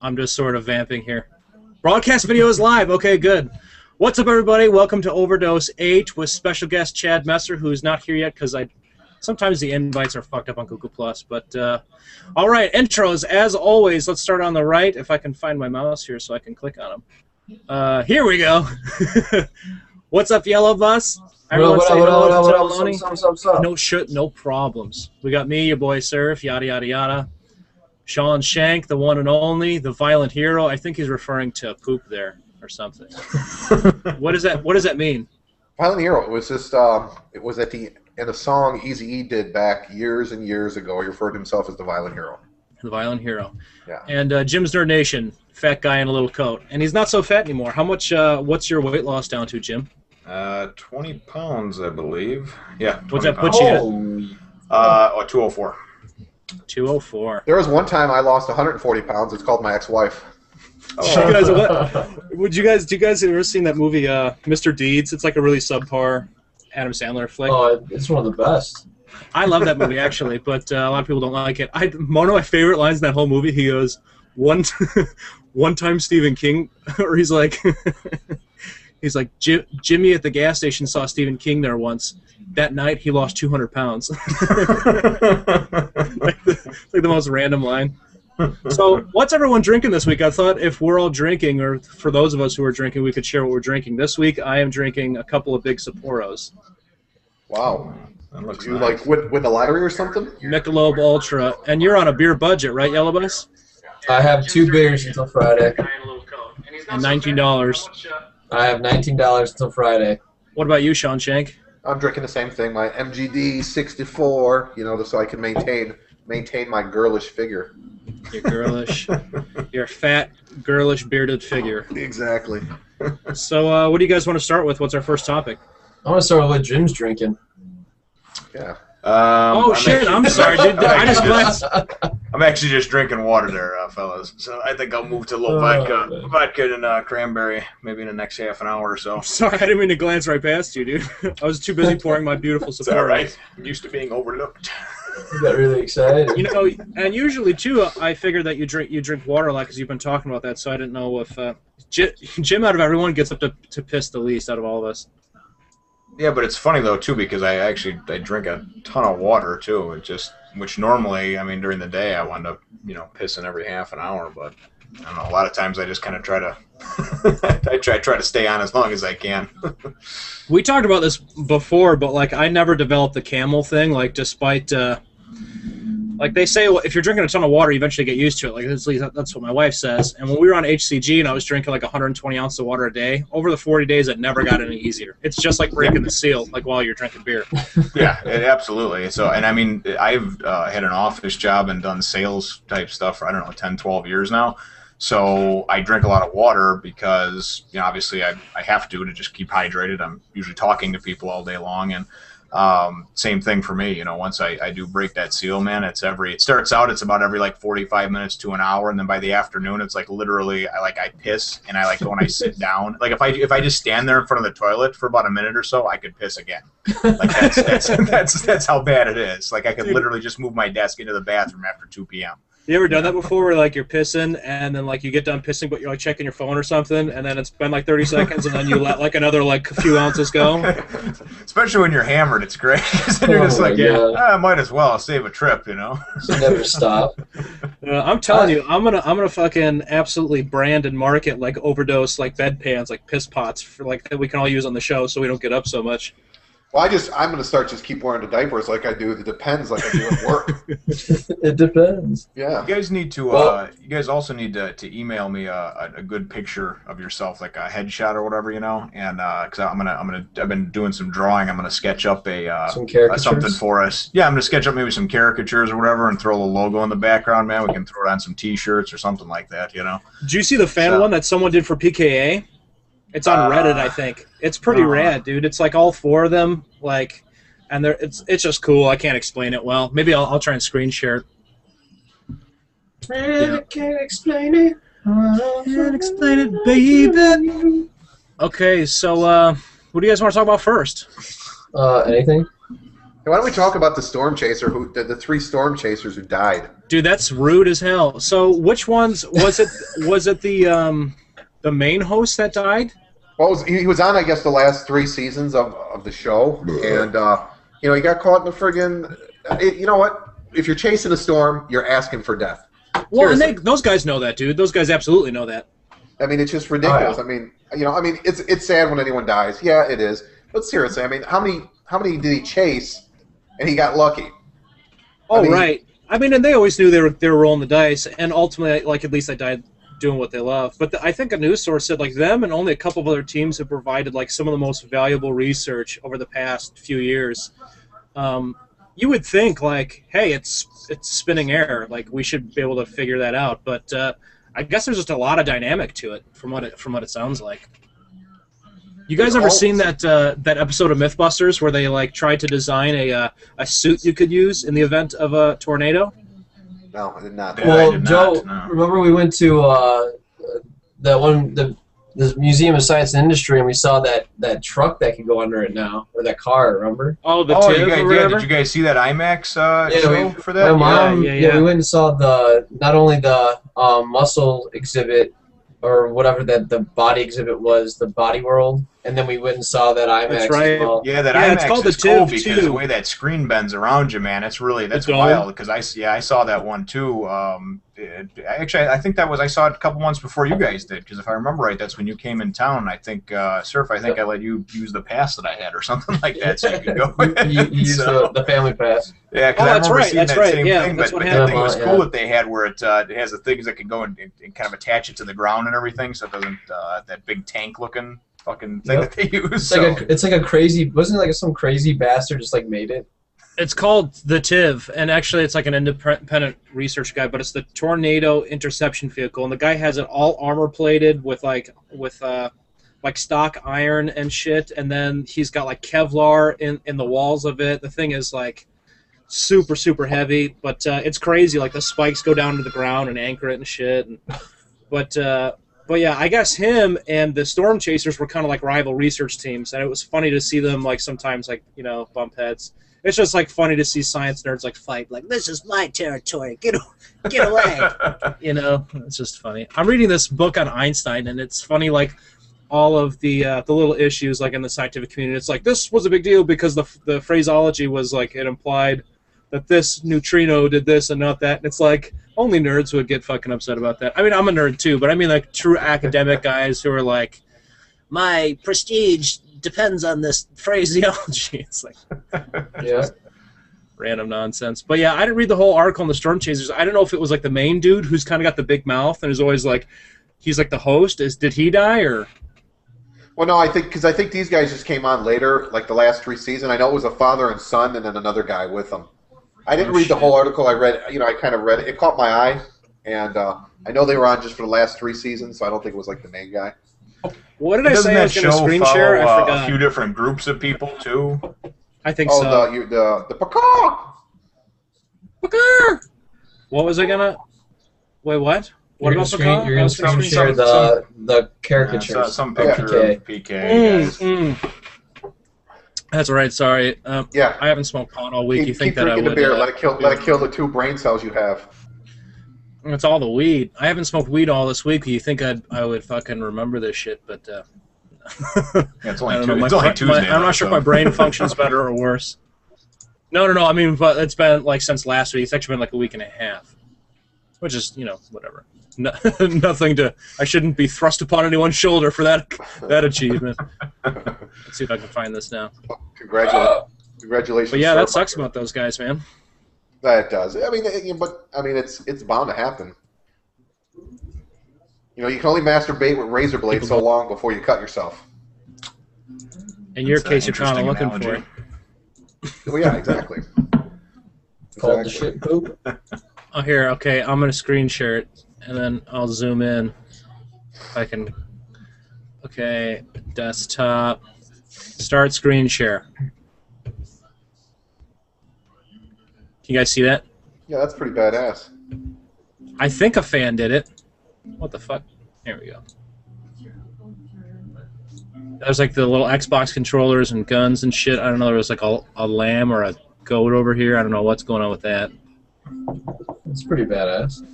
I'm just sort of vamping here. Broadcast video is live. Okay, good. What's up, everybody? Welcome to Overdose 8 with special guest Chad Messer, who's not here yet because sometimes the invites are fucked up on Google+. But, all right, intros. As always, let's start on the right, if I can find my mouse here so I can click on them. Here we go. What's up, Yellow Bus? Everyone say hello to Tony. No shit, no problems. We got me, your boy Surf, yada, yada, yada. Sean Shank, the one and only, the violent hero. I think he's referring to poop there or something. What does that mean? Violent hero. It was just it was in a song Eazy-E did back years and years ago. He referred to himself as the violent hero. The violent hero. Yeah. And Jim's Nerd Nation, fat guy in a little coat, and he's not so fat anymore. How much? What's your weight loss down to, Jim? 20 pounds, I believe. Yeah. What's that put you at? 204. 204. There was one time I lost 140 pounds. It's called my ex-wife. Oh. You guys, do you guys ever seen that movie, Mr. Deeds? It's like a really subpar Adam Sandler flick. Oh, it's one of the best. I love that movie, actually, but a lot of people don't like it. One of my favorite lines in that whole movie, he goes, one time Stephen King, or he's like, Jimmy at the gas station saw Stephen King there once. That night, he lost 200 pounds. like the most random line. So, what's everyone drinking this week? I thought if we're all drinking, or for those of us who are drinking, we could share what we're drinking. This week, I am drinking a couple of big Sapporos. Wow. That looks You nice. like win the lottery or something? Michelob Ultra. And you're on a beer budget, right, Yellow Bus? I have 2 beers until Friday. And $19. I have $19 until Friday. What about you, Sean Shank? I'm drinking the same thing. My MGD 64. So I can maintain my girlish figure. You're girlish. You're a fat, girlish, bearded figure. Exactly. So, what do you guys want to start with? What's our first topic? I want to start with what Jim's drinking. Yeah. I'm sorry, dude. I just glanced. I'm actually just drinking water there, fellas. So I think I'll move to a little vodka and cranberry, maybe in the next half an hour or so. Sorry, I didn't mean to glance right past you, dude. I was too busy pouring my beautiful It's all Sapporo. right. I'm used to being overlooked. You got really excited. And usually too, I figured that you drink water a lot because you've been talking about that. So I didn't know if Jim, out of everyone, gets up to piss the least out of all of us. Yeah, but it's funny though too because I drink a ton of water too. Which normally, I mean, during the day I wind up pissing every half an hour, but I don't know. A lot of times I just kind of try to I try to stay on as long as I can. We talked about this before, but I never developed the camel thing. Despite they say, if you're drinking a ton of water, you eventually get used to it. At least that's what my wife says. And when we were on HCG and I was drinking 120 ounces of water a day, over the 40 days, it never got any easier. It's just like breaking the seal, while you're drinking beer. Yeah, absolutely. So, and I mean, I've had an office job and done sales type stuff for, 10, 12 years now. So I drink a lot of water because, obviously I have to just keep hydrated. I'm usually talking to people all day long, and same thing for me. Once I do break that seal, man, it starts out, it's about every 45 minutes to an hour, and then by the afternoon, it's literally I piss and I go and I sit down. If I just stand there in front of the toilet for about a minute or so, I could piss again. That's how bad it is. I could literally just move my desk into the bathroom after 2 p.m. You ever done that before where you're pissing and then you get done pissing but you're checking your phone or something and then it's been 30 seconds and then you let another few ounces go? Especially when you're hammered, it's great. Then you're just I might as well save a trip, So never stop. I'm telling you, I'm gonna fucking absolutely brand and market Overdose bedpans, piss pots for that we can all use on the show so we don't get up so much. Well, I'm going to start keep wearing the diapers like I do. It depends, like I do at work. It depends. Yeah. You guys need to. You guys also need to email me a good picture of yourself, like a headshot or whatever, And because I've been doing some drawing. I'm gonna sketch up some caricatures? Something for us. Yeah, I'm gonna sketch up maybe some caricatures or whatever, and throw a logo in the background. Man, we can throw it on some T-shirts or something like that. Did you see the fan one that someone did for PKA? It's on Reddit, I think. It's pretty rad, dude. It's all 4 of them, and it's just cool. I can't explain it well. Maybe I'll try and screen share it. I can't explain it. Can't explain it, baby. Okay, so what do you guys want to talk about first? Anything? Hey, why don't we talk about the storm chaser? The three storm chasers who died? Dude, that's rude as hell. So, which ones was it? Was it the main host that died? Well, he was on, I guess, the last 3 seasons of the show, and he got caught in the friggin'. You know what? If you're chasing a storm, you're asking for death. Well, Seriously. and those guys know that, dude. Those guys absolutely know that. I mean, it's just ridiculous. Oh, yeah. I mean, it's sad when anyone dies. Yeah, it is. But seriously, I mean, how many did he chase, and he got lucky? Oh, I mean, right. I mean, and they always knew they were rolling the dice, and ultimately, like, at least they died doing what they love. But I think a news source said, like, them and only a couple of other teams have provided, like, some of the most valuable research over the past few years. You would think, like, hey, it's spinning air. Like, we should be able to figure that out. But I guess there's just a lot of dynamic to it, from what it sounds like. You guys ever seen that episode of MythBusters where they like tried to design a suit you could use in the event of a tornado? No, I did not. Yeah, I Well, did Joe, not, no. remember we went to the Museum of Science and Industry, and we saw that truck that could go under it now, or that car. Remember? Oh, the Oh, TIV you guys, or yeah, whatever? did you guys see that IMAX Yeah, show for that? My mom, Yeah. we went and saw not only the muscle exhibit or whatever that the body exhibit was, the Body World, and then we went and saw that IMAX That's right. as well. Yeah, that Yeah, it's IMAX called is the cool TIV, because too. the way that screen bends around you, man, that's dome. wild. Because I saw that one too. Actually, I think I saw it a couple months before you guys did. Because if I remember right, that's when you came in town. I think Surf. I think I let you use the pass that I had or something like that, so you could go. You used the family pass. Yeah, because Oh, I that's remember right, seeing that's that right, same yeah, thing. that's But what that happened. thing was Yeah. cool that they had where it has the things that can go and kind of attach it to the ground and everything, so it doesn't that big tank looking fucking thing Yep. that they use. It's like a crazy. Wasn't it like some crazy bastard just like made it? It's called the TIV, and actually it's like an independent research guy, but it's the Tornado Interception Vehicle, and the guy has it all armor plated with like stock iron and shit, and then he's got like Kevlar in the walls of it. The thing is like super, super heavy, but it's crazy. Like the spikes go down to the ground and anchor it and shit. But yeah, I guess him and the Storm Chasers were kind of like rival research teams, and it was funny to see them like sometimes like bump heads. It's just like funny to see science nerds like fight like this is my territory. Get away. It's just funny. I'm reading this book on Einstein, and it's funny like all of the little issues like in the scientific community. It's like this was a big deal because the phraseology was like it implied that this neutrino did this and not that. And it's like only nerds would get fucking upset about that. I mean, I'm a nerd too, but I mean like true academic guys who are like, my prestige depends on this phraseology. It's like Yeah. random nonsense. But yeah, I didn't read the whole article on the Storm Chasers. I don't know if it was like the main dude who's kind of got the big mouth and is always like, he's like the host. Did he die or? Well, no, I think these guys just came on later, like the last 3 seasons. I know it was a father and son, and then another guy with them. I didn't read the whole article. I read, I kind of read it. It caught my eye, and I know they were on just for the last 3 seasons, so I don't think it was like the main guy. What did I Doesn't say I that was going to show screen follow share? I a forgot. few different groups of people too? I think Oh, so. the Pakaw! What was I gonna? Wait, what? What You're about gonna Pecan? you're gonna screen share the caricatures. Yeah, some of picture of PK. guys. That's right. Sorry. Yeah. I haven't smoked pot all week. You Keep think that I drinking the would? beer. Let it kill the 2 brain cells you have. It's all the weed. I haven't smoked weed all this week. You think I would fucking remember this shit? But Yeah, it's only, I don't know. it's only Tuesday. I'm not sure if my brain functions better or worse. No. I mean, but it's been like since last week. It's actually been like a week and a half, which is whatever. No, nothing to. I shouldn't be thrust upon anyone's shoulder for that achievement. Let's see if I can find this now. Congratulations. But yeah, sir. that sucks about those guys, man. That does. I mean, it's bound to happen. You can only masturbate with razor blades so long before you cut yourself. In your That's an case, you're kind of interesting looking for it. analogy. Well, yeah, exactly. Called the shit poop. Oh, here. Okay, I'm gonna screen share it, and then I'll zoom in. If I can. Okay, desktop. Start screen share. Can you guys see that? Yeah, that's pretty badass. I think a fan did it. What the fuck? Here we go. There's like the little Xbox controllers and guns and shit. I don't know. There was like a lamb or a goat over here. I don't know what's going on with that. It's pretty badass.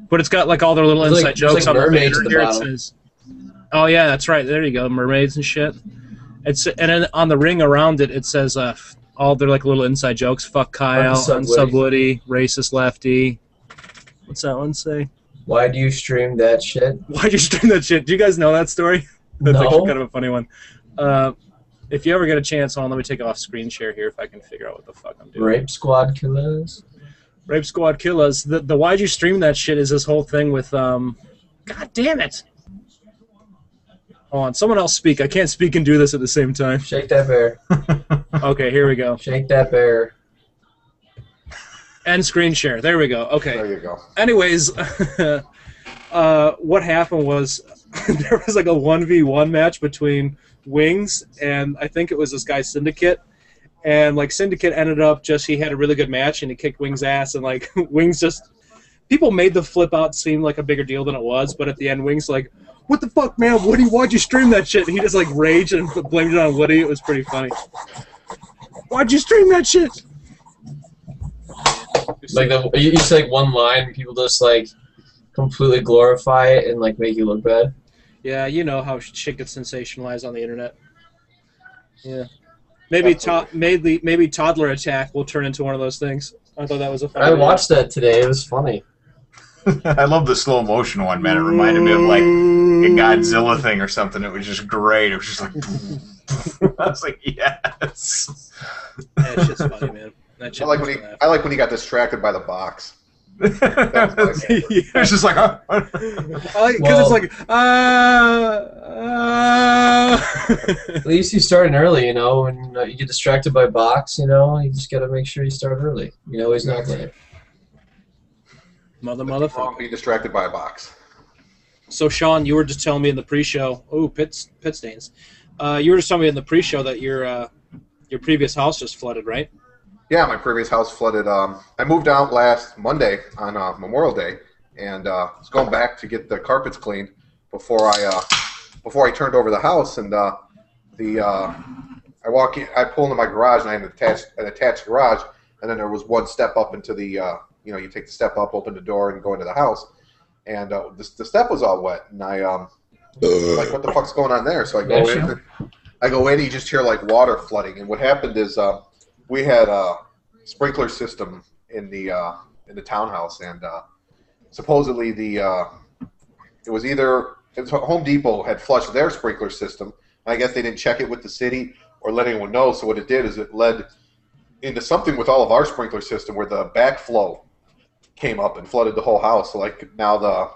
But it's got like all their little There's inside like jokes on the mermaids banner at the here. It bottom. says, "Oh yeah, that's right. There you go, mermaids and shit." And then on the ring around it, it says all their like little inside jokes. Fuck Kyle, unsub Woody, racist lefty. What's that one say? Why do you stream that shit? Why'd you stream that shit? Do you guys know that story? That's No. actually kind of a funny one. If you ever get a chance, hold on, let me take off screen share here if I can figure out what the fuck I'm doing. Rape Squad Killers. Rape Squad Killers. The why'd you stream that shit is this whole thing with God damn it. Hold on, someone else speak. I can't speak and do this at the same time. Shake that bear. Okay, here we go. Shake that bear. End screen share. There we go. Okay. There you go. Anyways, what happened was there was like a 1v1 match between Wings and I think it was this guy Syndicate. And like Syndicate ended up he had a really good match and he kicked Wings' ass and like Wings just people made the flip out seem like a bigger deal than it was, but at the end Wings like, what the fuck, man, Woody, why'd you stream that shit? And he just like raged and blamed it on Woody. It was pretty funny. Why'd you stream that shit? Like you say like one line and people just like completely glorify it and like make you look bad. Yeah, you know how shit gets sensationalized on the internet. Yeah. Maybe Toddler Attack will turn into one of those things. I thought that was a fun I video. watched that today. It was funny. I love the slow motion one, man. It reminded me of like a Godzilla thing or something. It was just great. It was just like, I was like, yes. That shit's funny, man. That shit I like when he got distracted by the box. It's just like, because it's like, At least you starting early, you know. When you get distracted by box, you know, you just got to make sure you start early. You know, he's not late. motherfucker. Being distracted by a box. So, Sean, you were just telling me in the pre-show. Oh, pit stains. You were just telling me in the pre-show that your previous house just flooded, right? Yeah, my previous house flooded. I moved out last Monday on Memorial Day, and was going back to get the carpets cleaned before I turned over the house. And I walk in, I pull into my garage, and I have an attached garage, and then there was one step up into the you take the step up, open the door, and go into the house, and the step was all wet, and I like, what the fuck's going on there? So I go in, you just hear like water flooding, and what happened is we had a sprinkler system in the townhouse, and supposedly it was Home Depot had flushed their sprinkler system. And I guess they didn't check it with the city or let anyone know. So what it did is it led into something with all of our sprinkler system where the backflow came up and flooded the whole house. So like now the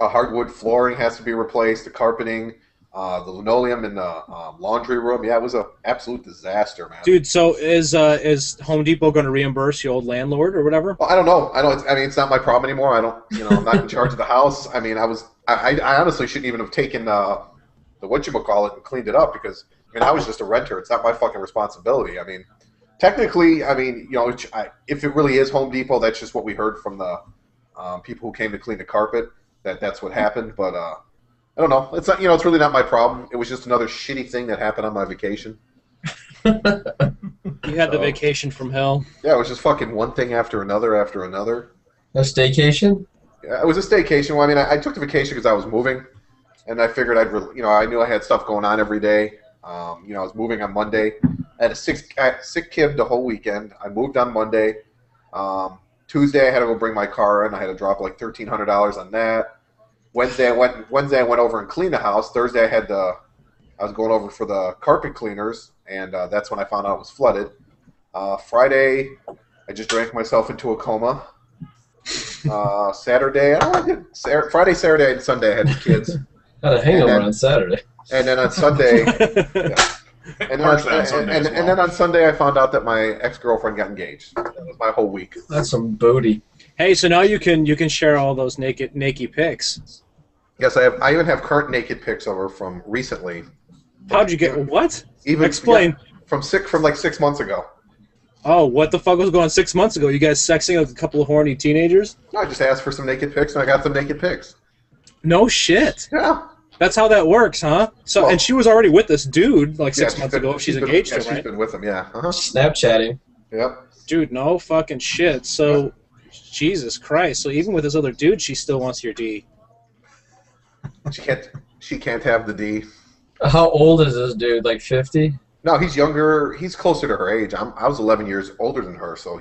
hardwood flooring has to be replaced, the carpeting. The linoleum in the laundry room, yeah, it was an absolute disaster, man. Dude, so is Home Depot going to reimburse the old landlord or whatever? Well, I don't know. It's not my problem anymore. I'm not in charge of the house. I mean, I honestly shouldn't even have taken the whatchamacallit and cleaned it up because I was just a renter. It's not my fucking responsibility. I mean, technically, if it really is Home Depot, that's just what we heard from the people who came to clean the carpet. That's what happened, but. I don't know. It's not. It's really not my problem. It was just another shitty thing that happened on my vacation. You had the vacation from hell. Yeah, it was just fucking one thing after another after another. A staycation? Yeah, it was a staycation. Well, I mean, I took the vacation because I was moving, and I figured I knew I had stuff going on every day. I was moving on Monday. I had a sick kid the whole weekend. I moved on Monday. Tuesday, I had to go bring my car in. I had to drop like $1,300 on that. Wednesday, I went over and cleaned the house. Thursday, I was going over for the carpet cleaners, and that's when I found out it was flooded. Friday, I just drank myself into a coma. Saturday, Friday, Saturday, and Sunday, I had the kids. Got a hangover on Saturday. And then on Sunday, and then on Sunday, I found out that my ex-girlfriend got engaged. That was my whole week. That's some booty. Hey, so now you can share all those naked pics. Yes, I even have current naked pics over from recently. How'd you get what? Explain. Yeah, from like 6 months ago. Oh, what the fuck was going on 6 months ago? You guys sexing with a couple of horny teenagers? No, I just asked for some naked pics, and I got some naked pics. No shit. Yeah. That's how that works, huh? So, and she was already with this dude like 6 months ago. She's engaged to him, right? She's been with him, yeah. Snapchatting. Yep. Dude, no fucking shit. So, Jesus Christ. So even with this other dude, she still wants your D. She can't have the D. How old is this dude? Like 50? No, he's younger. He's closer to her age. I was 11 years older than her, so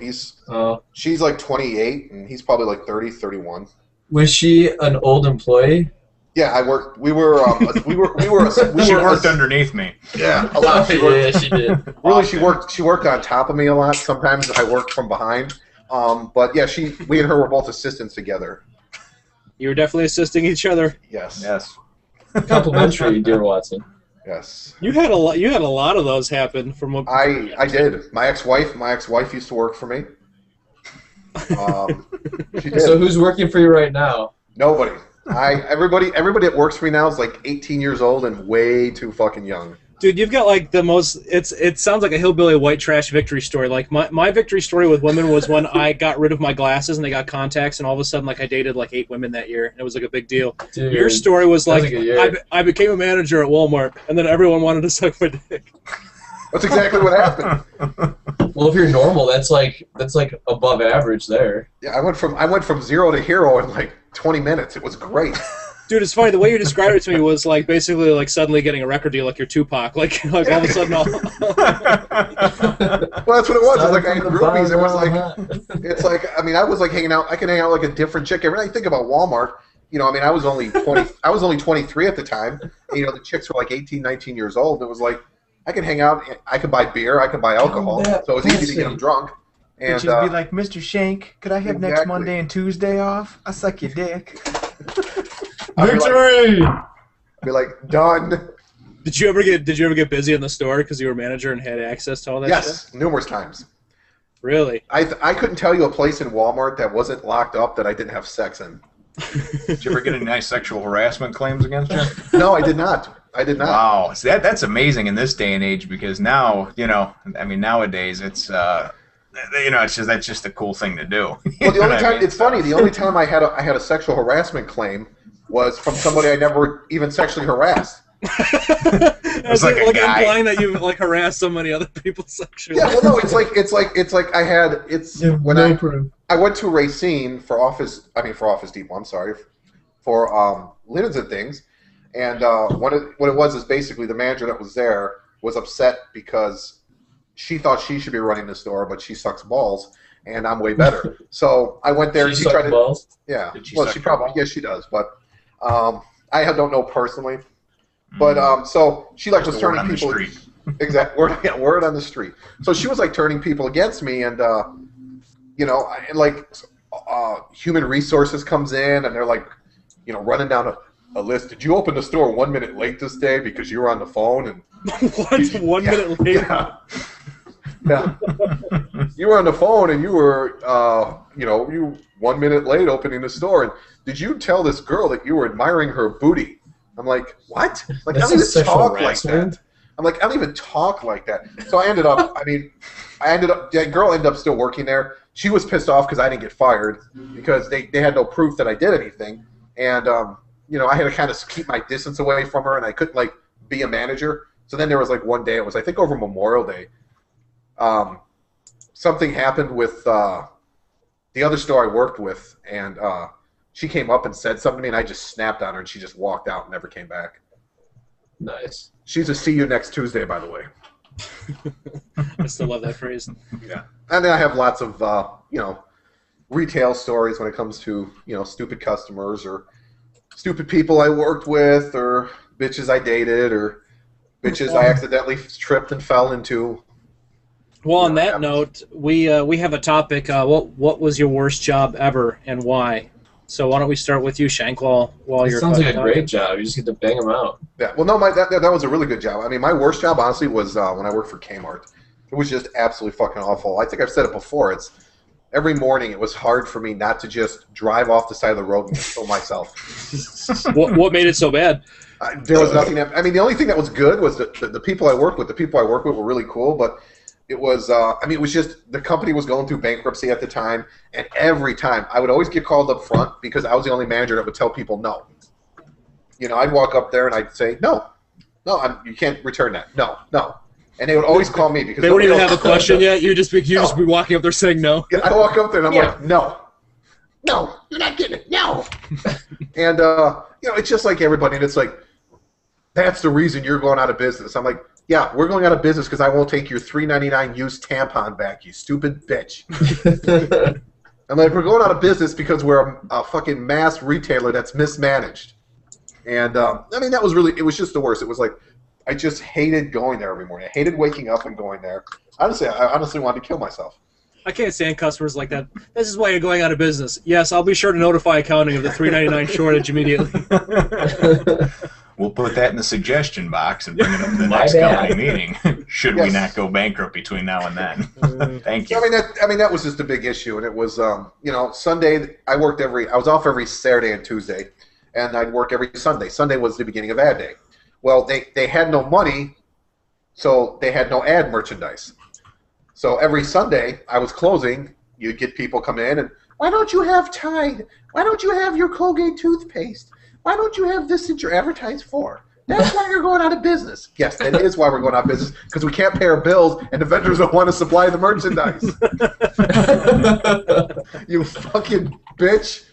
she's like 28, and he's probably like 30, 31. Was she an old employee? Yeah, I worked. We were. She worked underneath me. Yeah, a lot. Yeah, she did. Really, she worked on top of me a lot. Sometimes I worked from behind. But yeah, we and her were both assistants together. You were definitely assisting each other. Yes. Yes. Complimentary, dear Watson. Yes. You had a lot of those happen from what I did. My ex-wife used to work for me. She did. So who's working for you right now? Nobody. Everybody that works for me now is like 18 years old and way too fucking young. Dude, you've got like the most. It sounds like a hillbilly white trash victory story. Like my victory story with women was when I got rid of my glasses and they got contacts, and all of a sudden like I dated like 8 women that year. And it was like a big deal. Dude, your story was like I I became a manager at Walmart, and then everyone wanted to suck my dick. That's exactly what happened. Well, if you're normal, that's like above average there. Yeah, I went from 0 to hero in like 20 minutes. It was great. Dude, it's funny. The way you described it to me was like basically like suddenly getting a record deal like you're Tupac. Like all of a sudden all... Well, that's what it was. It's like I had groupies. It was like, it's like, I mean, I was like hanging out. I could hang out like a different chick. Every night. I think about Walmart. You know, I mean, I was only 20. I was only 23 at the time. And, you know, the chicks were like 18, 19 years old. It was like I could hang out. I could buy beer. I could buy alcohol. So it was easy to get them drunk. And she'd be like, Mr. Shank, could I have next Monday and Tuesday off? I suck your dick. Victory! Be like, done. Did you ever get busy in the store because you were manager and had access to all that shit? Yes, numerous times. Really? I couldn't tell you a place in Walmart that wasn't locked up that I didn't have sex in. Did you ever get any nice sexual harassment claims against you? No, I did not. I did not. Wow, so that's amazing in this day and age because now, you know, I mean, nowadays it's, you know, that's just a cool thing to do. Well, the only time it's funny. The only time I had a sexual harassment claim was from somebody I never even sexually harassed. It's like implying that you like harassed so many other people sexually. Yeah, well, no, it's like I had when I went to Racine for Office Depot. I'm sorry, for linens and things, and what it was is basically the manager that was there was upset because she thought she should be running the store, but she sucks balls, and I'm way better. So I went there. She tried to balls. Yeah, well, she probably she does, but I don't know personally. But so she like was turning people. Exactly, word on the street. So she was like turning people against me, and you know, and like human resources comes in, and they're like, you know, running down a list. Did you open the store 1 minute late this day because you were on the phone? And what? 1 minute late? Yeah. You were on the phone, and you were, you know, you 1 minute late opening the store. And did you tell this girl that you were admiring her booty? I'm like, what? Like, I don't even talk like that. I'm like, I don't even talk like that. So I ended up, that girl ended up still working there. She was pissed off because I didn't get fired because they had no proof that I did anything. And, you know, I had to kind of keep my distance away from her, and I couldn't, like, be a manager. So then there was, like, one day, it was, I think, over Memorial Day. Something happened with the other store I worked with, and she came up and said something to me, and I just snapped on her, and she just walked out and never came back. Nice. She's a see you next Tuesday, by the way. I still love that phrase. Yeah. And then I have lots of, you know, retail stories when it comes to, you know, stupid customers or stupid people I worked with or bitches I dated or bitches I accidentally tripped and fell into. Well, on that note, we have a topic. What was your worst job ever and why? So why don't we start with you, Shank, while you're. Sounds like a great job. You just get to bang them out. Yeah. Well, no, that was a really good job. I mean, my worst job, honestly, was when I worked for Kmart. It was just absolutely fucking awful. I think I've said it before. It's every morning. It was hard for me not to just drive off the side of the road and kill myself. What made it so bad? There was nothing. I mean, the only thing that was good was the people I worked with. The people I worked with were really cool, but. It was, I mean, it was just, the company was going through bankruptcy at the time, and every time, I would always get called up front because I was the only manager that would tell people no. You know, I'd walk up there and I'd say, no, you can't return that. No. And they would always call me because they wouldn't even have a question yet. You just be walking up there saying no. I walk up there and I'm like, no, you're not getting it, no. And it's just like everybody, and it's like, that's the reason you're going out of business. I'm like, yeah, we're going out of business because I won't take your $3.99 used tampon back, you stupid bitch. I'm like, we're going out of business because we're a fucking mass retailer that's mismanaged. And that was really, it was just the worst. It was like, I just hated going there every morning. I hated waking up and going there. Honestly, I honestly wanted to kill myself. I can't stand customers like that. This is why you're going out of business. Yes, I'll be sure to notify accounting of the $3.99 shortage immediately. We'll put that in the suggestion box and bring it up to the next company meeting. Should we not go bankrupt between now and then? Thank you. That was just a big issue, and it was Sunday. I was off every Saturday and Tuesday, and I'd work every Sunday. Sunday was the beginning of ad day. Well, they had no money, so they had no ad merchandise. So every Sunday I was closing. You'd get people come in and, why don't you have Tide? Why don't you have your Colgate toothpaste? Why don't you have this that you're advertised for? That's why you're going out of business. Yes, that is why we're going out of business, because we can't pay our bills and the vendors don't want to supply the merchandise. You fucking bitch.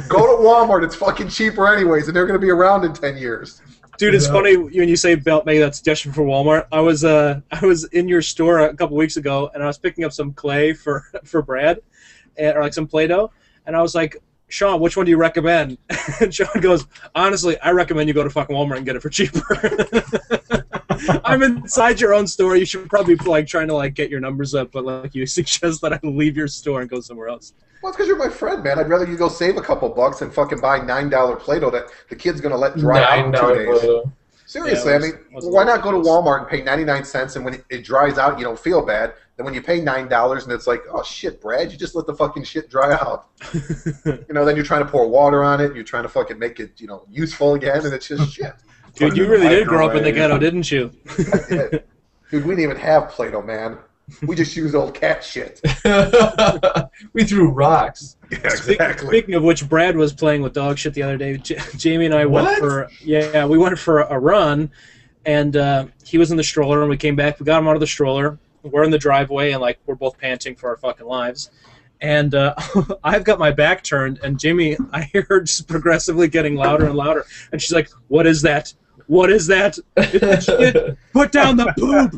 Go to Walmart. It's fucking cheaper anyways, and they're going to be around in 10 years. Dude, it's funny when you say belt make that suggestion for Walmart. I was in your store a couple weeks ago, and I was picking up some clay for Brad, or like some Play-Doh, and I was like, Sean, which one do you recommend? And Sean goes, honestly, I recommend you go to fucking Walmart and get it for cheaper. I'm inside your own store. You should probably be trying to get your numbers up, but you suggest that I leave your store and go somewhere else. Well, it's because you're my friend, man. I'd rather you go save a couple bucks than fucking buy $9 Play-Doh that the kid's going to let dry out in 2 days. Play-Doh. Seriously, why not go to Walmart and pay 99 cents, and when it dries out, you don't feel bad. Then when you pay $9 and it's like, oh shit, Brad, you just let the fucking shit dry out. Then you're trying to pour water on it, and you're trying to fucking make it, useful again, and it's just shit. Dude, you really did grow up in the ghetto, didn't you? I did. Dude, we didn't even have Play-Doh, man. We just used old cat shit. We threw rocks. Yeah, exactly. Speaking of which, Brad was playing with dog shit the other day. Jamie and I went for a run, and he was in the stroller, and we came back. We got him out of the stroller. We're in the driveway, and we're both panting for our fucking lives. And I've got my back turned, and Jamie, I hear her just progressively getting louder and louder. And she's like, "What is that? What is that? Put down the poop!"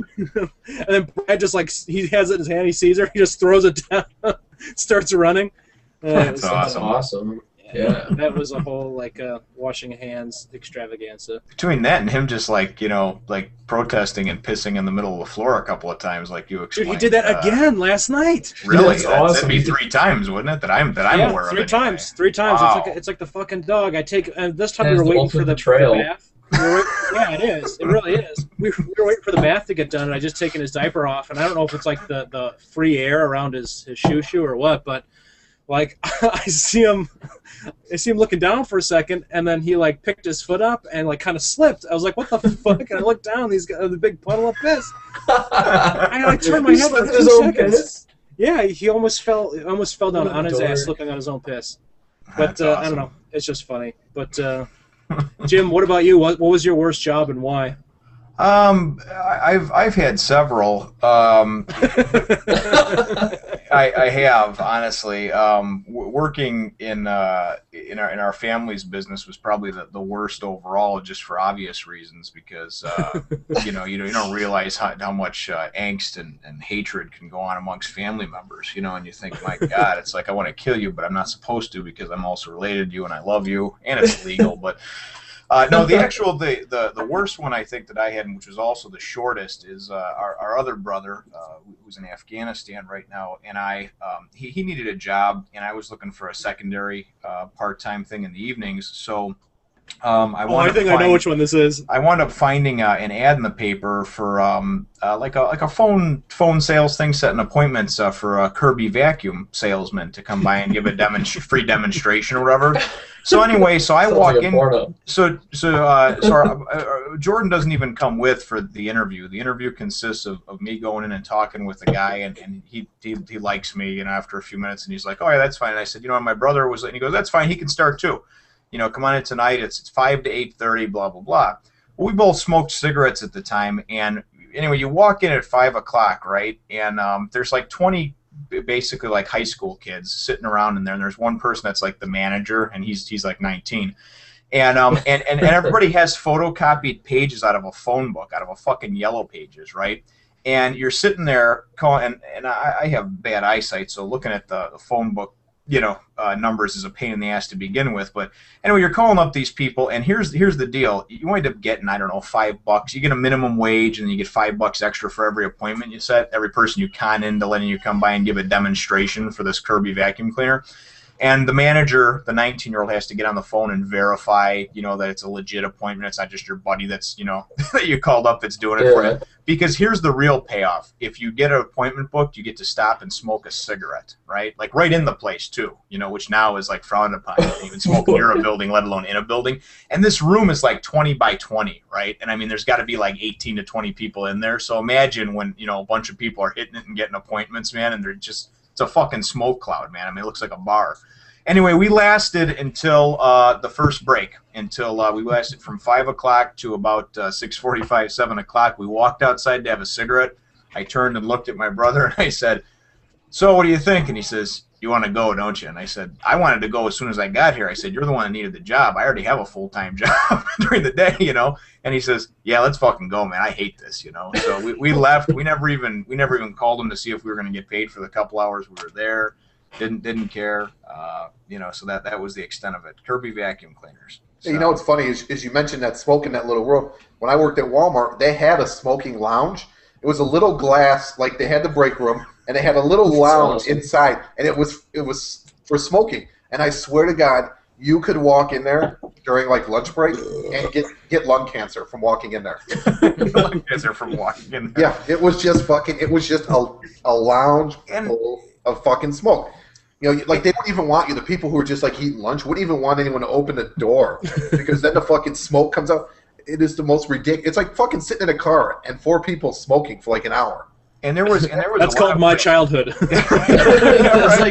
And then Brad just he has it in his hand. He sees her. He just throws it down, starts running. That's awesome. Awesome. Yeah. That was a whole washing hands extravaganza. Between that and him just protesting and pissing in the middle of the floor a couple of times, like you explained. Dude, he did that again last night. Really? That's awesome. That'd be 3 times, wouldn't it? That I'm aware of. 3 times. 3 times. Wow. It's like the fucking dog. This time we were waiting for the bath. Yeah, it is. It really is. We were waiting for the bath to get done, and I just taken his diaper off, and I don't know if it's the free air around his shoe or what, but I see him looking down for a second, and then he picked his foot up and kind of slipped. I was like, what the fuck? And I looked down, he's got the big puddle of piss. I turned my head for 2 seconds. Piss? Yeah, he almost fell down on his ass, slipping on his own piss. But awesome. I don't know. It's just funny. But Jim, what about you? What was your worst job and why? I've had several. I have, honestly. Working in our family's business was probably the worst overall, just for obvious reasons, because you don't realize how much angst and hatred can go on amongst family members, and you think, my God, it's like I want to kill you, but I'm not supposed to because I'm also related to you and I love you and it's legal, but. No, the worst one I think that I had, which was also the shortest, is our other brother, who's in Afghanistan right now, and he needed a job, and I was looking for a secondary part-time thing in the evenings, so I know which one this is. I wound up finding an ad in the paper for like a phone sales thing, setting appointments for a Kirby vacuum salesman to come by and give a free demonstration or whatever. So anyway, I walk in. So Jordan doesn't even come with for the interview. The interview consists of me going in and talking with the guy, and he likes me, after a few minutes, and he's like, "Oh yeah, that's fine." And I said, my brother was, and he goes, "That's fine. He can start too. Come on in tonight. It's 5 to 8:30. Blah blah blah." Well, we both smoked cigarettes at the time, and anyway, you walk in at 5 o'clock, right? And there's like 20 basically like high school kids sitting around in there, and there's one person that's like the manager, and he's like 19. And everybody has photocopied pages out of a phone book, out of a fucking Yellow Pages, right? And you're sitting there calling, and I have bad eyesight, so looking at the phone book, numbers is a pain in the ass to begin with. But anyway, you're calling up these people, and here's the deal: you wind up getting, I don't know, $5. You get a minimum wage, and then you get $5 extra for every appointment you set, every person you con into letting you come by and give a demonstration for this Kirby vacuum cleaner. And the manager, the 19-year-old, has to get on the phone and verify, that it's a legit appointment. It's not just your buddy that's, that you called up that's doing it for you. Because here's the real payoff. If you get an appointment booked, you get to stop and smoke a cigarette, right? Like right in the place, too, which now is like frowned upon. You can't even smoke near a building, let alone in a building. And this room is like 20 by 20, right? And I mean, there's got to be like 18 to 20 people in there. So imagine when, a bunch of people are hitting it and getting appointments, man, and it's a fucking smoke cloud, man. I mean, it looks like a bar. Anyway, we lasted until the first break, we lasted from 5 o'clock to about 6:45, 7 o'clock. We walked outside to have a cigarette. I turned and looked at my brother, and I said, "So what do you think?" And he says, "You want to go, don't you?" And I said, "I wanted to go as soon as I got here." I said, "You're the one that needed the job. I already have a full-time job during the day, And he says, "Yeah, let's fucking go, man. I hate this, So we left. We never even called him to see if we were going to get paid for the couple hours we were there. Didn't care, so that was the extent of it. Kirby vacuum cleaners. So. You know what's funny is you mentioned that smoke in that little room. When I worked at Walmart, they had a smoking lounge. It was a little glass, like they had the break room, and they had a little lounge inside, and it was for smoking. And I swear to God, you could walk in there during like lunch break and get lung cancer from walking in there. Lung cancer from walking in there. Yeah, it was just a lounge full of fucking smoke. Like they wouldn't even want you. The people who were just like eating lunch wouldn't even want anyone to open the door because then the fucking smoke comes out. It is the most ridiculous. It's like fucking sitting in a car and 4 people smoking for like an hour. And there was that's called my childhood. It's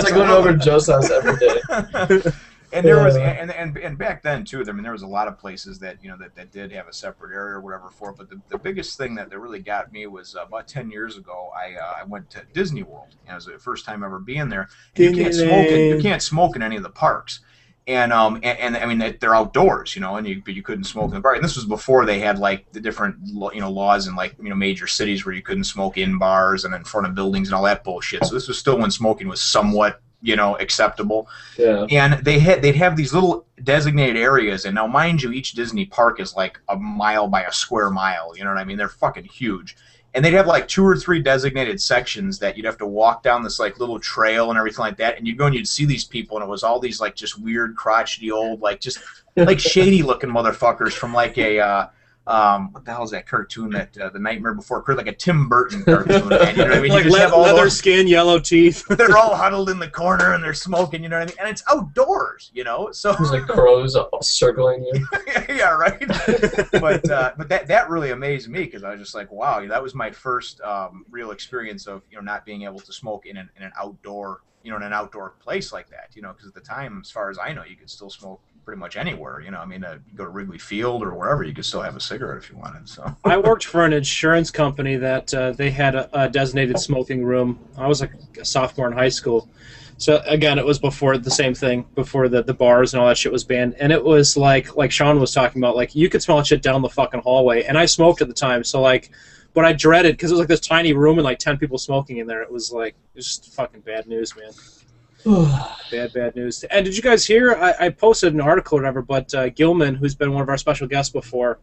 like going over to Joe's house every day. And there was and back then too. I mean, there was a lot of places that that did have a separate area or whatever for it. But the biggest thing that really got me was about 10 years ago. I went to Disney World. It was the first time ever being there. You can't smoke in any of the parks. And I mean they're outdoors, but you couldn't smoke in the park. And this was before they had like the different laws in like major cities where you couldn't smoke in bars and in front of buildings and all that bullshit. So this was still when smoking was somewhat acceptable. Yeah. And they'd have these little designated areas, and now mind you, each Disney park is like a mile by a square mile. You know what I mean? They're fucking huge. And they'd have like 2 or 3 designated sections that you'd have to walk down this like little trail and everything like that. And you'd go and you'd see these people, and it was all these like just weird, crotchety old, like just like shady looking motherfuckers from like a what the hell is that cartoon that The Nightmare Before Christmas, like a Tim Burton cartoon, man, you know what I mean? Like leather skin, yellow teeth. They're all huddled in the corner and they're smoking, you know what I mean? And it's outdoors, So there's like crows circling you. Yeah, right. But that really amazed me because I was just like, wow, that was my first real experience of not being able to smoke in an outdoor in an outdoor place like that, because at the time, as far as I know, you could still smoke pretty much anywhere. You go to Wrigley Field or wherever, you could still have a cigarette if you wanted. So I worked for an insurance company that they had a designated smoking room. I was like a sophomore in high school. So again, it was before the same thing, before the bars and all that shit was banned. And it was like Sean was talking about, like you could smell shit down the fucking hallway. And I smoked at the time, so like, but I dreaded because it was like this tiny room and like 10 people smoking in there. It was just fucking bad news, man. Bad news. And did you guys hear? I posted an article or whatever, but Gilman, who's been one of our special guests before,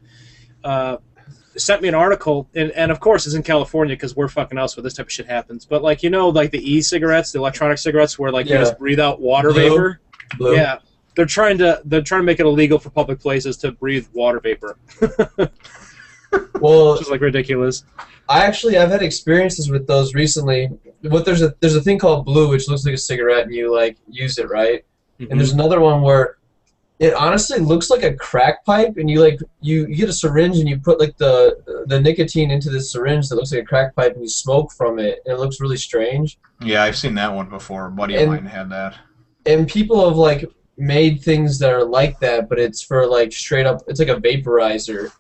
sent me an article, and of course it's in California because we're fucking else where this type of shit happens. But like like the e-cigarettes, the electronic cigarettes, where like you just breathe out water vapor. Blue. Yeah, they're trying to make it illegal for public places to breathe water vapor. Well, which is like ridiculous. I've had experiences with those recently. There's a thing called Blue, which looks like a cigarette, and you like use it, right? Mm-hmm. And there's another one where it honestly looks like a crack pipe, and you get a syringe and you put like the nicotine into this syringe that looks like a crack pipe, and you smoke from it, and it looks really strange. Yeah, I've seen that one before. A buddy of mine had that. And people have like made things that are like that, but it's for like straight up. It's like a vaporizer.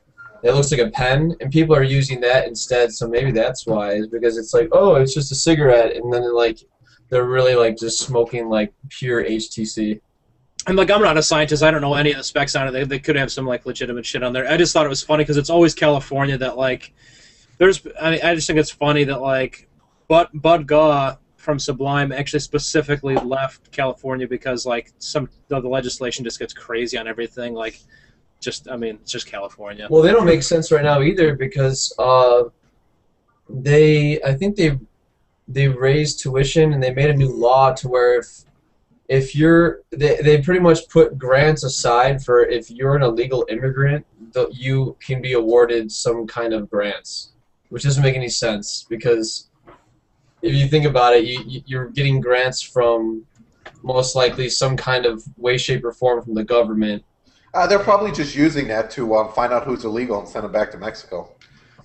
It looks like a pen, and people are using that instead. So maybe that's why, is because it's like, oh, it's just a cigarette, and then they're really like just smoking like pure HTC. And like, I'm not a scientist. I don't know any of the specs on it. They could have some like legitimate shit on there. I just thought it was funny because it's always California that like there's. I just think it's funny that like Bud Gaw from Sublime actually specifically left California because like some of the legislation just gets crazy on everything. Like, it's just California. Well, they don't make sense right now either because I think they raised tuition and they made a new law to where if they pretty much put grants aside for if you're an illegal immigrant, you can be awarded some kind of grants, which doesn't make any sense because if you think about it, you're getting grants from most likely some kind of way, shape, or form from the government. They're probably just using that to find out who's illegal and send them back to Mexico.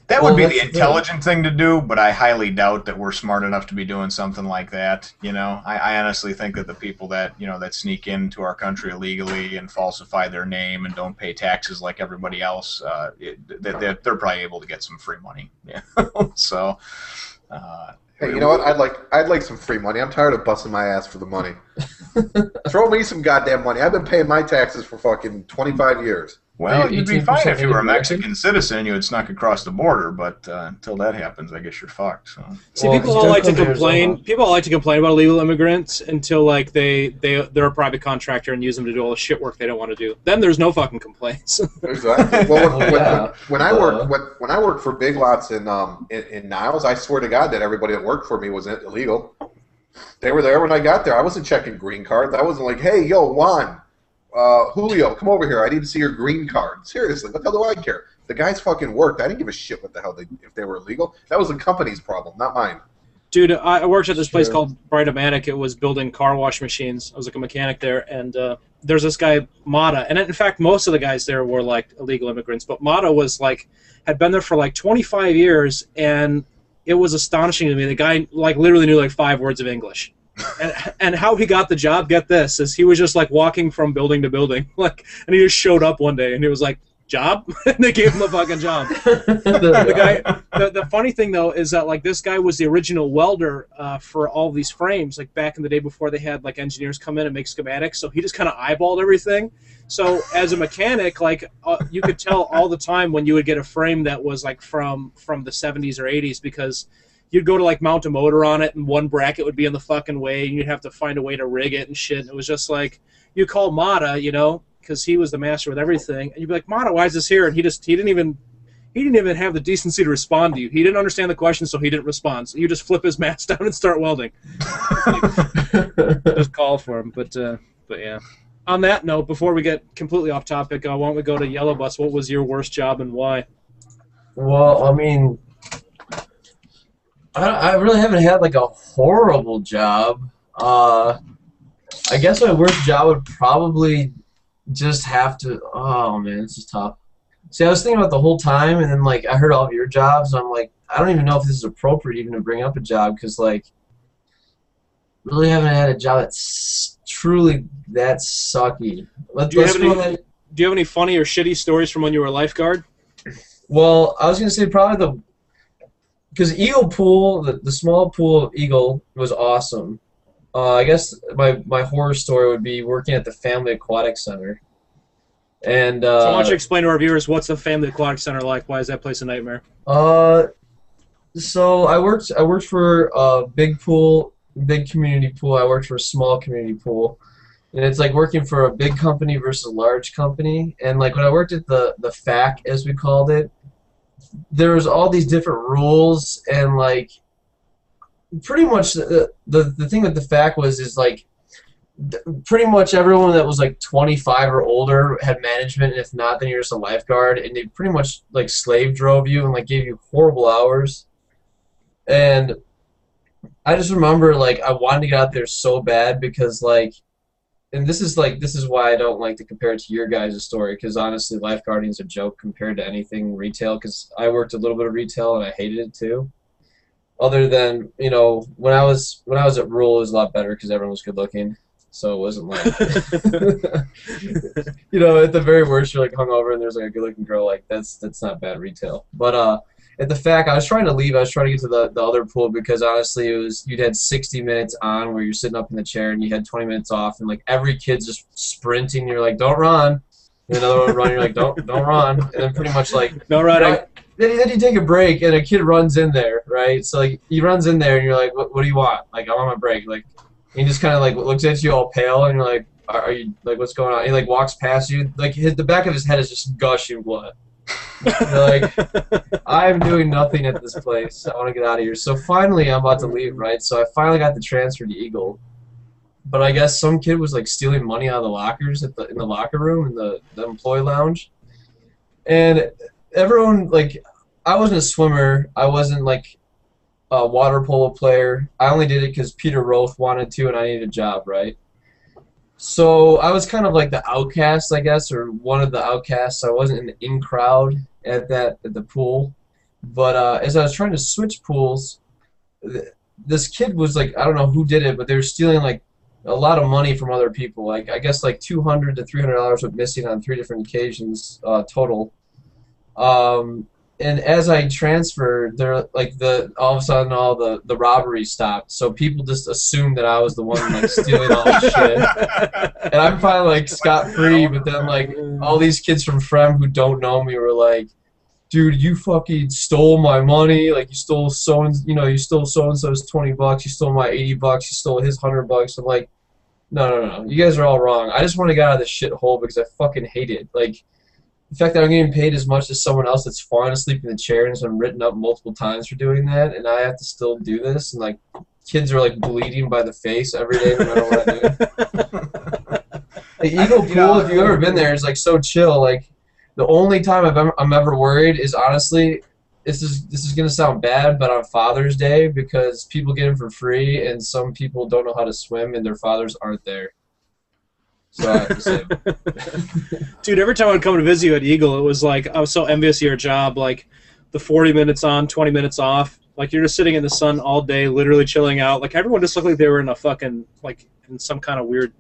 That would be the intelligent thing to do, but I highly doubt that we're smart enough to be doing something like that. You know, I honestly think that the people that that sneak into our country illegally and falsify their name and don't pay taxes like everybody else, they're probably able to get some free money. Yeah, so. Hey, you know what? I'd like some free money. I'm tired of busting my ass for the money. Throw me some goddamn money. I've been paying my taxes for fucking 25 years. Well, you'd be fine if you were a Mexican citizen. You would snuck across the border, but until that happens, I guess you're fucked. So. See, people all like to complain. People all like to complain about illegal immigrants until like they're a private contractor and use them to do all the shit work they don't want to do. Then there's no fucking complaints. Exactly. Well, when I worked for Big Lots in Niles, I swear to God that everybody that worked for me was illegal. They were there when I got there. I wasn't checking green cards. I wasn't like, hey, yo, Juan. Julio, come over here. I need to see your green card. Seriously, what the hell do I care? The guys fucking worked. I didn't give a shit what the hell if they were illegal. That was the company's problem, not mine. Dude, I worked at this place called Bright-O-Matic. It was building car wash machines. I was like a mechanic there, and there's this guy, Mata. And in fact, most of the guys there were like illegal immigrants, but Mata was like, had been there for like 25 years, and it was astonishing to me. The guy like literally knew like 5 words of English. And how he got the job, get this, is he was just like walking from building to building, like, and he just showed up one day and he was like, job? And they gave him the fucking job. The funny thing though is that like this guy was the original welder for all these frames, like back in the day before they had like engineers come in and make schematics. So he just kind of eyeballed everything. So as a mechanic, like you could tell all the time when you would get a frame that was like from the 70s or 80s because you'd go to like mount a motor on it and one bracket would be in the fucking way and you'd have to find a way to rig it and shit. And it was just like, you call Mata, because he was the master with everything, and you'd be like, Mata, why is this here? And he didn't even have the decency to respond to you. He didn't understand the question, so he didn't respond. So you just flip his mask down and start welding. Just call for him. But yeah. On that note, before we get completely off topic, why don't we go to Yellow Bus? What was your worst job and why? Well, I mean, I really haven't had like a horrible job. I guess my worst job would probably just have to. Oh man, this is tough. See, I was thinking about the whole time, and then like I heard all of your jobs. And I'm like, I don't even know if this is appropriate even to bring up a job because like, really haven't had a job that's truly that sucky. Do you have any funny or shitty stories from when you were a lifeguard? Well, I was gonna say probably because Eagle Pool, the small pool of Eagle was awesome. I guess my horror story would be working at the Family Aquatic Center. And so why don't you explain to our viewers what's the Family Aquatic Center like? Why is that place a nightmare? So I worked for a big pool, big community pool. I worked for a small community pool. And it's like working for a big company versus a large company. And like when I worked at the FAC, as we called it, there was all these different rules, and like pretty much the thing with the FAC is like pretty much everyone that was like 25 or older had management, and if not, then you're just a lifeguard, and they pretty much like slave drove you and like gave you horrible hours. And I just remember like I wanted to get out there so bad because like, and this is why I don't like to compare it to your guys' story, because honestly, lifeguarding is a joke compared to anything retail. Because I worked a little bit of retail and I hated it too. Other than when I was at Rural, it was a lot better because everyone was good looking. so it wasn't like, you know, at the very worst, you're like hungover and there's like a good-looking girl. Like that's not bad retail. But at the fact, I was trying to leave. I was trying to get to the other pool because honestly, you'd had 60 minutes on where you're sitting up in the chair and you had 20 minutes off, and like every kid's just sprinting. You're like, don't run. And another one run. You're like, don't run. And then pretty much like, no running. You know, then you take a break and a kid runs in there, right? So like he runs in there and you're like, what do you want? Like, I want my break. Like, he just kind of like looks at you all pale and you're like, are you like, what's going on? And he like walks past you, like the back of his head is just gushing blood. You're like, I'm doing nothing at this place. I want to get out of here. So finally, I'm about to leave, right? So I finally got the transfer to Eagle. But I guess some kid was like stealing money out of the lockers in the locker room in the employee lounge. And everyone, like, I wasn't a swimmer. I wasn't like a water polo player. I only did it because Peter Roth wanted to and I needed a job, right? So I was kind of like the outcast, I guess, or one of the outcasts. I wasn't in the in crowd at the pool. But as I was trying to switch pools, this kid was like, I don't know who did it, but they were stealing like a lot of money from other people. Like I guess like $200 to $300 went missing on 3 different occasions total. And as I transferred, there like all of a sudden all the robbery stopped. So people just assumed that I was the one like stealing all the shit. And I'm finally like scot free. But then like all these kids from Frem who don't know me were like, "Dude, you fucking stole my money. Like you stole you stole so and so's $20. You stole my $80. You stole his $100." I'm like, no. You guys are all wrong. I just want to get out of this shithole because I fucking hate it. Like. The fact that I'm getting paid as much as someone else that's falling asleep in the chair and so I'm written up multiple times for doing that, and I have to still do this, and like kids are like bleeding by the face every day no matter what I do. The Eagle Pool, if you've ever been there, is like so chill. Like the only time I'm ever worried is honestly, this is gonna sound bad, but on Father's Day because people get them for free and some people don't know how to swim and their fathers aren't there. So I have to say. Dude, every time I'd come to visit you at Eagle, it was like I was so envious of your job. Like the 40 minutes on, 20 minutes off. Like you're just sitting in the sun all day, literally chilling out. Like everyone just looked like they were in a fucking like in some kind of weird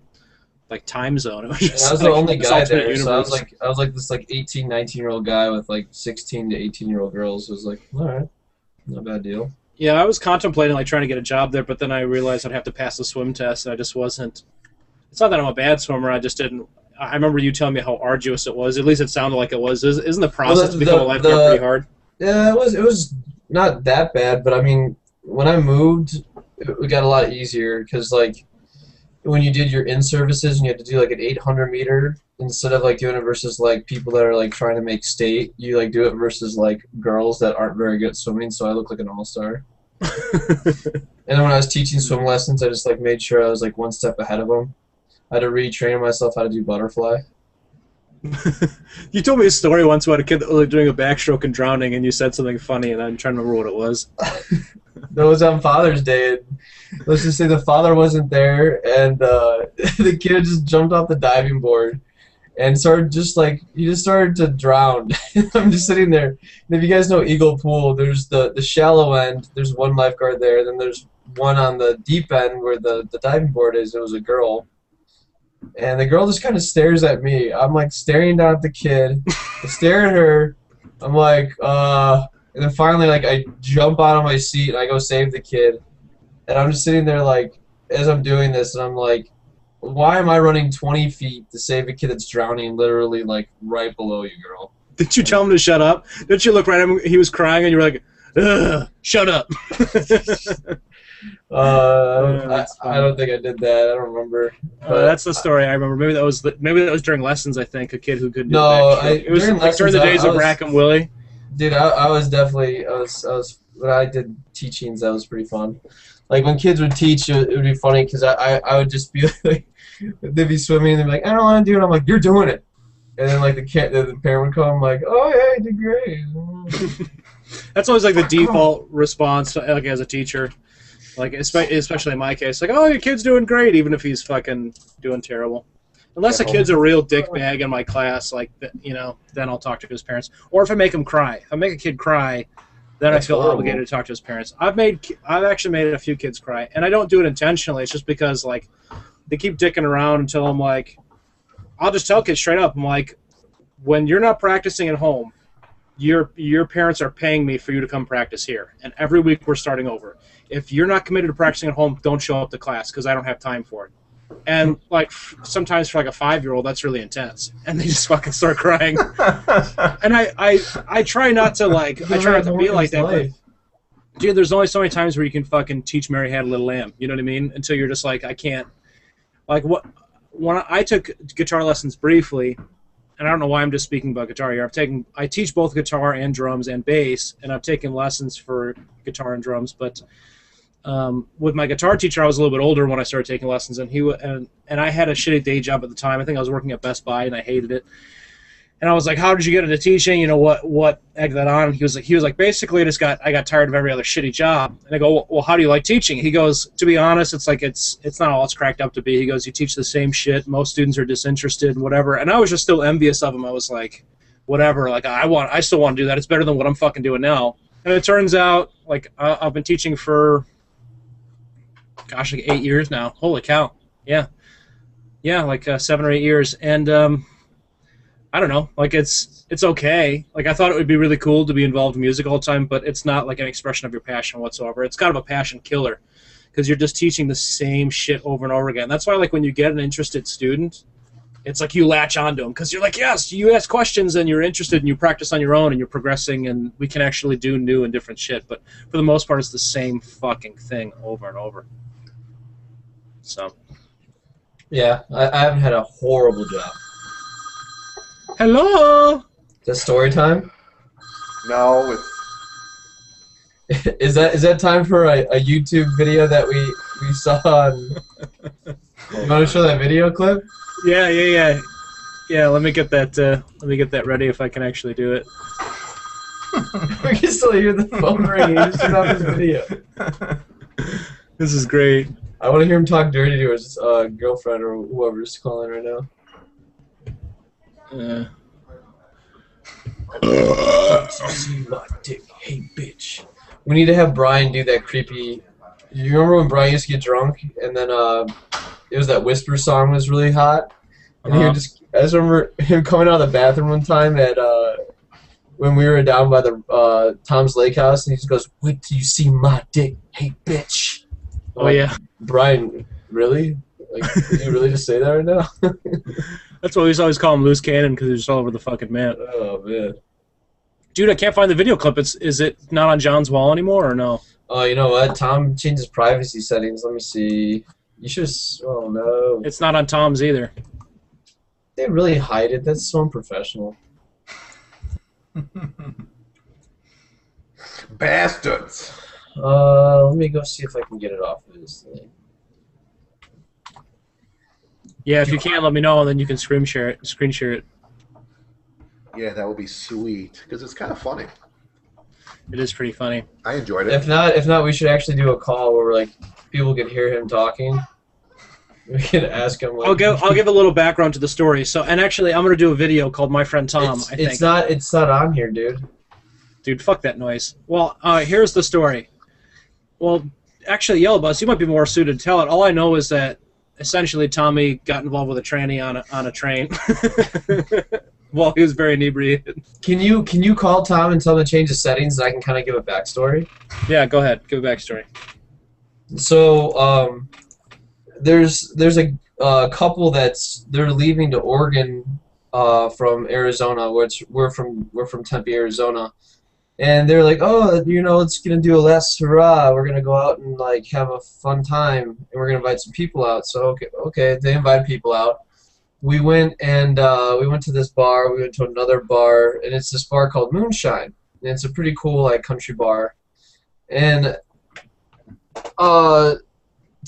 like time zone. It was just, I was like, the only guy there, universe. so I was like this like 18, 19-year-old guy with like 16 to 18-year-old girls. It was like, all right, not a bad deal. Yeah, I was contemplating like trying to get a job there, but then I realized I'd have to pass the swim test, and I just wasn't. It's not that I'm a bad swimmer. I just didn't. I remember you telling me how arduous it was. At least it sounded like it was. Isn't the process to become a lifeguard pretty hard? Yeah, it was not that bad, but I mean, when I moved, it got a lot easier because like when you did your in-services and you had to do like an 800 meter instead of like doing it versus like people that are like trying to make state, you like do it versus like girls that aren't very good at swimming. So I look like an all-star. And then when I was teaching swim lessons, I just like made sure I was like one step ahead of them. I had to retrain myself how to do butterfly. You told me a story once about a kid that was doing a backstroke and drowning, and you said something funny, and I'm trying to remember what it was. That was on Father's Day. And let's just say the father wasn't there, and the kid just jumped off the diving board and started he just started to drown. I'm just sitting there. And if you guys know Eagle Pool, there's the shallow end. There's one lifeguard there. Then there's one on the deep end where the diving board is. It was a girl. And the girl just kind of stares at me. I'm like staring down at the kid. I stare at her. I'm like, and then finally, like, I jump out of my seat and I go save the kid. And I'm just sitting there, like, as I'm doing this, and I'm like, why am I running 20 feet to save a kid that's drowning literally, like, right below you, girl? Did you tell him to shut up? Didn't you look right at him? He was crying, and you were like, ugh, shut up. I don't think I did that. I don't remember. That's the story I remember. Maybe that was during lessons. I think a kid who couldn't. No, it was like during the days of Rack and Willie. Dude, I was definitely I was when I did teachings. That was pretty fun. Like when kids would teach, it would be funny because I would just be like, they'd be swimming and they'd be like, I don't want to do it. I'm like, you're doing it. And then like the parent would come like, oh yeah, you did great. That's always like the default response, like as a teacher. Like, especially in my case, like, oh, your kid's doing great, even if he's fucking doing terrible. Unless a kid's a real dickbag in my class, like, you know, then I'll talk to his parents. Or if I make him cry. If I make a kid cry, then I feel obligated to talk to his parents. I've actually made a few kids cry, and I don't do it intentionally. It's just because, like, dicking around until I'm like, I'll just tell kids straight up. I'm like, when you're not practicing at home, your parents are paying me for you to come practice here, and every week we're starting over. If you're not committed to practicing at home, don't show up to class because I don't have time for it. And like sometimes for like a 5-year-old, that's really intense, and they just fucking start crying. And I try not to be like that. But, dude, there's only so many times where you can fucking teach Mary Had a Little Lamb. You know what I mean? Until you're just like, I can't. Like when I took guitar lessons briefly, and I don't know why I'm just speaking about guitar here. I teach both guitar and drums and bass, and I've taken lessons for guitar and drums. But with my guitar teacher, I was a little bit older when I started taking lessons, and I had a shitty day job at the time. I think I was working at Best Buy, and I hated it. And I was like, "How did you get into teaching? You know what egged that on?" And he was like, basically, I got tired of every other shitty job. And I go, "Well, how do you like teaching?" He goes, "To be honest, it's like it's not all it's cracked up to be." He goes, "You teach the same shit. Most students are disinterested and whatever." And I was just still envious of him. I was like, "Whatever. Like I still want to do that. It's better than what I'm fucking doing now." And it turns out, like I've been teaching for, gosh, like 8 years now. Holy cow! Yeah, like 7 or 8 years, and I don't know, like it's okay. Like I thought it would be really cool to be involved in music all the time, but it's not like an expression of your passion whatsoever. It's kind of a passion killer because you're just teaching the same shit over and over again. That's why, like, when you get an interested student, it's like you latch onto them because you're like, yes, you ask questions and you're interested and you practice on your own and you're progressing and we can actually do new and different shit. But for the most part, it's the same fucking thing over and over. So. Yeah, I haven't had a horrible job. Hello. Is that story time? No, Is that time for a YouTube video that we saw on? You want to show that video clip? Yeah. Let me get that ready if I can actually do it. We can still hear the phone ringing. He just turned off his video. This is great. I want to hear him talk dirty to his girlfriend or whoever's calling right now. See my dick, hey bitch. We need to have Brian do that creepy. You remember when Brian used to get drunk and then it was that Whisper song was really hot, and he would just. I just remember him coming out of the bathroom one time at when we were down by the Tom's Lake House, and he just goes, "Wait till you see my dick, hey bitch." Oh yeah, Brian, really? Like, did you really just say that right now? That's why we used to always call him Loose Cannon because he's just all over the fucking map. Oh man, dude, I can't find the video clip. Is it not on John's wall anymore or no? Oh, you know what? Tom changed his privacy settings. Let me see. You should. Oh no, it's not on Tom's either. They really hide it. That's so unprofessional. bastards. Let me go see if I can get it off of this thing. Yeah, if you can, let me know, and then you can screen share it. Yeah, that would be sweet because it's kind of funny. It is pretty funny. I enjoyed it. If not, we should actually do a call where like people can hear him talking. We can ask him. Like, I'll give a little background to the story. So, and actually, I'm gonna do a video called "My Friend Tom." I think it's not on here, dude. Dude, fuck that noise. Well, here's the story. Well, actually, Yellow Bus, you might be more suited to tell it. All I know is that essentially Tommy got involved with a tranny on a train. Well, he was very inebriated. Can you call Tom and tell him to change the settings, and I can kind of give a backstory? Yeah, go ahead. Give a backstory. So, there's a couple they're leaving to Oregon from Arizona, which we're from Tempe, Arizona, and they're like, oh, it's gonna do a last hurrah. We're gonna go out and like have a fun time, and we're gonna invite some people out. So okay, they invited people out. We went and we went to this bar. We went to another bar, and it's this bar called Moonshine. And it's a pretty cool like country bar, and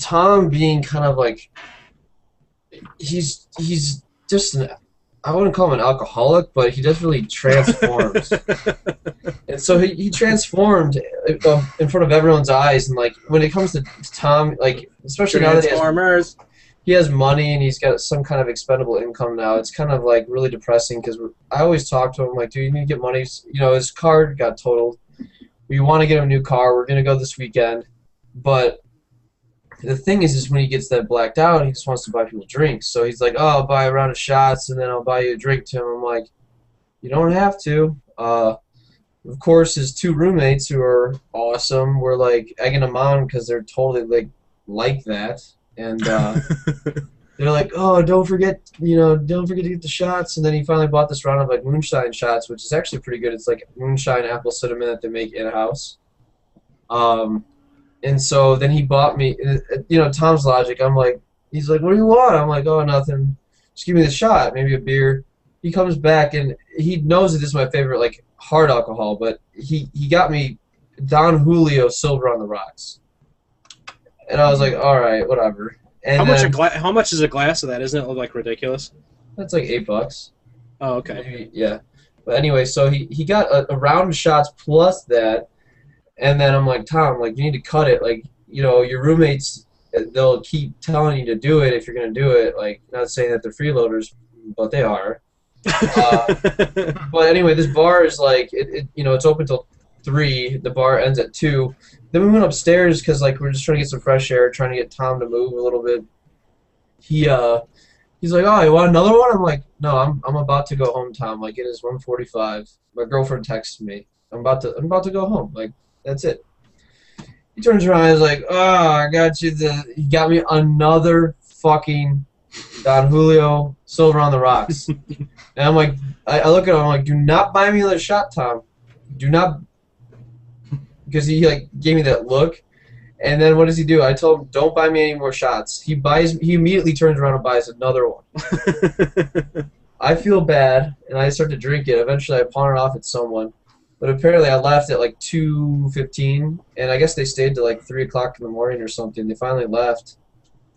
Tom being kind of like he's just I wouldn't call him an alcoholic, but he does really transforms. And so he transformed in front of everyone's eyes, and like when it comes to Tom, like especially now that he has money and he's got some kind of expendable income now, it's kind of like really depressing because I always talk to him like, dude, you need to get money. His car got totaled. We want to get him a new car. We're gonna go this weekend, but the thing is when he gets that blacked out, he just wants to buy people drinks. So he's like, oh, I'll buy a round of shots, and then I'll buy you a drink, Tim. I'm like, you don't have to. Of course, his two roommates, who are awesome, were like egging him on because they're totally like that. And they're like, oh, don't forget to get the shots. And then he finally bought this round of like moonshine shots, which is actually pretty good. It's like moonshine apple cinnamon that they make in house. And so then he bought me, Tom's logic. I'm like, he's like, what do you want? I'm like, oh, nothing. Just give me the shot, maybe a beer. He comes back and he knows that this is my favorite, like hard alcohol, but he got me Don Julio Silver on the Rocks. And I was like, all right, whatever. And how much is a glass of that? Isn't it like ridiculous? That's like $8. Oh, okay. Maybe, yeah. But anyway, so he got a round of shots plus that. And then I'm like, Tom, like, you need to cut it. Like, your roommates, they'll keep telling you to do it if you're going to do it. Like, not saying that they're freeloaders, but they are. But anyway, this bar is like, it's open till 3. The bar ends at 2. Then we went upstairs because, like, we're just trying to get some fresh air, trying to get Tom to move a little bit. He's like, oh, you want another one? I'm like, no, I'm about to go home, Tom. Like, it is 1:45. My girlfriend texted me. I'm about to go home. Like, that's it. He turns around and he's like, oh, I got you. He got me another fucking Don Julio Silver on the Rocks. And I'm like, I look at him, I'm like, do not buy me another shot, Tom. Do not. Because he, like, gave me that look. And then what does he do? I told him, don't buy me any more shots. He immediately turns around and buys another one. I feel bad, and I start to drink it. Eventually, I pawn it off at someone. But apparently I left at like 2:15, and I guess they stayed till like 3 o'clock in the morning or something. They finally left.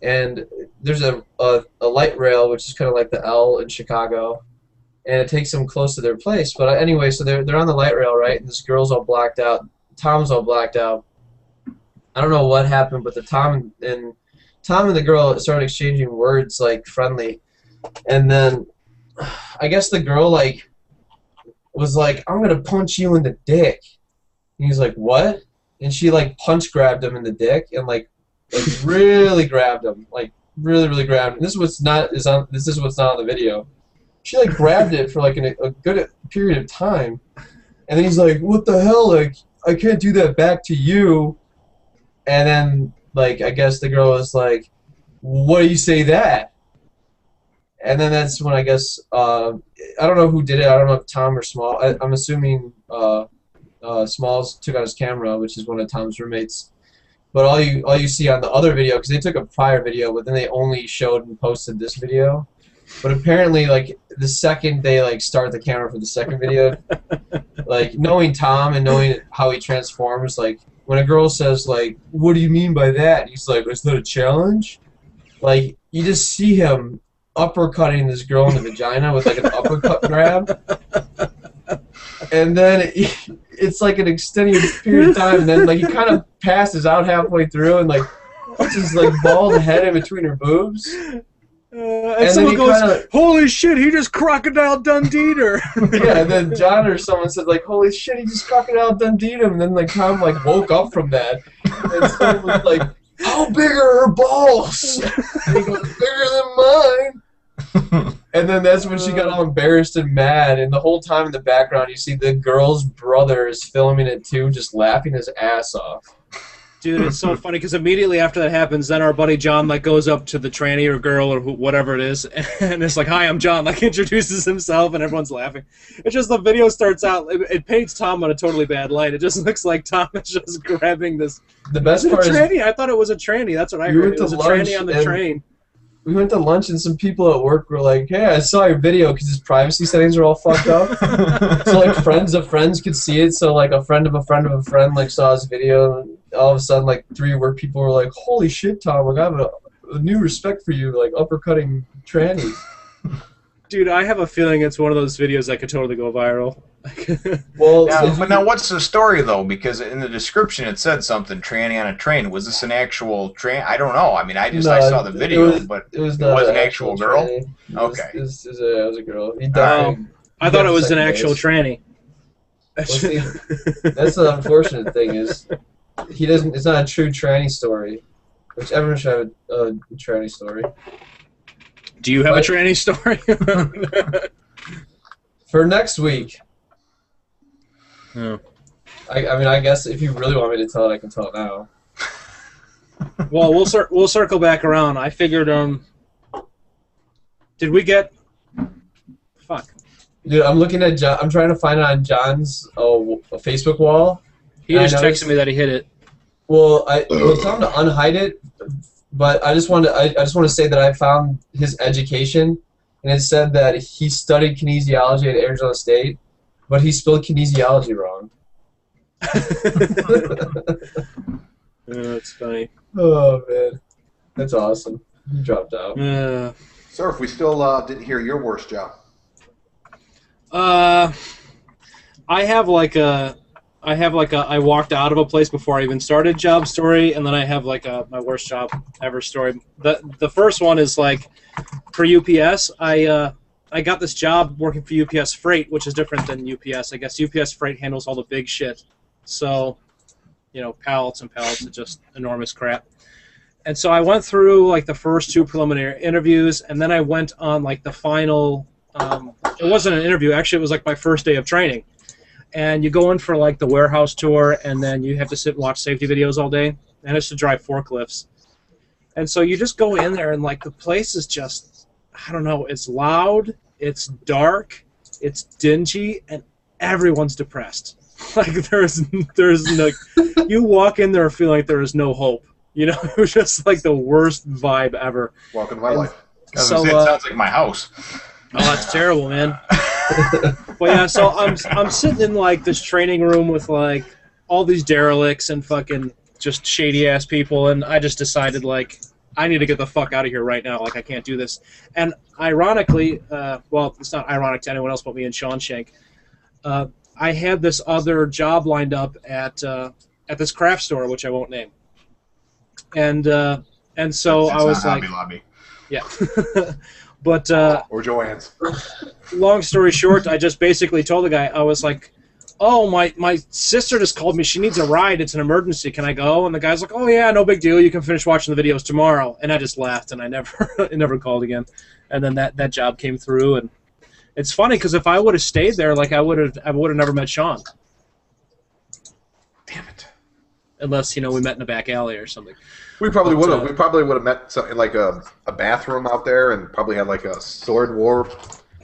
And there's a light rail, which is kind of like the L in Chicago, and it takes them close to their place. But anyway, so they're on the light rail, right? And this girl's all blacked out. Tom's all blacked out. I don't know what happened, but Tom and the girl started exchanging words like friendly. And then I guess the girl was like, I'm going to punch you in the dick. And he's like, what? And she punch grabbed him in the dick and really grabbed him. Like really, really grabbed him. This is what's not on the video. She grabbed it for a good period of time. And then he's like, what the hell? I can't do that back to you. And then I guess the girl was like, what do you say that? And then that's when I guess I don't know who did it. I don't know if Tom or Small. I'm assuming Smalls took out his camera, which is one of Tom's roommates. But all you see on the other video, because they took a prior video, but then they only showed and posted this video. But apparently, the second they start the camera for the second video, knowing Tom and knowing how he transforms, when a girl says what do you mean by that? And he's like, is that a challenge? You just see him uppercutting this girl in the vagina with an uppercut grab, and then it's an extended period of time, and then he kind of passes out halfway through and puts his bald head in between her boobs. And someone goes, holy shit, he just Crocodile Dundee'd her. Yeah, and then John or someone said, holy shit, he just Crocodile Dundee'd him. And then Tom woke up from that, and someone was like, how big are her balls? And he goes, bigger than mine. And then that's when she got all embarrassed and mad, and the whole time in the background you see the girl's brother is filming it too, just laughing his ass off. Dude, it's so funny because immediately after that happens, then our buddy John goes up to the tranny or girl or whatever it is, and it's like, "Hi, I'm John." Introduces himself, and everyone's laughing. It's just the video starts out. It paints Tom on a totally bad light. It just looks like Tom is just grabbing this. The best part is tranny. I thought it was a tranny. That's what I heard. It was a tranny on the train. We went to lunch, and some people at work were like, hey, I saw your video, because his privacy settings are all fucked up. So, friends of friends could see it, so, a friend of a friend of a friend, saw his video, and all of a sudden, 3 work people were like, holy shit, Tom, I got a new respect for you, uppercutting trannies. Dude, I have a feeling it's one of those videos that could totally go viral. Well, but now what's the story though? Because in the description it said something tranny on a train. Was this an actual train? I don't know. I mean, I saw the video, but it was an actual girl. Okay, it was a girl. I thought it was an actual tranny. Well, see, that's the unfortunate thing is he doesn't. It's not a true tranny story. Which everyone should have a tranny story. Do you have a tranny story? For next week. Oh. I mean, I guess if you really want me to tell it, I can tell it now. Well, we'll circle back around. I figured, did we get? Fuck. Dude, I'm looking at John. I'm trying to find it on John's Facebook wall. He just texted me that he hit it. Well, we'll tell him to unhide it, but I just want to say that I found his education, and it said that he studied kinesiology at Arizona State, but he spelled kinesiology wrong. That's funny. Oh man, that's awesome. He dropped out. Sir, if we still didn't hear your worst job. I walked out of a place before I even started job story, and then I have like my worst job ever story. The first one is like for UPS. I got this job working for UPS Freight, which is different than UPS. I guess UPS Freight handles all the big shit. So, pallets and pallets of just enormous crap. And so I went through like the first 2 preliminary interviews, and then I went on like the final. It wasn't an interview, actually. It was like my first day of training. And you go in for like the warehouse tour, and then you have to sit and watch safety videos all day, and it's to drive forklifts. And so you just go in there, and like the place is just, I don't know, it's loud, it's dark, it's dingy, and everyone's depressed. Like there's no, you walk in there feeling like there is no hope. It was just like the worst vibe ever. Welcome to my life. So it sounds like my house. Oh, that's terrible, man. But yeah, so I'm sitting in like this training room with like all these derelicts and fucking just shady ass people, and I just decided like I need to get the fuck out of here right now. Like I can't do this. And ironically, well, it's not ironic to anyone else but me and Sean Shank. I had this other job lined up at this craft store, which I won't name. And so it's I was not like, Hobby Lobby. Yeah. But or Joanne's. Long story short, I just basically told the guy, I was like, "Oh, my sister just called me. She needs a ride. It's an emergency. Can I go?" And the guy's like, "Oh yeah, no big deal. You can finish watching the videos tomorrow." And I just laughed, and I never called again. And then that job came through, and it's funny because if I would have stayed there, like I would have never met Sean. Damn it. Unless we met in a back alley or something. We probably would have. We probably would have met in like a bathroom out there, and probably had like a sword war.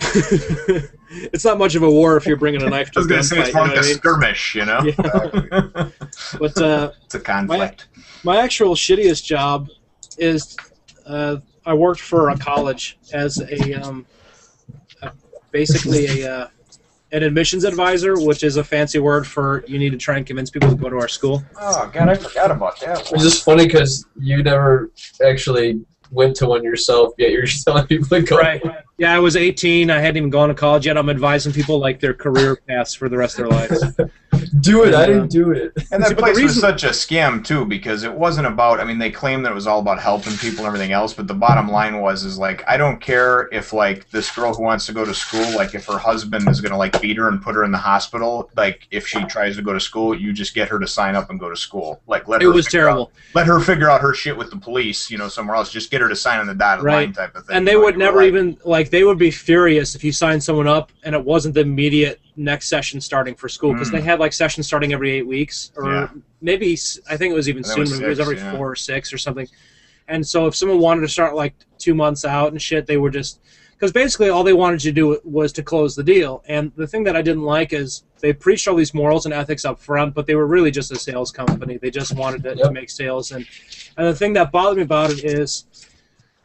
It's not much of a war if you're bringing a knife to a gunfight. I was going to say it's more like a skirmish, Yeah. But it's a conflict. My actual shittiest job is I worked for a college as basically an admissions advisor, which is a fancy word for you need to try and convince people to go to our school. Oh, God, I forgot about that. It's just funny because you never actually went to one yourself, yet you're just telling people to go. Right. Yeah, I was 18. I hadn't even gone to college yet. I'm advising people like their career paths for the rest of their lives. Do it. I didn't do it. And that place was such a scam, too, because it wasn't about, I mean, they claimed that it was all about helping people and everything else, but the bottom line is like, I don't care if, like, this girl who wants to go to school, like, if her husband is going to, like, beat her and put her in the hospital, like, if she tries to go to school, you just get her to sign up and go to school. Like, let her terrible. Let her figure out her shit with the police, somewhere else. Just get her to sign on the dotted line type of thing. And they would never even, like, they would be furious if you signed someone up and it wasn't the immediate next session starting for school, because they had like sessions starting every 8 weeks, or maybe I think it was even sooner. It was every 4 or 6 or something. And so if someone wanted to start like 2 months out and shit, they were just, because basically all they wanted you to do was to close the deal. And the thing that I didn't like is they preached all these morals and ethics up front, but they were really just a sales company. They just wanted to make sales. And the thing that bothered me about it is,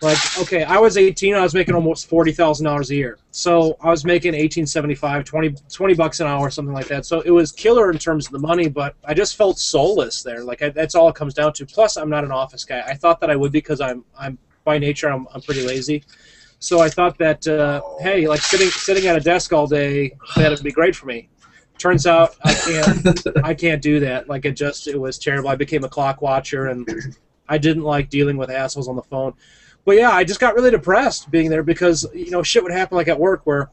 like, okay, I was 18, I was making almost $40,000 a year. So I was making $18.75, $20 an hour, something like that. So it was killer in terms of the money, but I just felt soulless there. Like, that's all it comes down to. Plus, I'm not an office guy. I thought that I would be because I'm by nature, I'm pretty lazy. So I thought that, hey, like sitting at a desk all day, that would be great for me. Turns out I can't do that. Like, it was terrible. I became a clock watcher, and I didn't like dealing with assholes on the phone. But yeah, I just got really depressed being there because, shit would happen like at work where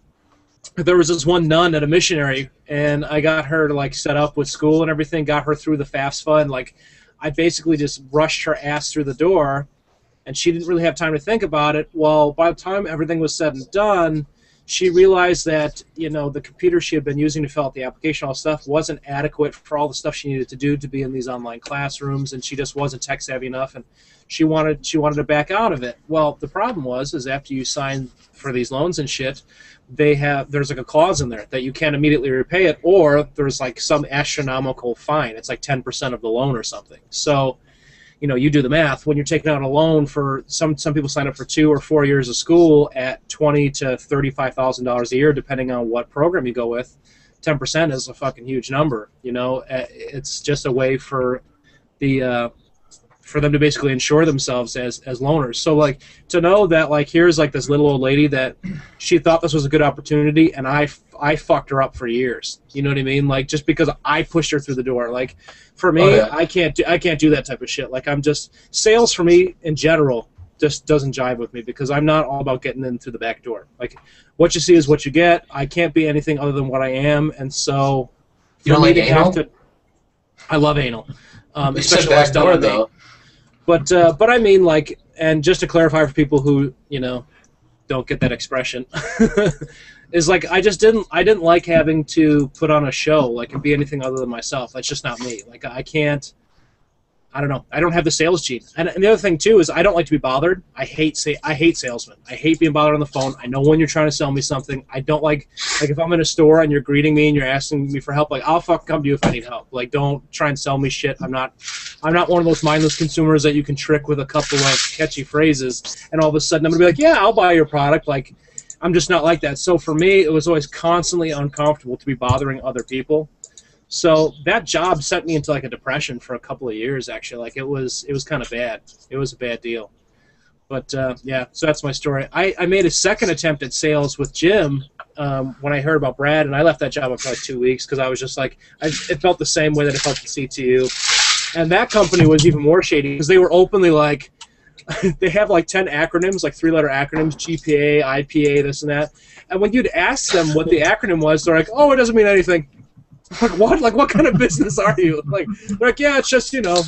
there was this one nun at a missionary, and I got her to like set up with school and everything, got her through the FAFSA, and like I basically just rushed her ass through the door, and she didn't really have time to think about it. Well, by the time everything was said and done, she realized that, you know, the computer she had been using to fill out the application, all stuff, wasn't adequate for all the stuff she needed to do to be in these online classrooms, and she just wasn't tech savvy enough, and she wanted to back out of it. Well, the problem is after you sign for these loans and shit, there's like a clause in there that you can't immediately repay it, or there's like some astronomical fine. It's like 10% of the loan or something. So, you know, you do the math. When you're taking out a loan for some people sign up for 2 or 4 years of school at $20,000 to $35,000 a year, depending on what program you go with. 10% is a fucking huge number. You know, it's just a way for for them to basically insure themselves as loaners. So, like, to know that, like, here's, like, this little old lady that she thought this was a good opportunity, and I fucked her up for years. You know what I mean? Like, just because I pushed her through the door. Like, for me, I can't do that type of shit. Like, sales for me in general just doesn't jive with me, because I'm not all about getting in through the back door. Like, what you see is what you get. I can't be anything other than what I am, and so you don't like anal? I love anal. Especially back door, though. But I mean, like, and just to clarify for people who, you know, don't get that expression, is like I didn't like having to put on a show, like, and be anything other than myself. That's just not me. Like, I don't know. I don't have the sales gene. And the other thing too is I don't like to be bothered. I hate salesmen. I hate being bothered on the phone. I know when you're trying to sell me something. I don't like if I'm in a store and you're greeting me and you're asking me for help, like, I'll fucking come to you if I need help. Like, don't try and sell me shit. I'm not one of those mindless consumers that you can trick with a couple of catchy phrases and all of a sudden I'm gonna be like, yeah, I'll buy your product. Like, I'm just not like that. So for me, it was always constantly uncomfortable to be bothering other people. So that job sent me into like a depression for a couple of years, actually. Like, it was kind of bad. It was a bad deal. But yeah, so that's my story. I made a second attempt at sales with Jim when I heard about Brad, and I left that job after like 2 weeks because I was just like, it felt the same way that it felt at CTU. And that company was even more shady because they were openly like, they have like 10 acronyms, like 3-letter acronyms, GPA, IPA, this and that. And when you'd ask them what the acronym was, they're like, oh, it doesn't mean anything. Like, what? Like, what kind of business are you? Like, they're like, yeah, it's just, you know.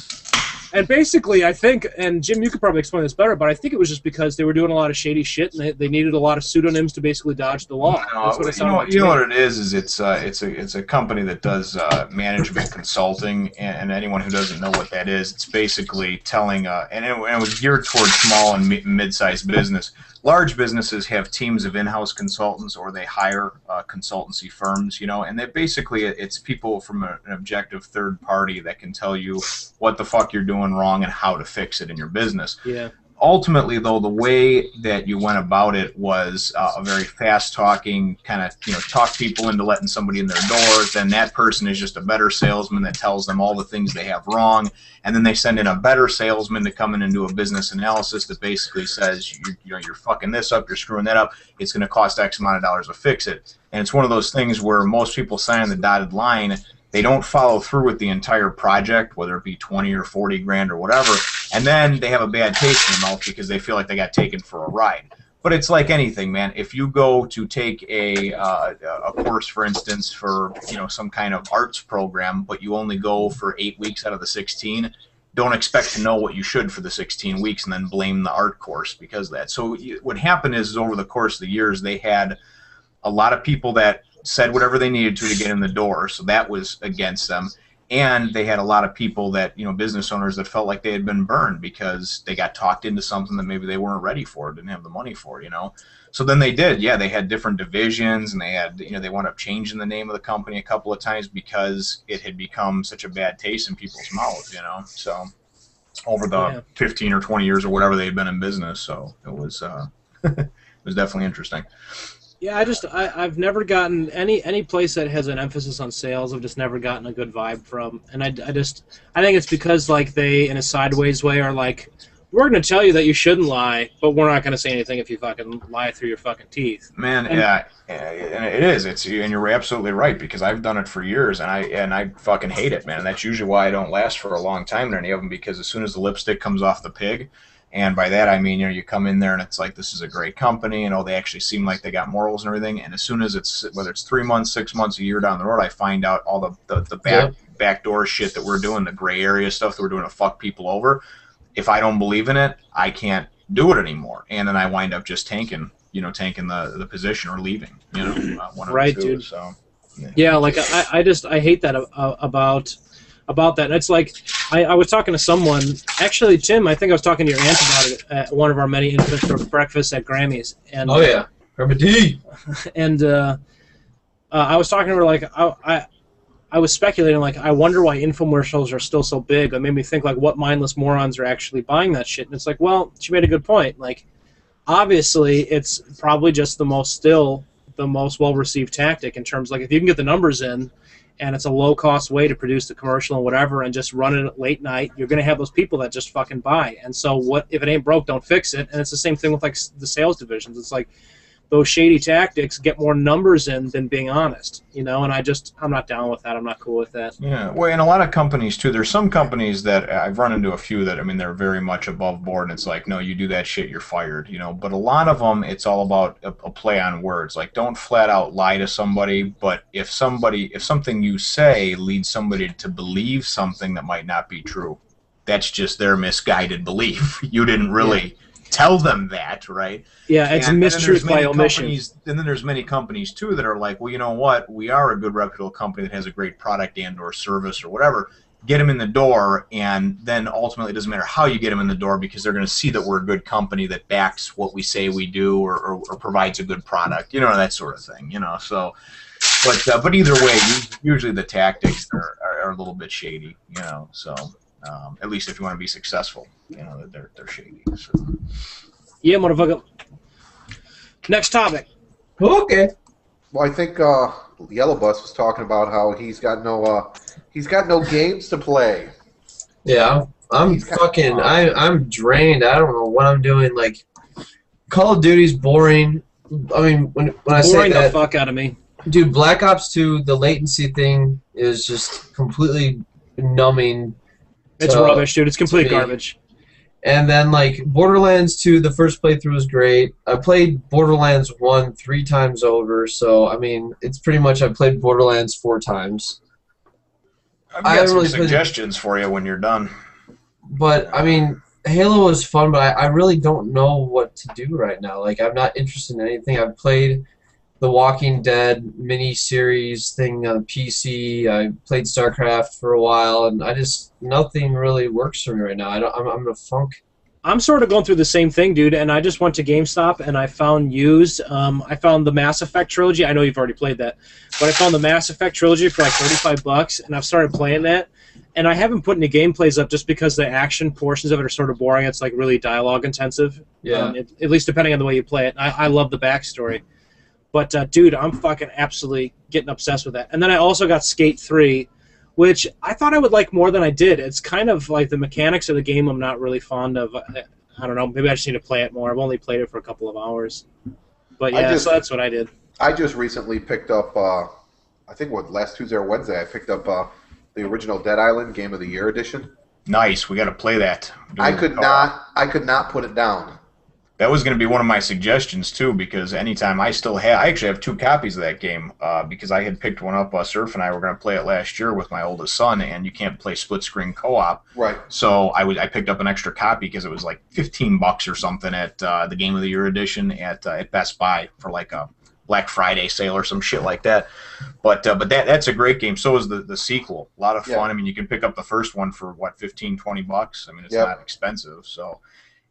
And basically, I think, and Jim, you could probably explain this better, but I think it was just because they were doing a lot of shady shit, and they needed a lot of pseudonyms to basically dodge the law. That's what it sounded like. You know what it is it's a company that does management consulting, and anyone who doesn't know what that is, it's basically telling, and it was geared towards small and mid-sized business. Large businesses have teams of in-house consultants, or they hire consultancy firms, you know, and they basically, it's people from an objective third party that can tell you what the fuck you're doing wrong and how to fix it in your business. Yeah. Ultimately, though, the way that you went about it was a very fast-talking kind of, you know, talk people into letting somebody in their door. Then that person is just a better salesman that tells them all the things they have wrong, and then they send in a better salesman to come in and do a business analysis that basically says, you're fucking this up, you're screwing that up. It's going to cost X amount of dollars to fix it. And it's one of those things where most people sign the dotted line. They don't follow through with the entire project, whether it be 20 or 40 grand or whatever, and then they have a bad taste in their mouth because they feel like they got taken for a ride. But it's like anything, man. If you go to take a course, for instance, for, you know, some kind of arts program, but you only go for 8 weeks out of the 16, don't expect to know what you should for the 16 weeks and then blame the art course because of that. So what happened is over the course of the years, they had a lot of people that said whatever they needed to get in the door, so that was against them. And they had a lot of people that, you know, business owners that felt like they had been burned because they got talked into something that maybe they weren't ready for, didn't have the money for, you know. So then they did, yeah, they had different divisions, and they had, you know, they wound up changing the name of the company a couple of times because it had become such a bad taste in people's mouths, you know. So over the 15 or 20 years or whatever they had been in business, so it was it was definitely interesting. Yeah, I've never gotten any place that has an emphasis on sales. I've just never gotten a good vibe from, and I think it's because, like, they in a sideways way are like, we're going to tell you that you shouldn't lie, but we're not going to say anything if you fucking lie through your fucking teeth. Man, yeah, it is. And you're absolutely right, because I've done it for years, and I fucking hate it, man. And that's usually why I don't last for a long time in any of them, because as soon as the lipstick comes off the pig. And by that I mean, you know, you come in there and it's like, this is a great company, and oh, they actually seem like they got morals and everything. And as soon as it's, whether it's 3 months, 6 months, a year down the road, I find out all the backdoor shit that we're doing, the gray area stuff that we're doing to fuck people over, if I don't believe in it, I can't do it anymore. And then I wind up just tanking the position or leaving, one of the two. Dude. So, yeah, like I hate that about that. And it's like I was talking to someone, actually, Tim. I think I was talking to your aunt about it at one of our many infant breakfasts at Grammys. And oh yeah, Grandma D. And I was talking to her like I was speculating like I wonder why infomercials are still so big. It made me think like what mindless morons are actually buying that shit. And it's like, well, she made a good point. Like, obviously, it's probably just the most well-received tactic in terms like if you can get the numbers in, and it's a low-cost way to produce the commercial and whatever, and just run it at late night, you're going to have those people that just fucking buy. And so what if it ain't broke, don't fix it. And it's the same thing with like the sales divisions. It's like those shady tactics get more numbers in than being honest, and I'm not down with that. I'm not cool with that. Yeah, well, and a lot of companies too. There's some companies that I've run into a few that they're very much above board, and it's like, no, you do that shit, you're fired, But a lot of them, it's all about a play on words. Like, don't flat out lie to somebody, but if something you say leads somebody to believe something that might not be true, that's just their misguided belief. You didn't really tell them that, right? Yeah, it's mistruth by omission. And then there's many companies too that are like, well, you know what? We are a good reputable company that has a great product and/or service or whatever. Get them in the door, and then ultimately it doesn't matter how you get them in the door because they're going to see that we're a good company that backs what we say we do or provides a good product, that sort of thing, So, but either way, usually the tactics are a little bit shady, So. At least if you want to be successful, they're shady. So. Yeah, motherfucker. Next topic. Okay. Well, I think Yellow Bus was talking about how he's got no games to play. Yeah, I'm drained. I don't know what I'm doing. Like, Call of Duty's boring. I mean, when I say boring that, the fuck out of me. Dude, Black Ops 2, the latency thing is just completely numbing. It's rubbish, dude. It's complete garbage. And then, like, Borderlands 2, the first playthrough was great. I played Borderlands 1 3 times over, so, I mean, it's pretty much I played Borderlands 4 times. I've got some suggestions for you when you're done. But, I mean, Halo was fun, but I really don't know what to do right now. Like, I'm not interested in anything. I've played the Walking Dead mini-series thing on PC. I played StarCraft for a while, and nothing really works for me right now. I'm in a funk. I'm sort of going through the same thing, dude, and I just went to GameStop and I found used. I found the Mass Effect trilogy. I know you've already played that, but I found the Mass Effect trilogy for like $35, and I've started playing that. And I haven't put any gameplays up just because the action portions of it are sort of boring. It's like really dialogue intensive. Yeah. At least depending on the way you play it. I love the backstory. But, dude, I'm fucking absolutely getting obsessed with that. And then I also got Skate 3, which I thought I would like more than I did. It's kind of like the mechanics of the game I'm not really fond of. I don't know. Maybe I just need to play it more. I've only played it for a couple of hours. But, yeah, so that's what I did. I just recently picked up, I think, last Tuesday or Wednesday, I picked up the original Dead Island Game of the Year edition. Nice. We got to play that. I could not put it down. That was going to be one of my suggestions, too, because anytime I actually have 2 copies of that game, because I had picked one up, Surf and I were going to play it last year with my oldest son, and you can't play split-screen co-op. Right. So I picked up an extra copy because it was like $15 or something at the Game of the Year edition at Best Buy for like a Black Friday sale or some shit like that. But that's a great game. So is the sequel. A lot of fun. I mean, you can pick up the first one for, what, $15, $20? I mean, it's not expensive, so...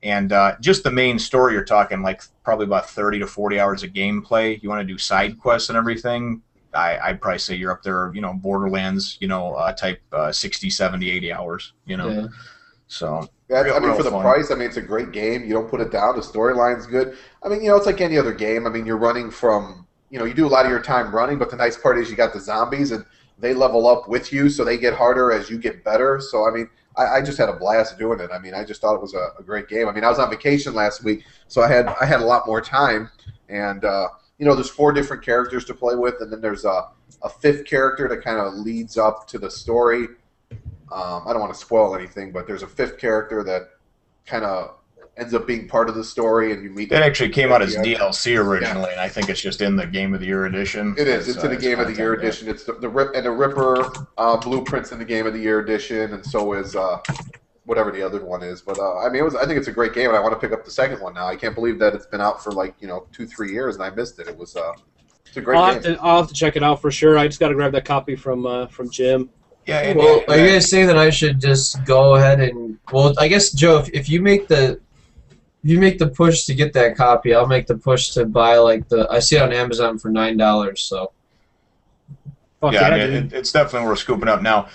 And just the main story, you're talking like probably about 30 to 40 hours of gameplay. You want to do side quests and everything, I'd probably say you're up there, Borderlands, type 60, 70, 80 hours, Yeah. So. I mean, for the price, I mean, it's a great game. You don't put it down. The storyline's good. I mean, it's like any other game. I mean, you're running from, you do a lot of your time running, but the nice part is you got the zombies, and they level up with you, so they get harder as you get better. So, I mean, I just had a blast doing it. I mean, I just thought it was a great game. I mean, I was on vacation last week, so I had a lot more time. And there's 4 different characters to play with, and then there's a 5th character that kind of leads up to the story. I don't want to spoil anything, but there's a 5th character that kind of ends up being part of the story, and you meet. It actually came out as DLC originally, and I think it's just in the Game of the Year edition. It is. It's in the Game of the Year edition. It's the Ripper blueprints in the Game of the Year edition, and so is whatever the other one is. But I mean, I think it's a great game, and I want to pick up the second one now. I can't believe that it's been out for like 2-3 years, and I missed it. It's a great game. I'll have to check it out for sure. I just got to grab that copy from Jim. Yeah. Well, are you guys saying that I should just go ahead and? Well, I guess Joe, if you make the push to get that copy, I'll make the push to buy I see it on Amazon for $9. So. Fuck yeah, I mean, it's definitely worth scooping up. Now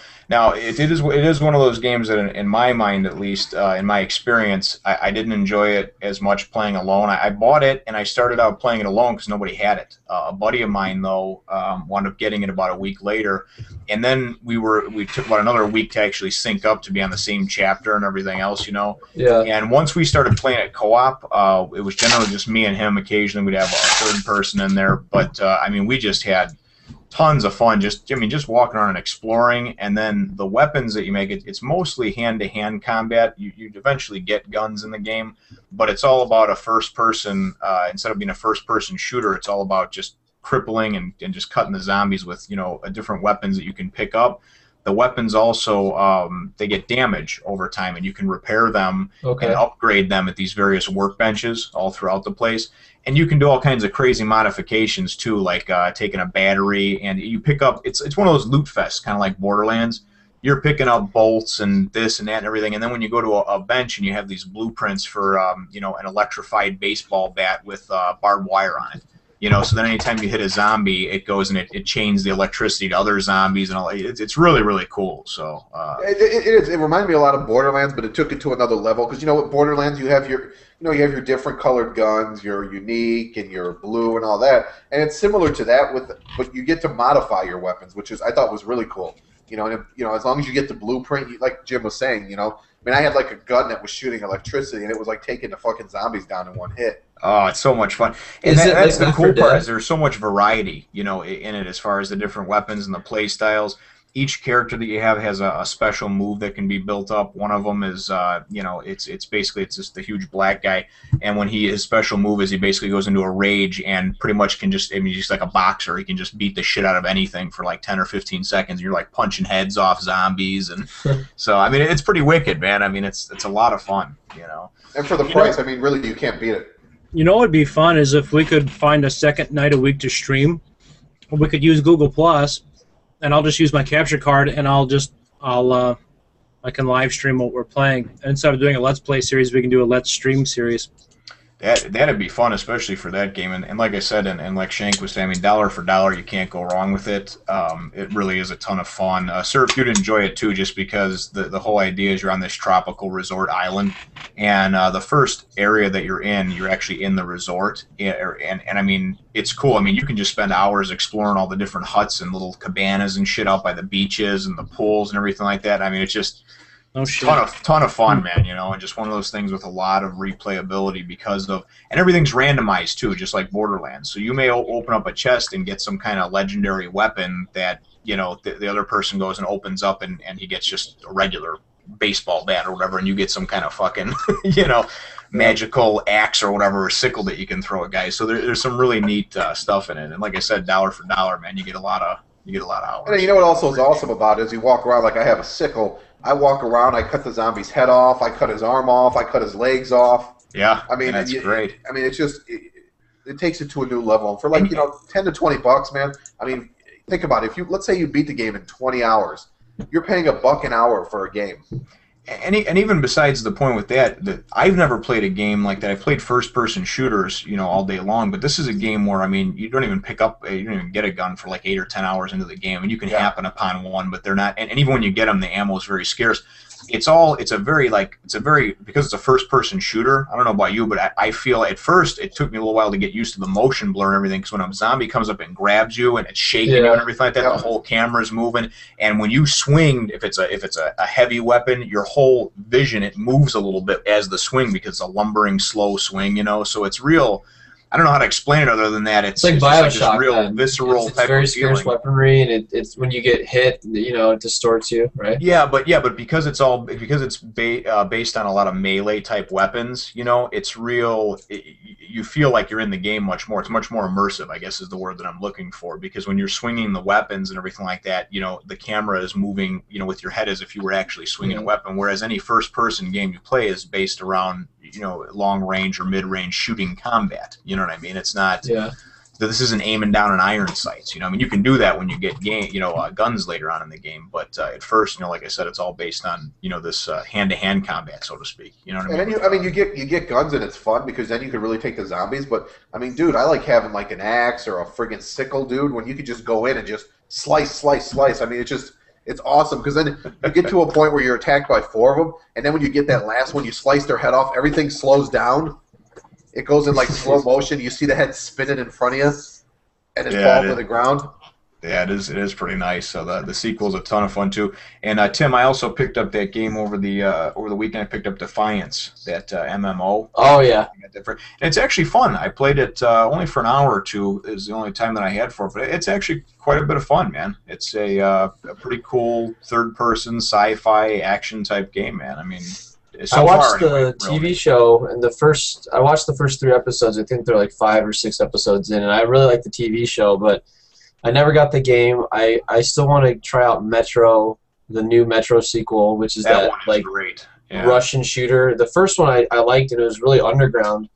it is one of those games that, in my mind at least, in my experience, I didn't enjoy it as much playing alone. I bought it and I started out playing it alone because nobody had it. A buddy of mine though wound up getting it about a week later, and then we took about another week to actually sync up to be on the same chapter and everything else, Yeah. And once we started playing it co-op, it was generally just me and him. Occasionally we'd have a third person in there, but I mean, we just had tons of fun just walking around and exploring. And then the weapons that you make, it's mostly hand-to-hand combat. You eventually get guns in the game, but it's all about a first-person, instead of being a first-person shooter, it's all about just crippling and just cutting the zombies with different weapons that you can pick up. The weapons also, they get damage over time, and you can repair them and upgrade them at these various workbenches all throughout the place. And you can do all kinds of crazy modifications too, like taking a battery, and you pick up. It's one of those loot fests, kind of like Borderlands. You're picking up bolts and this and that and everything, and then when you go to a bench and you have these blueprints for an electrified baseball bat with barbed wire on it. So then anytime you hit a zombie, it goes and it chains the electricity to other zombies and all. It's really, really cool. So it reminded me a lot of Borderlands, but it took it to another level. Because with Borderlands, you have your different colored guns, your unique and your blue and all that, and it's similar to that but you get to modify your weapons, which I thought was really cool. As long as you get the blueprint, like Jim was saying, I had like a gun that was shooting electricity, and it was like taking the fucking zombies down in one hit. Oh, it's so much fun. And that's the cool part, is there's so much variety, in it as far as the different weapons and the play styles. Each character that you have has a special move that can be built up. One of them is, it's basically just the huge black guy, and when his special move is he basically goes into a rage and pretty much can just like a boxer, he can just beat the shit out of anything for like 10 or 15 seconds. You're like punching heads off zombies, and so I mean it's pretty wicked, man. I mean it's a lot of fun, And for the price, I mean really you can't beat it. What would be fun is if we could find a second night a week to stream. We could use Google Plus. And I'll just use my capture card, and I can live stream what we're playing. And instead of doing a Let's Play series, we can do a Let's Stream series. That'd be fun, especially for that game. And like I said, and like Shank was saying, I mean, dollar for dollar, you can't go wrong with it. It really is a ton of fun. Sir, if you'd enjoy it too, just because the whole idea is you're on this tropical resort island, and the first area that you're actually in the resort, and I mean, it's cool. I mean, you can just spend hours exploring all the different huts and little cabanas and shit out by the beaches and the pools and everything like that. I mean, it's just ton of fun, man, and just one of those things with a lot of replayability and everything's randomized too, just like Borderlands. So you may open up a chest and get some kind of legendary weapon that, the other person goes and opens up and he gets just a regular baseball bat or whatever, and you get some kind of fucking, magical axe or whatever, or sickle that you can throw at guys. So there's some really neat stuff in it. And like I said, dollar for dollar, man, you get a lot of hours. And what also is awesome about it is you walk around like I have a sickle. I walk around, I cut the zombie's head off, I cut his arm off, I cut his legs off. Yeah, I mean, that's great. I mean, it's just it takes it to a new level. And for like $10 to $20, man. I mean, think about it. Let's say you beat the game in 20 hours, you're paying $1 an hour for a game. And even besides the point with that I've never played a game like that. I've played first-person shooters, all day long, but this is a game where, I mean, you don't even get a gun for like 8 or 10 hours into the game, and you can happen upon one, but they're not. And even when you get them, the ammo is very scarce. Because it's a first-person shooter. I don't know about you, but I feel at first it took me a little while to get used to the motion blur and everything, because when a zombie comes up and grabs you and it's shaking you and everything like that, the whole camera's moving, and when you swing, if it's a heavy weapon, your whole vision, it moves a little bit as the swing, because it's a lumbering, slow swing, so it's real. I don't know how to explain it other than that. It's like just Bioshock. Like this real then. visceral it's type very of scarce feeling. weaponry, and it's when you get hit, it distorts you, right? Yeah, but because it's based on a lot of melee type weapons, it's real. You feel like you're in the game much more. It's much more immersive, I guess is the word that I'm looking for. Because when you're swinging the weapons and everything like that, the camera is moving, with your head as if you were actually swinging a weapon. Whereas any first-person game you play is based around long range or mid range shooting combat. You know what I mean? It's not. Yeah. This isn't aiming down an iron sights. I mean, you can do that when you get guns later on in the game. But at first, like I said, it's all based on this hand-to-hand combat, so to speak. You know what I mean? And then you get guns and it's fun because then you can really take the zombies. But I mean, dude, I like having like an axe or a friggin' sickle, dude. When you could just go in and just slice. I mean, it's awesome because then you get to a point where you're attacked by 4 of them, and then when you get that last one, you slice their head off. Everything slows down. It goes in like slow motion. You see the head spinning in front of you, and it falls to the ground. Yeah, it is pretty nice. So the sequel's a ton of fun too. And Tim, I also picked up that game over the weekend. I picked up Defiance, that MMO. Oh yeah. And it's actually fun. I played it only for an hour or two. Is the only time that I had for it, but it's actually quite a bit of fun, man. It's a pretty cool third-person sci-fi action type game, man. I mean. I watched the TV show, and I watched the first 3 episodes. I think they're like 5 or 6 episodes in, and I really like the TV show, but I never got the game. I still want to try out Metro, the new Metro sequel, which is that one is like great. Yeah. Russian shooter. The first one I liked, and it was really underground.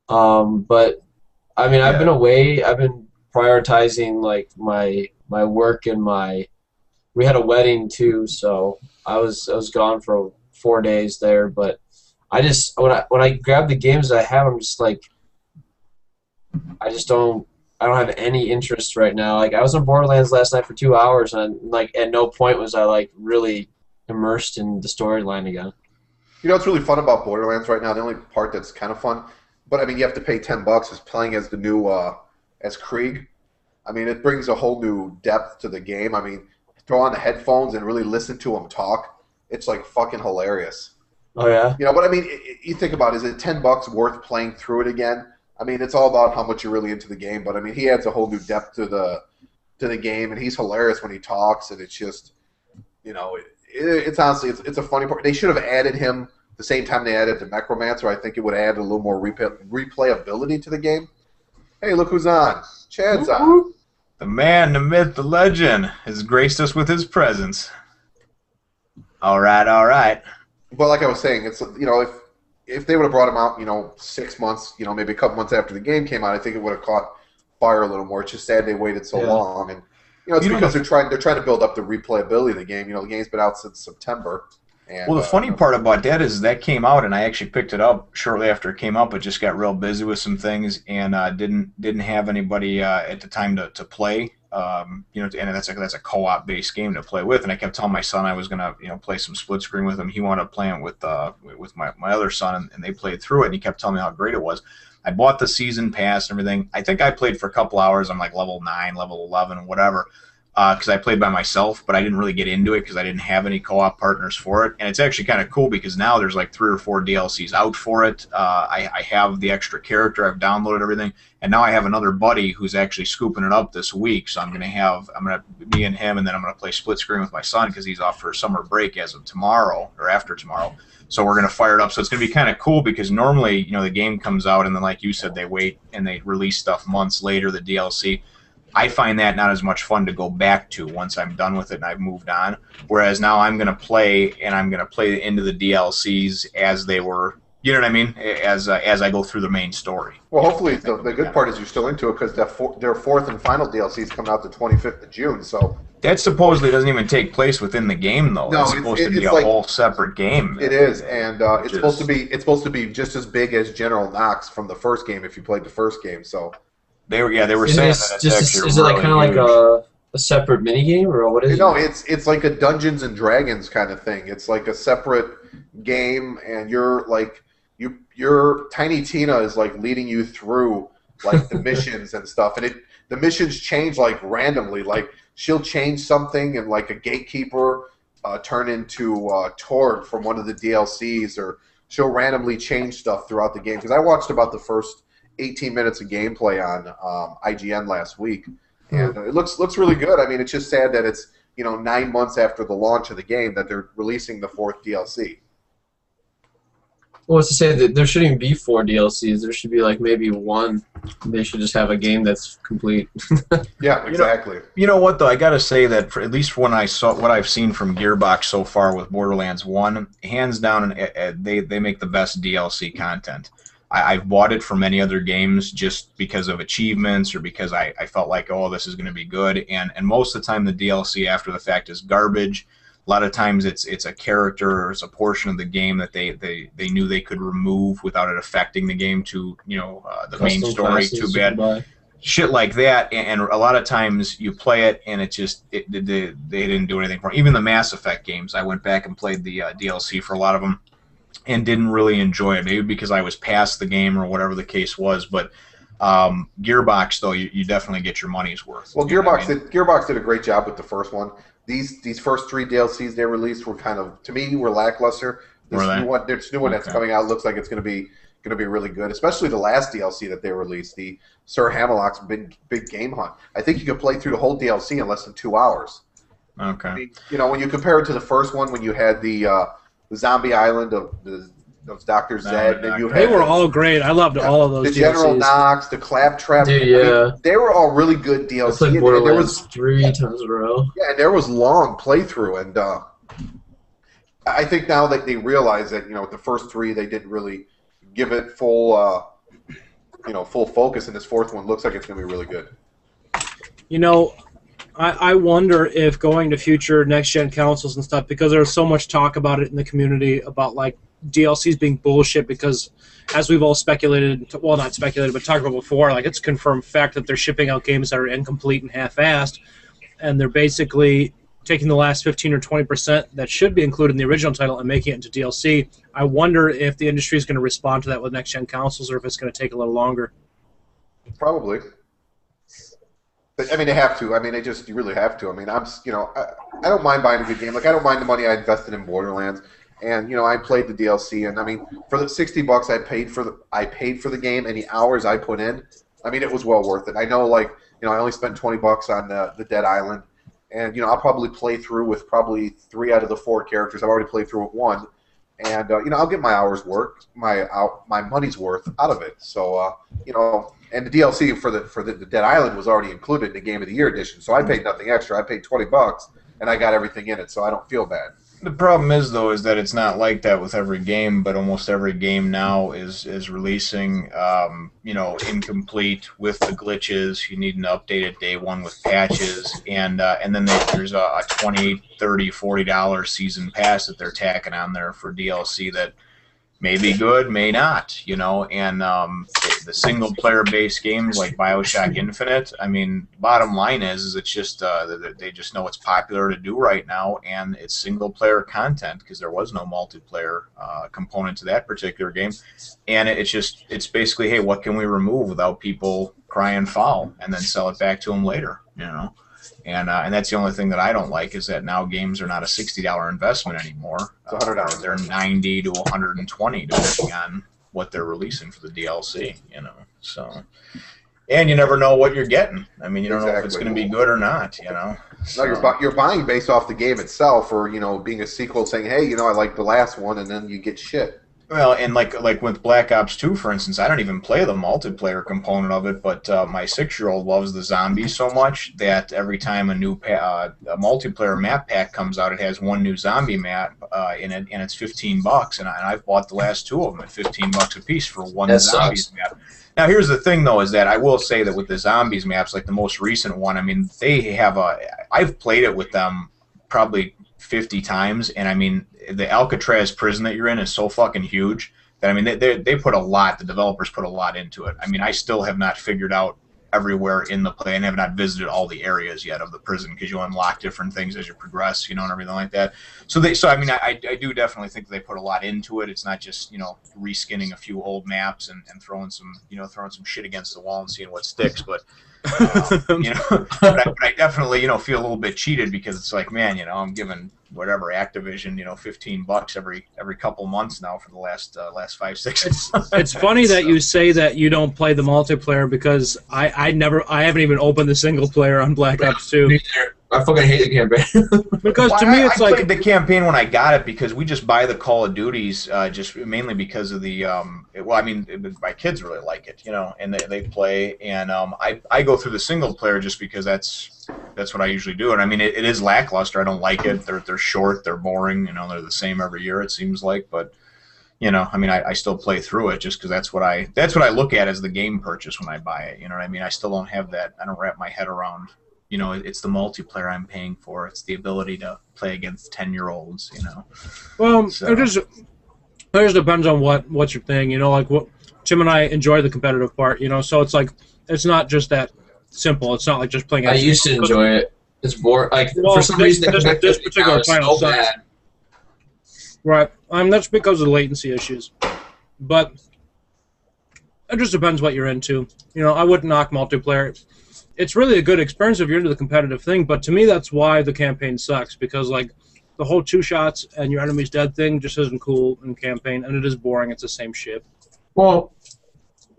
But I mean, I've been away. I've been prioritizing like my work and we had a wedding too, so I was gone for 4 days there. But I just when I grab the games that I have, I'm just like I don't have any interest right now. Like I was in Borderlands last night for 2 hours, and like at no point was I like really immersed in the storyline again. You know what's really fun about Borderlands right now? The only part that's kind of fun, but I mean you have to pay $10 is playing as the new as Krieg. I mean it brings a whole new depth to the game. I mean throw on the headphones and really listen to him talk. It's like fucking hilarious. Oh yeah. But I mean, you think about it, is it $10 worth playing through it again? I mean, it's all about how much you're really into the game. But I mean, he adds a whole new depth to the game, and he's hilarious when he talks. And it's just, it's honestly it's a funny part. They should have added him the same time they added the Necromancer. I think it would add a little more replayability to the game. Hey, look who's on! Chad's on. The man, the myth, the legend has graced us with his presence. All right. But like I was saying, it's if they would have brought him out, 6 months, maybe a couple months after the game came out, I think it would have caught fire a little more. It's just sad they waited so long, and it's because they're trying to build up the replayability of the game. The game's been out since September. And, well, the funny part about that is that came out, and I actually picked it up shortly after it came out, but just got real busy with some things, and didn't have anybody at the time to play. And that's a co-op based game to play with, and I kept telling my son I was gonna play some split screen with him. He wanted to play it with my other son, and they played through it, and he kept telling me how great it was. I bought the season pass and everything. I think I played for a couple hours. I'm like level 9, level 11, whatever, because I played by myself, but I didn't really get into it because I didn't have any co-op partners for it. And it's actually kind of cool because now there's like 3 or 4 DLCs out for it. I have the extra character. I've downloaded everything, and now I have another buddy who's actually scooping it up this week. So I'm gonna me and him, and then I'm gonna play split screen with my son because he's off for summer break as of tomorrow or after tomorrow. So we're gonna fire it up. So it's gonna be kind of cool because normally the game comes out and then like you said they wait and they release stuff months later, the DLC. I find that not as much fun to go back to once I'm done with it and I've moved on. Whereas now I'm going to play, and I'm going to play into the DLCs as they were, you know what I mean, as I go through the main story. Well, hopefully the good part is you're still into it because their 4th and final DLC is coming out the 25th of June. So that supposedly doesn't even take place within the game, though. No, it's supposed to be a whole separate game. It is, and it's supposed to be just as big as General Knox from the first game if you played the first game. So. They were saying that it's actually is it like kind of like a separate mini game or what is it? No, it's like a Dungeons and Dragons kind of thing. It's like a separate game, and you're like your Tiny Tina is like leading you through like the missions and stuff, and the missions change like randomly. Like she'll change something, and like a gatekeeper turn into Tord from one of the DLCs, or she'll randomly change stuff throughout the game. Because I watched about the first 18 minutes of gameplay on IGN last week, and it looks really good. I mean, it's just sad that it's 9 months after the launch of the game that they're releasing the 4th DLC. Well, it's to say that there shouldn't even be 4 DLCs. There should be like maybe 1. They should just have a game that's complete. Yeah, exactly. You know what though? I gotta say that at least when I saw what I've seen from Gearbox so far with Borderlands 1, hands down, they make the best DLC content. I've bought it for many other games just because of achievements or because I felt like, oh, this is going to be good. And most of the time the DLC after the fact is garbage. A lot of times it's a character or it's a portion of the game that they knew they could remove without it affecting the game to the main story too bad. Shit like that, and a lot of times you play it and they didn't do anything for it. Even the Mass Effect games, I went back and played the DLC for a lot of them and didn't really enjoy it. Maybe because I was past the game or whatever the case was, but Gearbox though, you definitely get your money's worth. Well, Gearbox did a great job with the first one. These first 3 DLCs they released were kind of, to me, were lackluster. This new one that's coming out looks like it's going to be really good, especially the last DLC that they released, the Sir Hammerlock's big game hunt. I think you could play through the whole DLC in less than 2 hours. Okay. I mean, when you compare it to the first one, when you had the zombie island of Dr. Zed, and you had they were all great. I loved all of those. The General DLCs. Knox, the Claptrap. Dude, yeah. I mean, they were all really good DLC. I played Borderlands 3 times in a row. Yeah, and there was long playthrough, and I think now that they realize that with the first 3 they didn't really give it full focus, and this 4th one looks like it's going to be really good. I wonder if going to future next-gen consoles and stuff, because there's so much talk about it in the community about like DLCs being bullshit, because as we've all speculated, well, not speculated, but talked about before, like it's confirmed fact that they're shipping out games that are incomplete and half-assed, and they're basically taking the last 15 or 20% that should be included in the original title and making it into DLC. I wonder if the industry is going to respond to that with next-gen consoles, or if it's going to take a little longer. Probably. I mean, they have to. I mean, you really have to. I mean, I don't mind buying a good game. Like, I don't mind the money I invested in Borderlands, and I played the DLC, and I mean, for the $60 I paid for the game and the hours I put in, I mean, it was well worth it. I know, like, I only spent $20 on the Dead Island, and I'll probably play through with probably 3 out of the 4 characters. I've already played through with 1, and I'll get my hours work, my money's worth out of it. So and the DLC for the Dead Island was already included in the Game of the Year edition, so I paid nothing extra. I paid $20, and I got everything in it, so I don't feel bad. The problem is, though, is that it's not like that with every game, but almost every game now is releasing, incomplete with the glitches. You need an updated day 1 with patches, and then there's a $20, $30, $40 season pass that they're tacking on there for DLC that may be good, may not, and the single-player based games like BioShock Infinite, I mean, bottom line is it's just they just know it's popular to do right now, and it's single-player content because there was no multiplayer component to that particular game, and it's basically, hey, what can we remove without people crying foul, and then sell it back to them later, And that's the only thing that I don't like is that now games are not a $60 investment anymore. It's $100. They're $90 to $120 depending on what they're releasing for the DLC. So, and you never know what you're getting. I mean, you don't know if it's going to be good or not. So. No, you're buying based off the game itself, or being a sequel, saying, hey, I like the last one, and then you get shit. Well, and like with Black Ops 2, for instance, I don't even play the multiplayer component of it, but my 6-year-old loves the zombies so much that every time a new a multiplayer map pack comes out, it has 1 new zombie map in it, and it's $15, and I've bought the last 2 of them at $15 a piece for 1 zombies map. Now, here's the thing, though, is that I will say that with the zombies maps, like the most recent one, I mean, they have I've played it with them probably 50 times, and I mean, the Alcatraz prison that you're in is so fucking huge that, I mean, they put a lot, the developers put a lot into it. I mean, I still have not figured out everywhere in the play and have not visited all the areas yet of the prison because you unlock different things as you progress, and everything like that. So I mean, I do definitely think they put a lot into it. It's not just, reskinning a few old maps and throwing some shit against the wall and seeing what sticks, but But I definitely, feel a little bit cheated because it's like, man, I'm giving whatever Activision, $15 every couple months now for the last 5-6 months. It's funny that you say that you don't play the multiplayer because I haven't even opened the single player on Black Ops 2. I fucking hate the campaign. Because to me, it's I like played the campaign when I got it because we just buy the Call of Duties just mainly because of the my kids really like it, and they play, and I go through the single player just because that's what I usually do, and I mean it is lackluster. I don't like it. They're short, they're boring, they're the same every year it seems like, but I still play through it just because that's what I look at as the game purchase when I buy it. You know what I mean? I still don't have that. I don't wrap my head around. It's the multiplayer I'm paying for. It's the ability to play against 10-year-olds. Well, so. it just depends on what you're thinking. Like what Tim and I enjoy the competitive part. So it's like it's not just that simple. It's not like just playing. I used to enjoy it. It's boring. Like for some reason, this particular title so bad. Right. That's because of the latency issues. But it just depends what you're into. I wouldn't knock multiplayer. It's really a good experience if you're into the competitive thing, but to me that's why the campaign sucks, because like the whole 2 shots and your enemy's dead thing just isn't cool in campaign, and it is boring. It's the same shit. Well,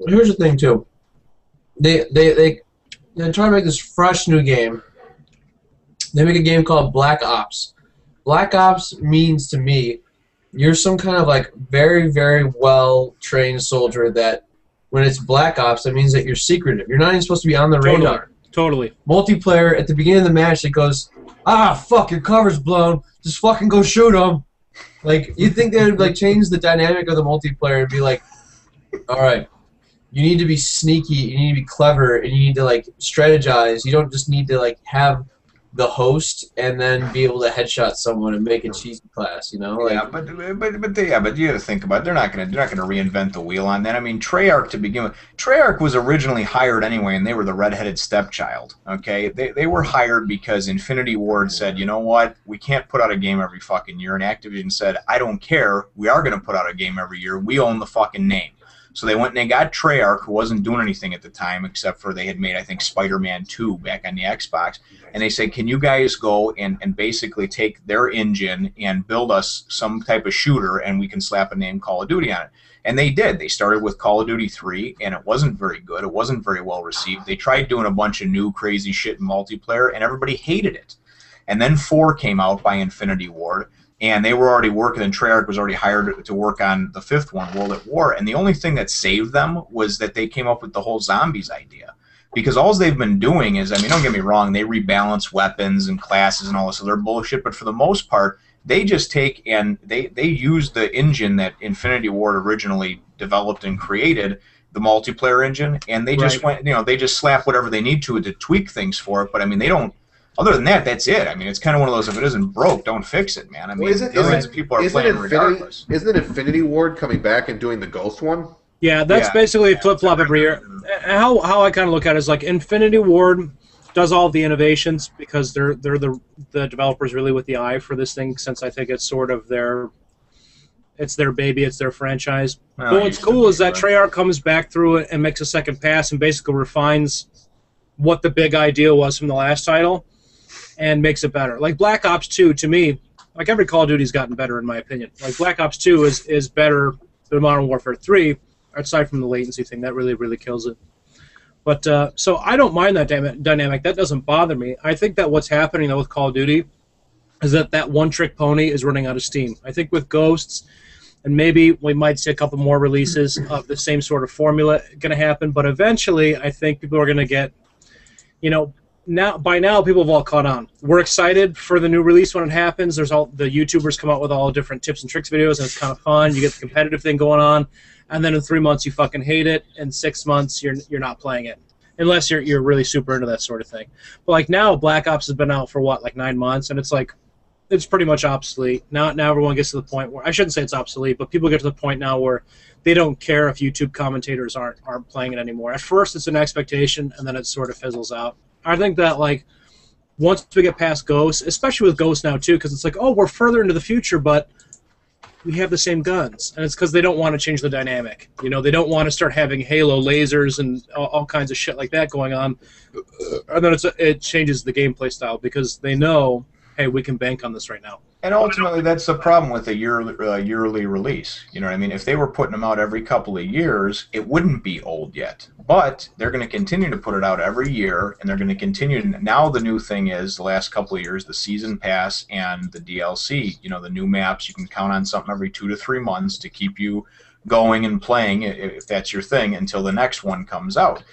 here's the thing too. They try to make this fresh new game. They make a game called Black Ops. Black Ops means to me you're some kind of like very, very well trained soldier that when it's Black Ops, that means that you're secretive. You're not even supposed to be on the radar. Totally. Multiplayer, at the beginning of the match, it goes, fuck, your cover's blown. Just fucking go shoot them. Like, you'd think they would, like, change the dynamic of the multiplayer and be like, all right, you need to be sneaky, you need to be clever, and you need to, like, strategize. You don't just need to, like, have the host and then be able to headshot someone and make a cheesy class, Like, yeah, but you got to think about it. They're not gonna reinvent the wheel on that. I mean, Treyarch to begin with. Treyarch was originally hired anyway, and they were the redheaded stepchild. Okay, they were hired because Infinity Ward said, you know what, we can't put out a game every fucking year, and Activision said, I don't care, we are gonna put out a game every year. We own the fucking name. So they went and they got Treyarch, who wasn't doing anything at the time, except for they had made, I think, Spider-Man 2 back on the Xbox. And they said, can you guys go and basically take their engine and build us some type of shooter, and we can slap a name Call of Duty on it. And they did. They started with Call of Duty 3, and it wasn't very good. It wasn't very well received. They tried doing a bunch of new crazy shit in multiplayer, and everybody hated it. And then 4 came out by Infinity Ward. And they were already working, and Treyarch was already hired to work on the 5th one, World at War. And the only thing that saved them was that they came up with the whole zombies idea. Because all they've been doing is, don't get me wrong, they rebalance weapons and classes and all this other bullshit, but for the most part, they just take and they use the engine that Infinity Ward originally developed and created, the multiplayer engine, and they just went, they just slap whatever they need to tweak things for it, but they don't. Other than that, that's it. It's kind of one of those, if it isn't broke, don't fix it, man. People are playing regardless. Isn't Infinity Ward coming back and doing the Ghost one? Yeah, that's basically flip-flop every year. How I kind of look at it is like Infinity Ward does all the innovations because they're the developers really with the eye for this thing, since I think it's sort of their baby, it's their franchise. But what's cool is that Treyarch comes back through it and makes a second pass and basically refines what the big idea was from the last title and makes it better. Like Black Ops 2, to me, like every Call of Duty's gotten better in my opinion. Like Black Ops 2 is better than Modern Warfare 3, aside from the latency thing. That really, really kills it. But so I don't mind that dynamic. That doesn't bother me. I think that what's happening though with Call of Duty is that one-trick pony is running out of steam. I think with Ghosts, and maybe we might see a couple more releases of the same sort of formula going to happen, but eventually I think people are going to get, by now people have all caught on. We're excited for the new release when it happens. There's all the YouTubers come out with all different tips and tricks videos, and it's kind of fun. You get the competitive thing going on, and then in 3 months you fucking hate it. In 6 months you're not playing it, unless you're really super into that sort of thing. But like now, Black Ops has been out for what, like 9 months, and it's like it's pretty much obsolete. Now everyone gets to the point where, I shouldn't say it's obsolete, but people get to the point now where they don't care if YouTube commentators aren't playing it anymore. At first it's an expectation, and then it sort of fizzles out. I think that like once we get past Ghost, especially with Ghost now too, because it's like, oh, we're further into the future, but we have the same guns, and it's because they don't want to change the dynamic. You know, they don't want to start having Halo lasers and all kinds of shit like that going on, and then it changes the gameplay style because they know, hey, we can bank on this right now. And ultimately, that's the problem with a yearly release. You know what I mean? If they were putting them out every couple of years, it wouldn't be old yet. But they're going to continue to put it out every year, and they're going to continue. Now the new thing is, the last couple of years, the Season Pass and the DLC. You know, the new maps, you can count on something every 2 to 3 months to keep you going and playing, if that's your thing, until the next one comes out.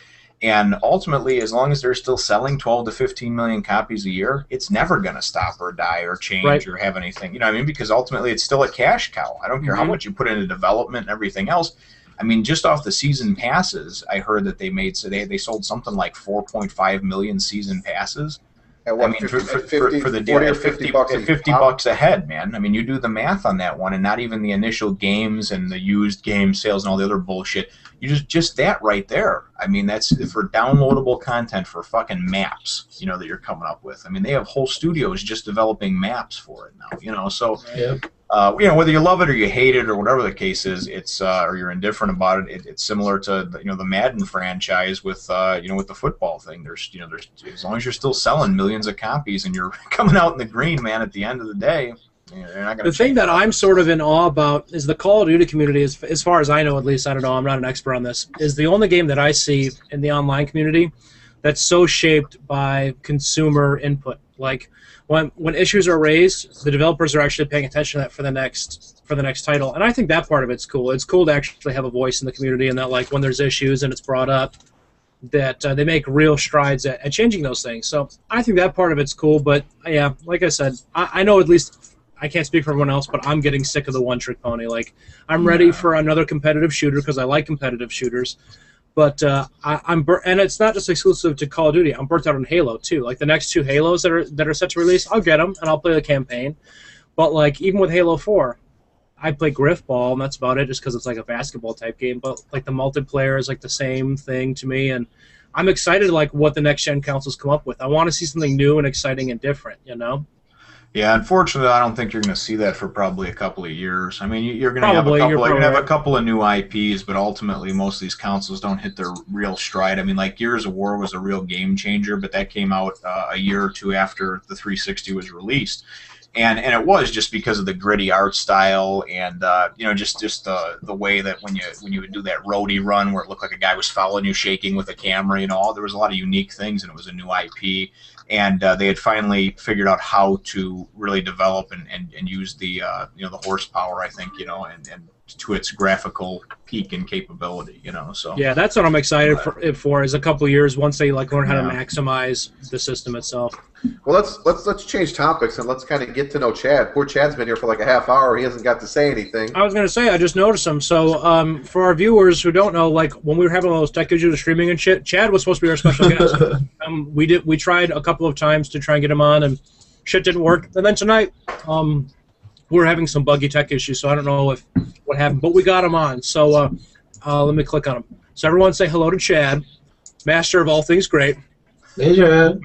And ultimately, as long as they're still selling 12 to 15 million copies a year, it's never going to stop or die or change or have anything. You know what I mean? Because ultimately, it's still a cash cow. I don't care how much you put into development and everything else. I mean, just off the season passes, I heard that they sold something like 4.5 million season passes. At what, I mean, 50, for the deal, at 50 bucks a head, man. I mean, you do the math on that one, and not even the initial games and the used game sales and all the other bullshit. You just that right there. I mean, that's for downloadable content for fucking maps, you know, that you're coming up with. I mean, they have whole studios just developing maps for it now, you know. So, you know, whether you love it or you hate it or whatever the case is, it's or you're indifferent about it. It's similar to the Madden franchise with with the football thing. There's as long as you're still selling millions of copies and you're coming out in the green, man, at the end of the day. You're not gonna the thing that I'm sort of in awe about is the Call of Duty community, as far as I know, at least, I don't know, I'm not an expert on this, is the only game that I see in the online community that's so shaped by consumer input. Like, when issues are raised, the developers are actually paying attention to that for the next title, and I think that part of it's cool. It's cool to actually have a voice in the community, and that, like, when there's issues and it's brought up, that they make real strides at changing those things. So I think that part of it's cool, but yeah, like I said, I know, at least I can't speak for everyone else, but I'm getting sick of the one-trick pony. Like, I'm ready for another competitive shooter because I like competitive shooters. But and it's not just exclusive to Call of Duty. I'm burnt out on Halo too. Like, the next 2 Halos that are set to release, I'll get them and I'll play the campaign. But like, even with Halo 4, I play Griffball and that's about it, just because it's like a basketball type game. But like, the multiplayer is like the same thing to me, and I'm excited like what the next gen consoles come up with. I want to see something new and exciting and different, you know. Yeah, unfortunately, I don't think you're going to see that for probably a couple of years. I mean, you're going to have a couple of new IPs, but ultimately, most of these consoles don't hit their real stride. I mean, like Gears of War was a real game changer, but that came out a year or two after the 360 was released, and it was just because of the gritty art style and just the way that when you would do that roadie run where it looked like a guy was following you, shaking with a camera, you know, there was a lot of unique things, and it was a new IP. And they had finally figured out how to really develop and use the the horsepower, I think, and to its graphical peak and capability, So yeah, that's what I'm excited for is a couple of years once they like learn how to maximize the system itself. Well, let's change topics and let's kind of get to know Chad. Poor Chad's been here for like a half hour. He hasn't got to say anything. I was going to say, I just noticed him. So for our viewers who don't know, like when we were having all those tech issues with streaming and shit, Chad was supposed to be our special guest. We tried a couple of times to try and get him on, and shit didn't work. And then tonight, we're having some buggy tech issues, so I don't know what happened, but we got him on. So let me click on him. So everyone say hello to Chad, master of all things great. Hey, Chad.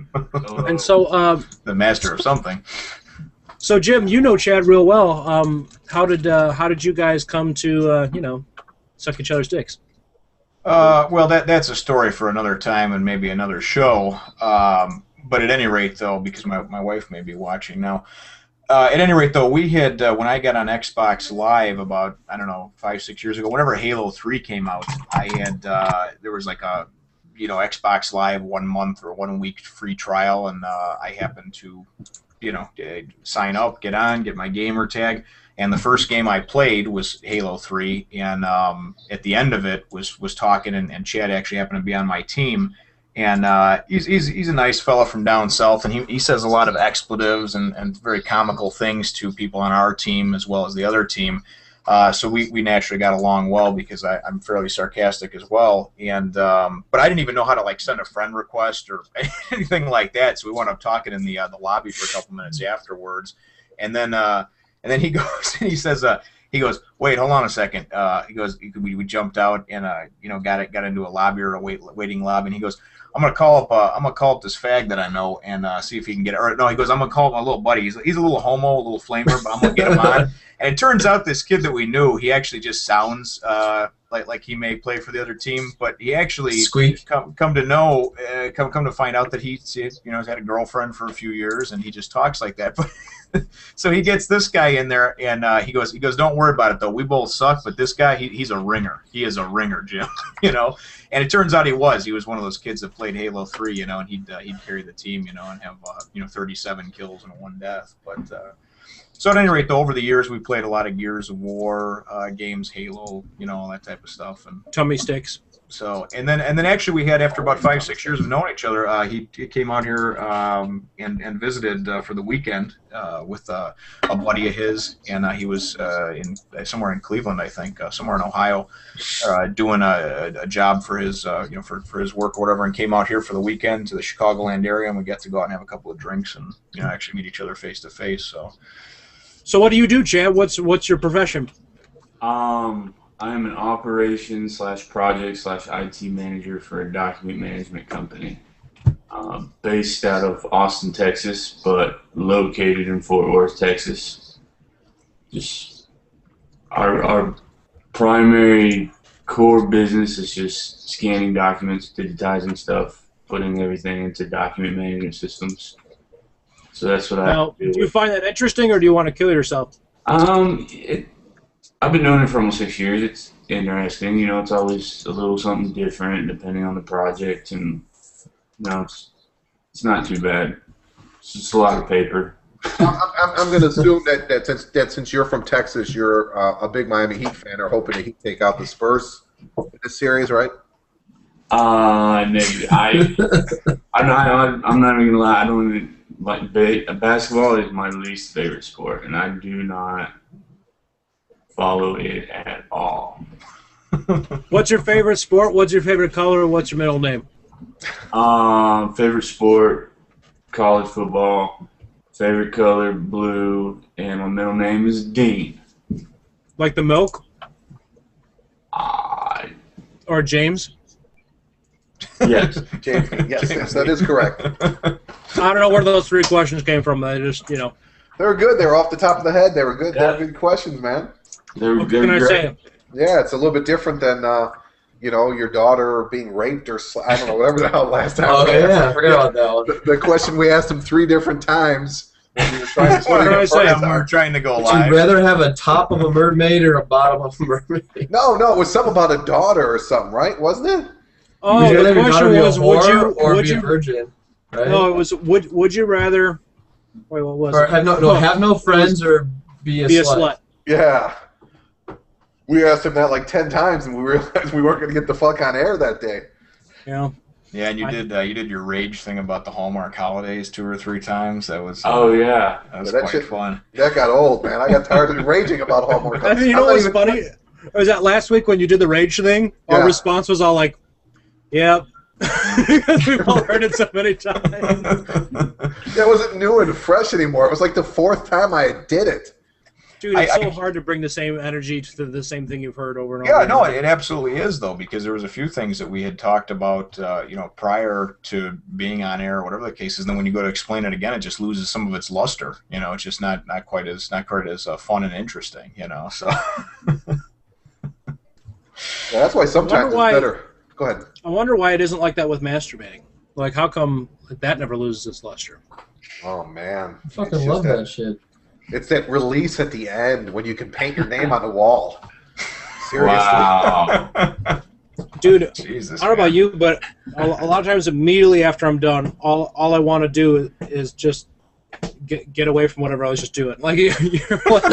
And so the master of something. So Jim, you know Chad real well. How did you guys come to suck each other's dicks? Well, that's a story for another time and maybe another show. But at any rate, though, because my wife may be watching now. At any rate, though, we had when I got on Xbox Live about 5-6 years ago, whenever Halo 3 came out, I had there was like a Xbox Live 1 month or 1 week free trial, and I happened to sign up, get my gamer tag, and the first game I played was Halo 3, and at the end of it was talking, and Chad actually happened to be on my team. And he's a nice fella from down south, and he says a lot of expletives and very comical things to people on our team as well as the other team. So we naturally got along well because I'm fairly sarcastic as well. And but I didn't even know how to send a friend request or anything like that. So we wound up talking in the lobby for a couple minutes afterwards, and then he goes and he goes, wait, hold on a second. He goes, we jumped out and got into a lobby or a waiting lobby, and he goes, I'm gonna call up this fag that I know and see if he can get it. Or no, he goes, I'm gonna call up my little buddy. He's a little homo, a little flamer, but I'm gonna get him on. And it turns out this kid that we knew, he actually just sounds like he may play for the other team, but he actually come to find out that he's had a girlfriend for a few years, and he just talks like that. But so he gets this guy in there, and he goes, don't worry about it though. We both suck, but this guy, he's a ringer. He is a ringer, Jim. And it turns out he was one of those kids that played Halo 3, and he'd carry the team, and have 37 kills and 1 death, but. So at any rate, though, over the years, we played a lot of Gears of War games, Halo, all that type of stuff. And tummy sticks. So and then actually we had, after about 5-6 years of knowing each other, he came out here and visited for the weekend with a buddy of his, and he was somewhere in Cleveland, I think, somewhere in Ohio, doing a job for his for his work or whatever, and came out here for the weekend to the Chicagoland area, and we got to go out and have a couple of drinks and actually meet each other face to face. So what do you do, Chad? What's your profession? I am an operations / project / IT manager for a document management company, based out of Austin, Texas, but located in Fort Worth, Texas. Just our primary core business is just scanning documents, digitizing stuff, putting everything into document management systems. So that's what do you find that interesting, or do you want to kill yourself? I've been doing it for almost 6 years. It's interesting. It's always a little something different depending on the project, and it's not too bad. It's just a lot of paper. I'm going to assume that since you're from Texas, you're a big Miami Heat fan, or hoping the Heat take out the Spurs in this series, right? Maybe. I'm not even gonna lie. I don't even. Basketball is my least favorite sport, and I do not follow it at all. What's your favorite sport? What's your favorite color? What's your middle name? Favorite sport, college football. Favorite color, blue, and my middle name is Dean. Like the milk? Or James? Yes. James, yes, that is correct. I don't know where those 3 questions came from. I just, They were good. They were off the top of the head. They were good. Yeah. They were good questions, man. What can I say? Yeah, it's a little bit different than, your daughter being raped or, I don't know, whatever the hell last time. Oh, yeah, I forgot about that one. The question we asked him 3 different times when we were trying to What did I say? we were trying to go Would live. you rather have a top of a mermaid or a bottom of a mermaid? No, it was something about a daughter or something, right? Wasn't it? Oh, Would you the rather question was, be a virgin? Right? No, it was, would you rather, wait, what was Or it? have no friends or be a slut. Yeah. We asked him that like 10 times, and we realized we weren't going to get the fuck on air that day. Yeah. Yeah, and you did your rage thing about the Hallmark holidays 2 or 3 times. That was yeah, that was that quite shit, fun. That got old, man. I got tired of raging about Hallmark. I mean, you know what's funny? Was that last week when you did the rage thing? Yeah. Our response was all like, "Yep," because we've all heard it so many times. That wasn't new and fresh anymore. It was like the 4th time I did it. Dude, it's so hard to bring the same energy to the same thing you've heard over and over. Yeah, no, it absolutely is, though, because there was a few things that we had talked about, prior to being on air or whatever the case is. And then when you go to explain it again, it just loses some of its luster. It's just not quite as fun and interesting. So. Yeah, that's why sometimes it's better. Go ahead. I wonder why it isn't like that with masturbating. Like, how come that never loses its luster? Oh man, I fucking love that shit. It's that release at the end when you can paint your name on the wall. Seriously. Wow. Dude, Jesus, I don't know about you, but a lot of times immediately after I'm done, all I want to do is just get away from whatever I was just doing. Like, you're like,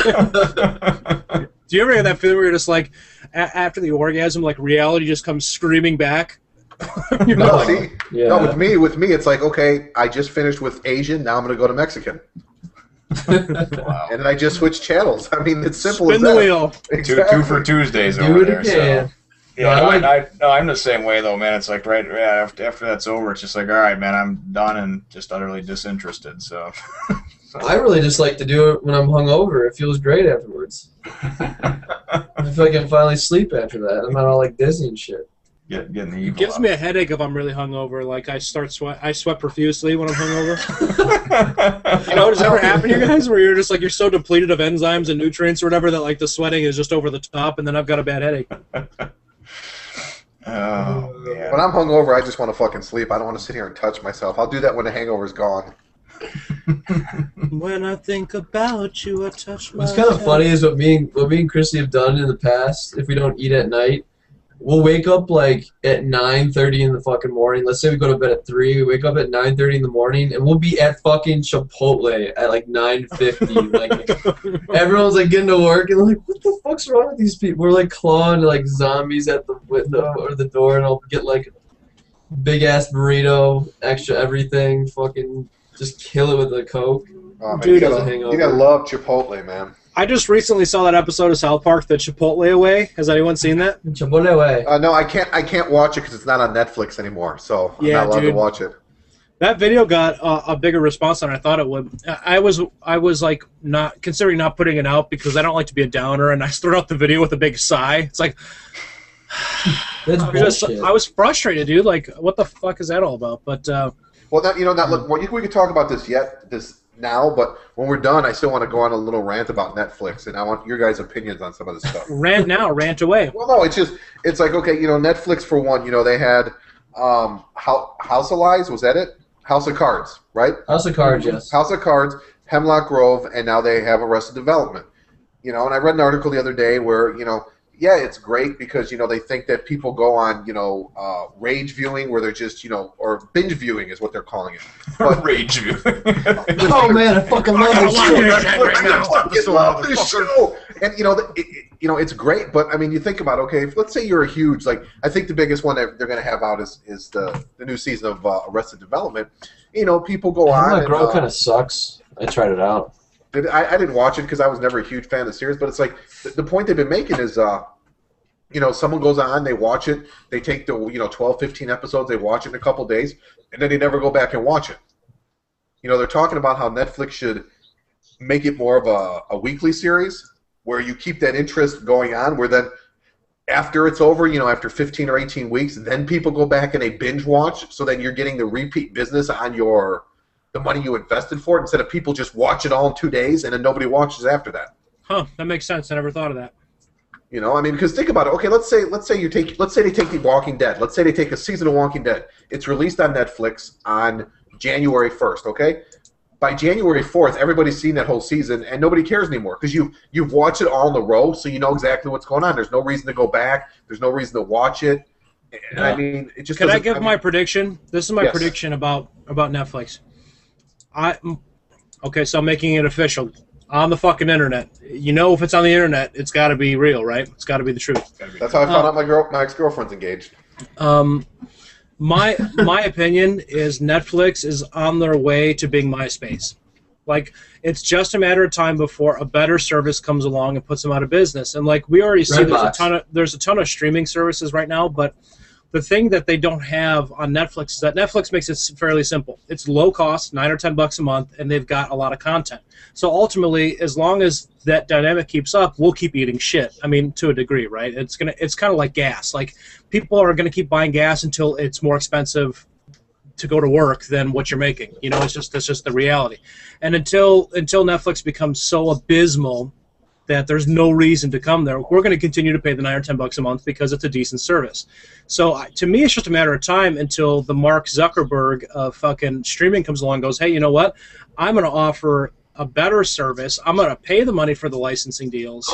do you ever get that feeling where you're just like, after the orgasm, like reality just comes screaming back? No, with me, it's like, okay, I just finished with Asian, now I'm going to go to Mexican. Wow. And then I just switched channels. I mean, it's simple as Spin that. the wheel. Exactly. 2 for Tuesdays Do over it there. again. So. Yeah, I'm the same way though, man. It's like right after that's over, it's just like, all right, man, I'm done and just utterly disinterested. So. I really just like to do it when I'm hungover. It feels great afterwards. I feel like I can finally sleep after that. I'm not all like dizzy and shit. getting the evil. It gives out. me a headache if I'm really hungover. Like I sweat profusely when I'm hungover. You know, does that ever happen to you guys where you're just like you're so depleted of enzymes and nutrients or whatever that like the sweating is just over the top, and then I've got a bad headache. Oh man. When I'm hungover, I just want to fucking sleep. I don't want to sit here and touch myself. I'll do that when the hangover's gone. When I think about you, I touch my What's kind of funny is what me and Chrissy have done in the past. If we don't eat at night, we'll wake up like at 9:30 in the fucking morning. Let's say we go to bed at 3. We wake up at 9:30 in the morning, and we'll be at fucking Chipotle at like 9:50. Like everyone's like getting to work, and like, what the fuck's wrong with these people? We're like clawing like zombies at the window or the door, and I'll get like big ass burrito, extra everything, fucking just kill it with a Coke. Oh, man, Dude, you doesn't hang gotta love Chipotle, man. I just recently saw that episode of South Park, The Chipotle Away. Has anyone seen that? Chipotle way. No, I can't watch it because it's not on Netflix anymore, so I'm Yeah, not allowed dude. to watch it. That video got a bigger response than I thought it would. I was like not considering not putting it out because I don't like to be a downer, and I started out the video with a big sigh. It's like That's bullshit. I was frustrated, dude. Like, what the fuck is that all about? But Well, look, we could talk about this now, but when we're done, I still want to go on a little rant about Netflix, and I want your guys' opinions on some of this stuff. rant now, rant away. Well, no, it's like, okay, Netflix for one, they had House of Lies, was that it? House of Cards, right? House of Cards, yes. House of Cards, Hemlock Grove, and now they have Arrested Development. And I read an article the other day where, yeah, it's great because, they think that people go on, rage viewing where they're just, or binge viewing is what they're calling it. But, Rage view. Oh man, I fucking love this shit. I love this show. And, it's great, but, I mean, you think about, okay, let's say you're a huge, like, I think the biggest one that they're going to have out is the new season of Arrested Development. People go on. Hemlock Grove kind of sucks. I tried it out. I didn't watch it because I was never a huge fan of the series, but it's like the point they've been making is, someone goes on, they watch it, they take the 12, 15 episodes, they watch it in a couple days, and then they never go back and watch it. They're talking about how Netflix should make it more of a weekly series where you keep that interest going on, where then after it's over, after 15 or 18 weeks, then people go back and they binge watch, so then you're getting the repeat business on the money you invested for it, instead of people just watch it all in 2 days and then nobody watches after that. Huh? That makes sense. I never thought of that. Because think about it. Okay, let's say they take The Walking Dead. Let's say they take a season of Walking Dead. It's released on Netflix on January 1st. Okay, by January 4th, everybody's seen that whole season and nobody cares anymore because you've watched it all in a row, so you know exactly what's going on. There's no reason to go back. There's no reason to watch it. And I mean, it just. Can I give my prediction? This is my Yes. prediction about Netflix. Okay, so I'm making it official on the fucking internet. If it's on the internet, it's got to be real, right? It's got to be the truth. That's how I found out my ex-girlfriend's engaged. My opinion is Netflix is on their way to being MySpace. Like, it's just a matter of time before a better service comes along and puts them out of business. And like we already see, there's a ton of streaming services right now, but the thing that they don't have on Netflix is that Netflix makes it fairly simple. It's low cost, $9 or $10 a month, and they've got a lot of content. So ultimately, as long as that dynamic keeps up, we'll keep eating shit. I mean, to a degree, right? It's kind of like gas. Like, people are gonna keep buying gas until it's more expensive to go to work than what you're making. It's just the reality. And until Netflix becomes so abysmal that there's no reason to come there, we're going to continue to pay the $9 or $10 a month because it's a decent service. So to me, it's just a matter of time until the Mark Zuckerberg of fucking streaming comes along and goes, hey, you know what? I'm going to offer a better service. I'm going to pay the money for the licensing deals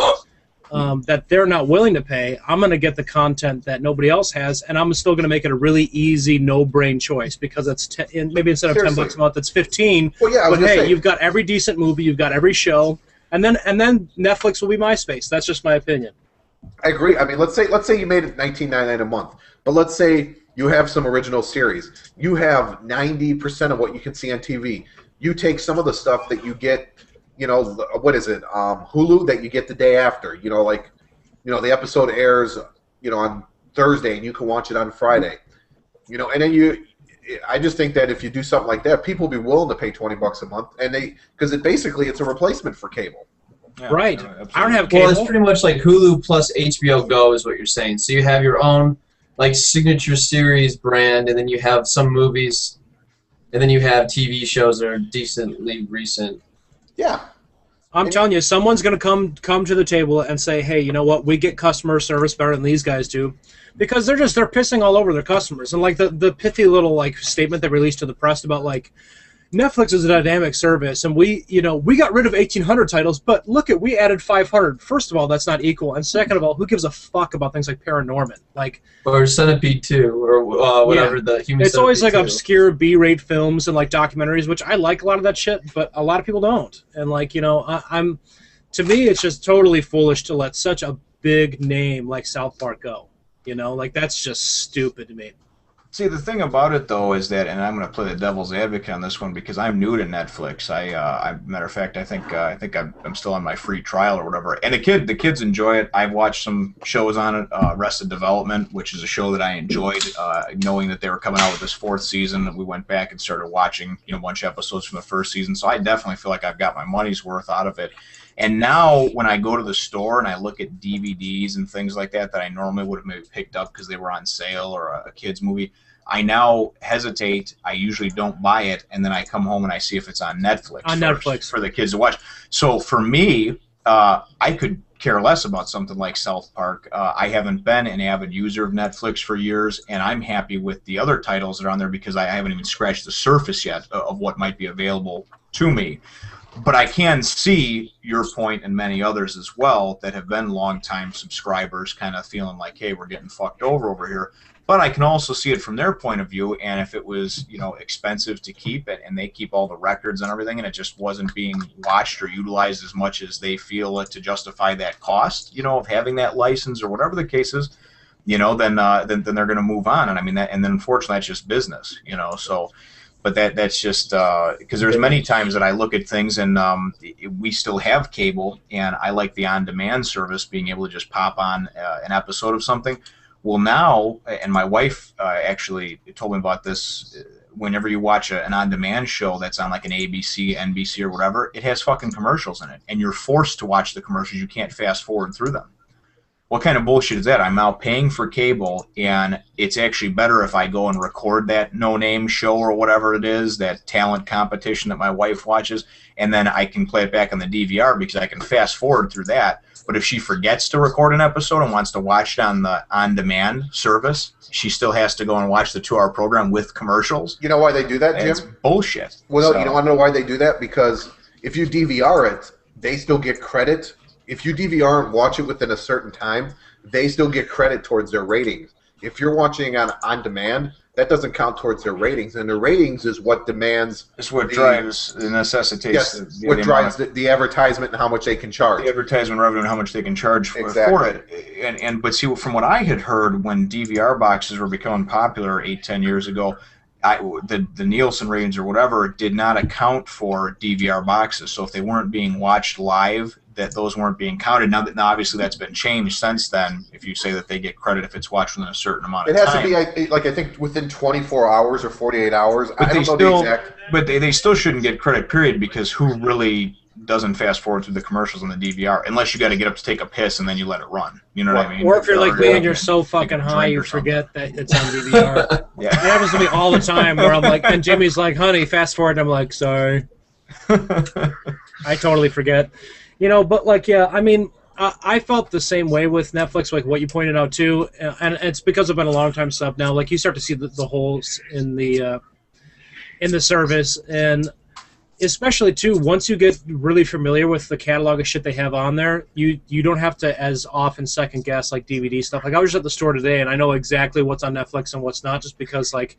that they're not willing to pay. I'm going to get the content that nobody else has, and I'm still going to make it a really easy, no-brain choice because it's maybe instead of $10 a month, it's $15. Well, yeah, but hey, you've got every decent movie, you've got every show. And then Netflix will be MySpace. That's just my opinion. I agree. I mean, let's say you made it $19.99 a month, but let's say you have some original series. You have 90% of what you can see on TV. You take some of the stuff that you get, what is it, Hulu, that you get the day after. The episode airs, on Thursday, and you can watch it on Friday. And then I just think that if you do something like that, people will be willing to pay $20 a month, and because it's a replacement for cable. Yeah, right. absolutely. I don't have cable. Well, it's pretty much like Hulu plus HBO Go is what you're saying. So you have your own like signature series brand, and then you have some movies, and then you have TV shows that are decently recent. Yeah. I'm telling you, someone's going to come to the table and say, hey, you know what? We get customer service better than these guys do, because they're pissing all over their customers. And like the pithy little like statement they released to the press about like Netflix is a dynamic service, and we got rid of 1,800 titles, but look at we added 500. First of all, that's not equal, and second of all, who gives a fuck about things like Paranorman? Like or Centipede 2 or whatever the human. It's always like 2. obscure B-rate films and like documentaries, which I like a lot of that shit, but a lot of people don't. And like I'm to me, it's just totally foolish to let such a big name like South Park go. Like that's just stupid to me. See, the thing about it, though, is that, and I'm going to play the devil's advocate on this one because I'm new to Netflix. Matter of fact, I think I'm still on my free trial or whatever. And the kids enjoy it. I've watched some shows on it. Arrested Development, which is a show that I enjoyed, knowing that they were coming out with this 4th season. We went back and started watching, a bunch of episodes from the 1st season. So I definitely feel like I've got my money's worth out of it. And now when I go to the store and I look at DVDs and things like that I normally would have maybe picked up because they were on sale or a kid's movie, I now hesitate. I usually don't buy it, and then I come home and I see if it's on Netflix. Netflix for the kids to watch. So for me, I could care less about something like South Park. I haven't been an avid user of Netflix for years, and I'm happy with the other titles that are on there because I haven't even scratched the surface yet of what might be available to me. But I can see your point and many others as well that have been longtime subscribers kind of feeling like, hey, we're getting fucked over here. But I can also see it from their point of view, and if it was, expensive to keep it, and they keep all the records and everything, and it just wasn't being watched or utilized as much as they feel it to justify that cost, of having that license or whatever the case is, then they're going to move on. And I mean and then unfortunately that's just business, So, but that's just because there's many times that I look at things and we still have cable, and I like the on-demand service, being able to just pop on an episode of something. Well, now, and my wife actually told me about this, whenever you watch an on-demand show that's on like an ABC, NBC, or whatever, it has fucking commercials in it, and you're forced to watch the commercials. You can't fast forward through them. What kind of bullshit is that? I'm now paying for cable, and it's actually better if I go and record that no-name show or whatever it is, that talent competition that my wife watches, and then I can play it back on the DVR because I can fast forward through that. But if she forgets to record an episode and wants to watch it on the on-demand service, she still has to go and watch the 2-hour program with commercials. You know why they do that, Jim? It's bullshit. Well, no, you want to know why they do that? Because if you DVR it, they still get credit. If you DVR and watch it within a certain time, they still get credit towards their ratings. If you're watching on demand, that doesn't count towards their ratings, and their ratings is what demands. It's what drives, necessitates. Yes, what drives the advertisement and how much they can charge. The advertisement revenue and how much they can charge for it. But see, from what I had heard when DVR boxes were becoming popular 8-10 years ago, the Nielsen ratings or whatever did not account for DVR boxes. So if they weren't being watched live, that those weren't being counted. Now obviously that's been changed since then. If you say that they get credit if it's watched within a certain amount of time. It has to be like I think within 24 hours or 48 hours. But I don't know the exact. But they still shouldn't get credit, period, because who really doesn't fast forward through the commercials on the DVR unless you got to get up to take a piss and then you let it run. You know what I mean? Or if you're like me and you're so fucking high you forget that it's on DVR. Yeah, it happens to me all the time where I'm like, and Jimmy's like, "Honey, fast forward," and I'm like, "Sorry." I totally forget. But like, yeah, I mean, I felt the same way with Netflix, like what you pointed out too, and it's because I've been a long time sub now. Like you start to see the holes in the service, and especially too once you get really familiar with the catalog of shit they have on there, you don't have to as often second guess like DVD stuff. Like I was just at the store today, and I know exactly what's on Netflix and what's not, just because like.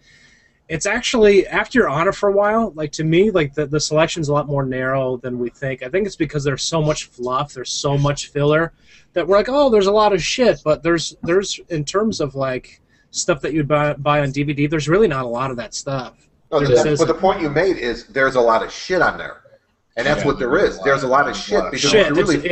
It's actually, after you're on it for a while, like to me, like the selection's a lot more narrow than we think. I think it's because there's so much fluff, there's so much filler, that we're like, oh, there's a lot of shit, but there's in terms of like stuff that you'd buy on DVD, there's really not a lot of that stuff. No, but the point you made is there's a lot of shit on there. And that's what there is. There's a lot of shit. Because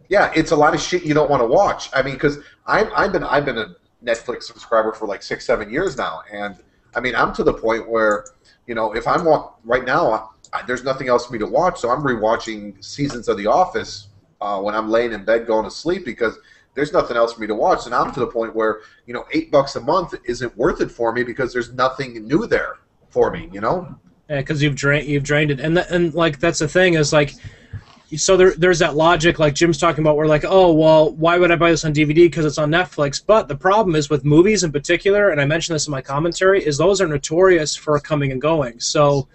yeah, it's a lot of shit you don't want to watch. I mean, because I've been a Netflix subscriber for like 6-7 years now, and I mean, I'm to the point where, if I'm right now, there's nothing else for me to watch, so I'm rewatching seasons of The Office when I'm laying in bed going to sleep because there's nothing else for me to watch, and I'm to the point where, you know, $8 a month isn't worth it for me because there's nothing new there for me, you know? Yeah, because you've drained it, and like that's the thing is like, so there's that logic like Jim's talking about where like, oh well, why would I buy this on DVD because it's on Netflix? But the problem is with movies in particular, and I mentioned this in my commentary, is those are notorious for coming and going. So,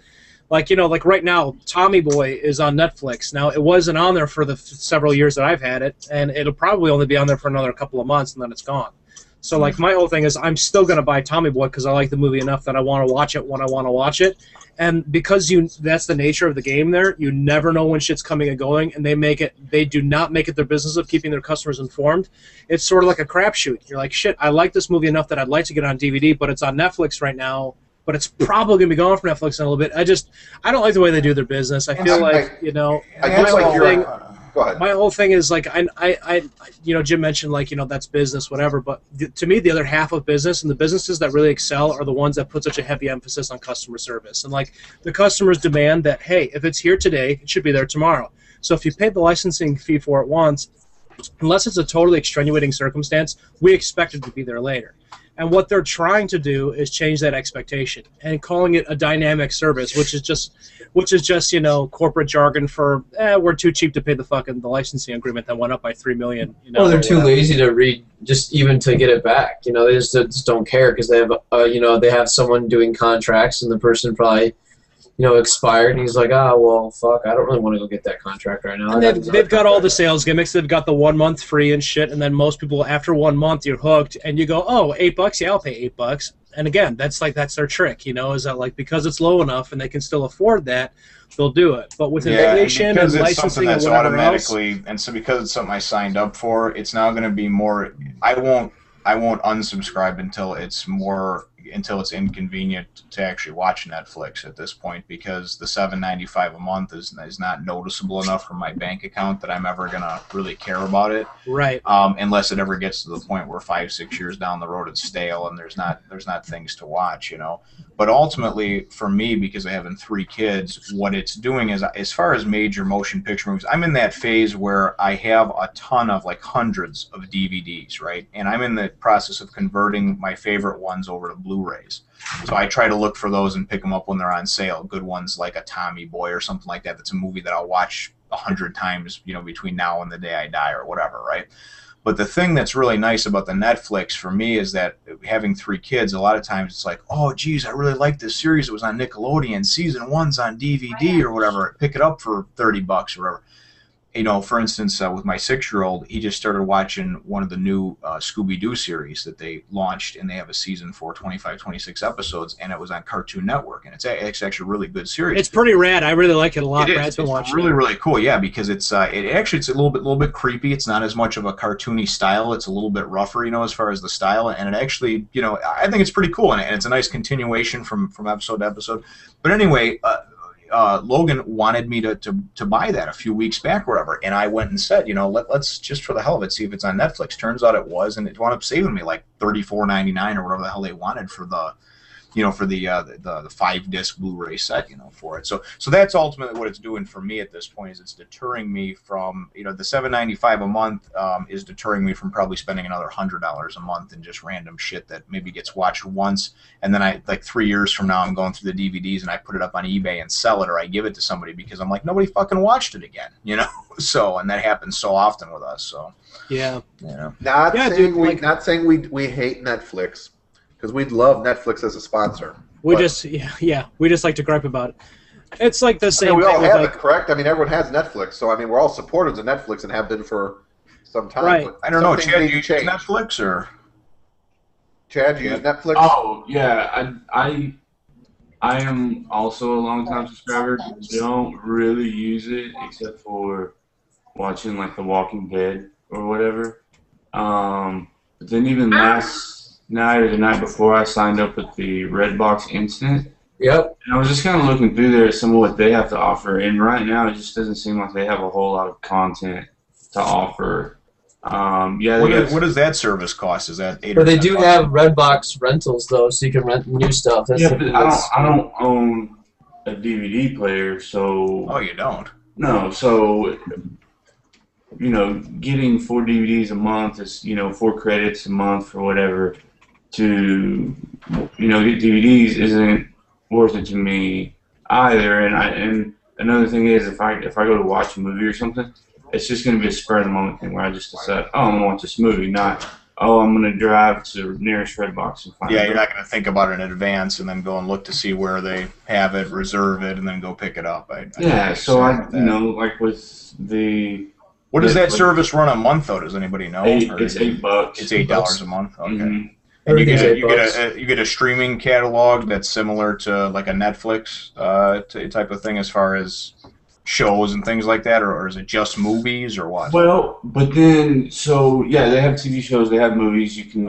like, you know, like right now, Tommy Boy is on Netflix. Now it wasn't on there for the several years that I've had it, and it'll probably only be on there for another couple of months, and then it's gone. So like my whole thing is I'm still gonna buy Tommy Boy because I like the movie enough that I want to watch it when I want to watch it. And because that's the nature of the game there, you never know when shit's coming and going, and they do not make it their business of keeping their customers informed. It's sort of like a crapshoot. You're like, shit, I like this movie enough that I'd like to get it on DVD, but it's on Netflix right now, but it's probably going to be gone from Netflix in a little bit. I don't like the way they do their business. I feel like, you know, Go ahead. my whole thing is like I you know, Jim mentioned like, you know, that's business, whatever, but to me the other half of business and the businesses that really excel are the ones that put such a heavy emphasis on customer service, and like the customers demand that, hey, if it's here today, it should be there tomorrow. So if you paid the licensing fee for it once, unless it's a totally extenuating circumstance, we expect it to be there later. And what they're trying to do is change that expectation and calling it a dynamic service, which is just, you know, corporate jargon for we're too cheap to pay the licensing agreement that went up by $3 million. You know, or they're too lazy to read, just even to get it back. You know, they just don't care because they have you know, they have someone doing contracts and the person probably, you know, expired, and he's like, well, fuck, I don't really want to go get that contract right now. And they've got all the sales gimmicks. They've got the 1 month free and shit, and then most people, after 1 month, you're hooked, and you go, oh, $8? Yeah, I'll pay $8. And again, that's their trick, you know, is that like because it's low enough and they can still afford that, they'll do it. But with inflation and licensing and whatever else, and so because it's something I signed up for, it's now going to be more. I won't unsubscribe until it's inconvenient to actually watch Netflix at this point, because the $7.95 a month is not noticeable enough from my bank account that I'm ever gonna really care about it. Right. Unless it ever gets to the point where 5-6 years down the road it's stale and there's not things to watch, you know. But ultimately, for me, because I have 3 kids, what it's doing is, as far as major motion picture movies, I'm in that phase where I have a ton of, like, hundreds of DVDs, right? And I'm in the process of converting my favorite ones over to Blu-rays. So I try to look for those and pick them up when they're on sale. Good ones like a Tommy Boy or something like that. That's a movie that I'll watch 100 times, you know, between now and the day I die or whatever, right? But the thing that's really nice about the Netflix for me is that having 3 kids, a lot of times it's like, oh, geez, I really like this series. It was on Nickelodeon. Season 1's on DVD or whatever. Pick it up for $30 or whatever. You know, for instance, with my 6-year-old, he just started watching one of the new Scooby-Doo series that they launched, and they have a season for 25, 26 episodes, and it was on Cartoon Network, and it's actually a really good series. It's pretty rad. I really like it a lot. Brad's been watching it. It's really cool, yeah, because it's it's a little bit creepy. It's not as much of a cartoony style. It's a little bit rougher, you know, as far as the style, and it actually, you know, I think it's pretty cool, and it's a nice continuation from episode to episode. But anyway, Logan wanted me to buy that a few weeks back or whatever, and I went and said, you know, let's just for the hell of it see if it's on Netflix. Turns out it was, and it wound up saving me like $34.99 or whatever the hell they wanted for the, you know, for the 5-disc Blu-ray set, you know, for it. So that's ultimately what it's doing for me at this point, is it's deterring me from, you know, the $7.95 a month is deterring me from probably spending another $100 a month in just random shit that maybe gets watched once, and then I, like 3 years from now, I'm going through the DVDs and I put it up on eBay and sell it, or I give it to somebody because I'm like, nobody fucking watched it again, you know. So, and that happens so often with us. So yeah, you know, not saying we hate Netflix, because we'd love Netflix as a sponsor. We just like to gripe about it. It's like the same. I mean, we all thing have with, it, correct? I mean, everyone has Netflix, so I mean, we're all supporters of Netflix and have been for some time. Right. But I don't know, Chad, do you use Netflix or? Chad, do you use Netflix? Oh yeah, I am also a long-time subscriber. Don't really use it except for watching like The Walking Dead or whatever. But then even last night or the night before, I signed up with the Redbox Instant. Yep. And I was just kind of looking through there at some of what they have to offer, and right now it just doesn't seem like they have a whole lot of content to offer. What does that service cost? Is that $8 But they do have Redbox rentals though, so you can rent new stuff. That's but I don't own a DVD player, so. Oh, you don't? No, so getting 4 DVDs a month is 4 credits a month or whatever to get DVDs isn't worth it to me either. And another thing is if I go to watch a movie or something, it's just going to be a spur of the moment thing where I just decide, oh, I'm going to watch this movie, not, oh, I'm going to drive to the nearest Redbox and find it. Yeah, you're not going to think about it in advance and then go and look to see where they have it, reserve it, and then go pick it up. Like with the... What does that service run a month, though? Does anybody know? It's $8. It's $8 a month? Okay. Mm-hmm. And you get a streaming catalog that's similar to like a Netflix type of thing as far as shows and things like that, or is it just movies or what? Well, but then they have TV shows, they have movies. You can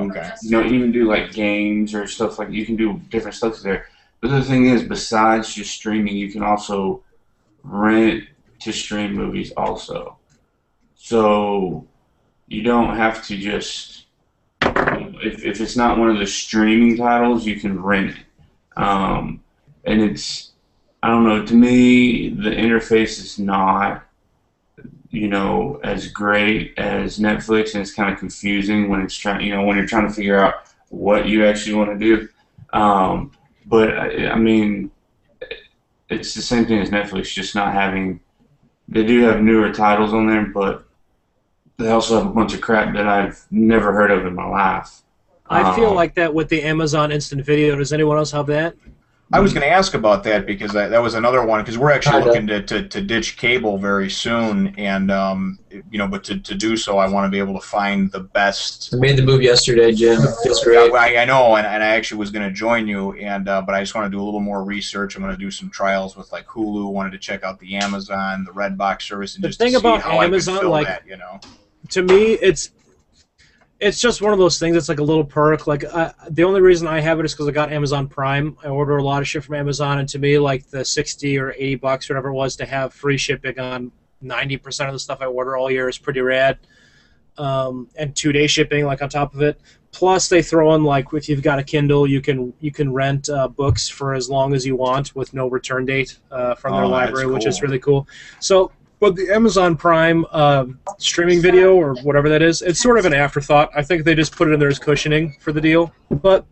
even do like games or stuff like you can do different stuff there. But the thing is, besides just streaming, you can also rent to stream movies also. So you don't have to just. If it's not one of the streaming titles, you can rent it. And it's, I don't know, to me, the interface is not, as great as Netflix, and it's kind of confusing when it's when you're trying to figure out what you actually want to do. But I mean, it's the same thing as Netflix, just not having, they do have newer titles on there, but they also have a bunch of crap that I've never heard of in my life. I feel like that with the Amazon Instant Video. Does anyone else have that? I was going to ask about that because that was another one, because we're actually looking to ditch cable very soon, and but to do so, I want to be able to find the best. I made the move yesterday, Jim. It feels great. I know, and I actually was going to join you, and but I just want to do a little more research. I'm going to do some trials with like Hulu. Wanted to check out the Amazon, the Redbox service, and the just thing to see about how Amazon, I could fill like, that, to me, it's just one of those things that's like a little perk. Like the only reason I have it is because I got Amazon Prime. I order a lot of shit from Amazon, and to me, like the $60 or $80, whatever it was, to have free shipping on 90% of the stuff I order all year is pretty rad. And 2-day shipping, like on top of it. Plus, they throw in like if you've got a Kindle, you can rent books for as long as you want with no return date from their library, which is really cool. So. But the Amazon Prime streaming video, or whatever that is, it's sort of an afterthought. I think they just put it in there as cushioning for the deal. But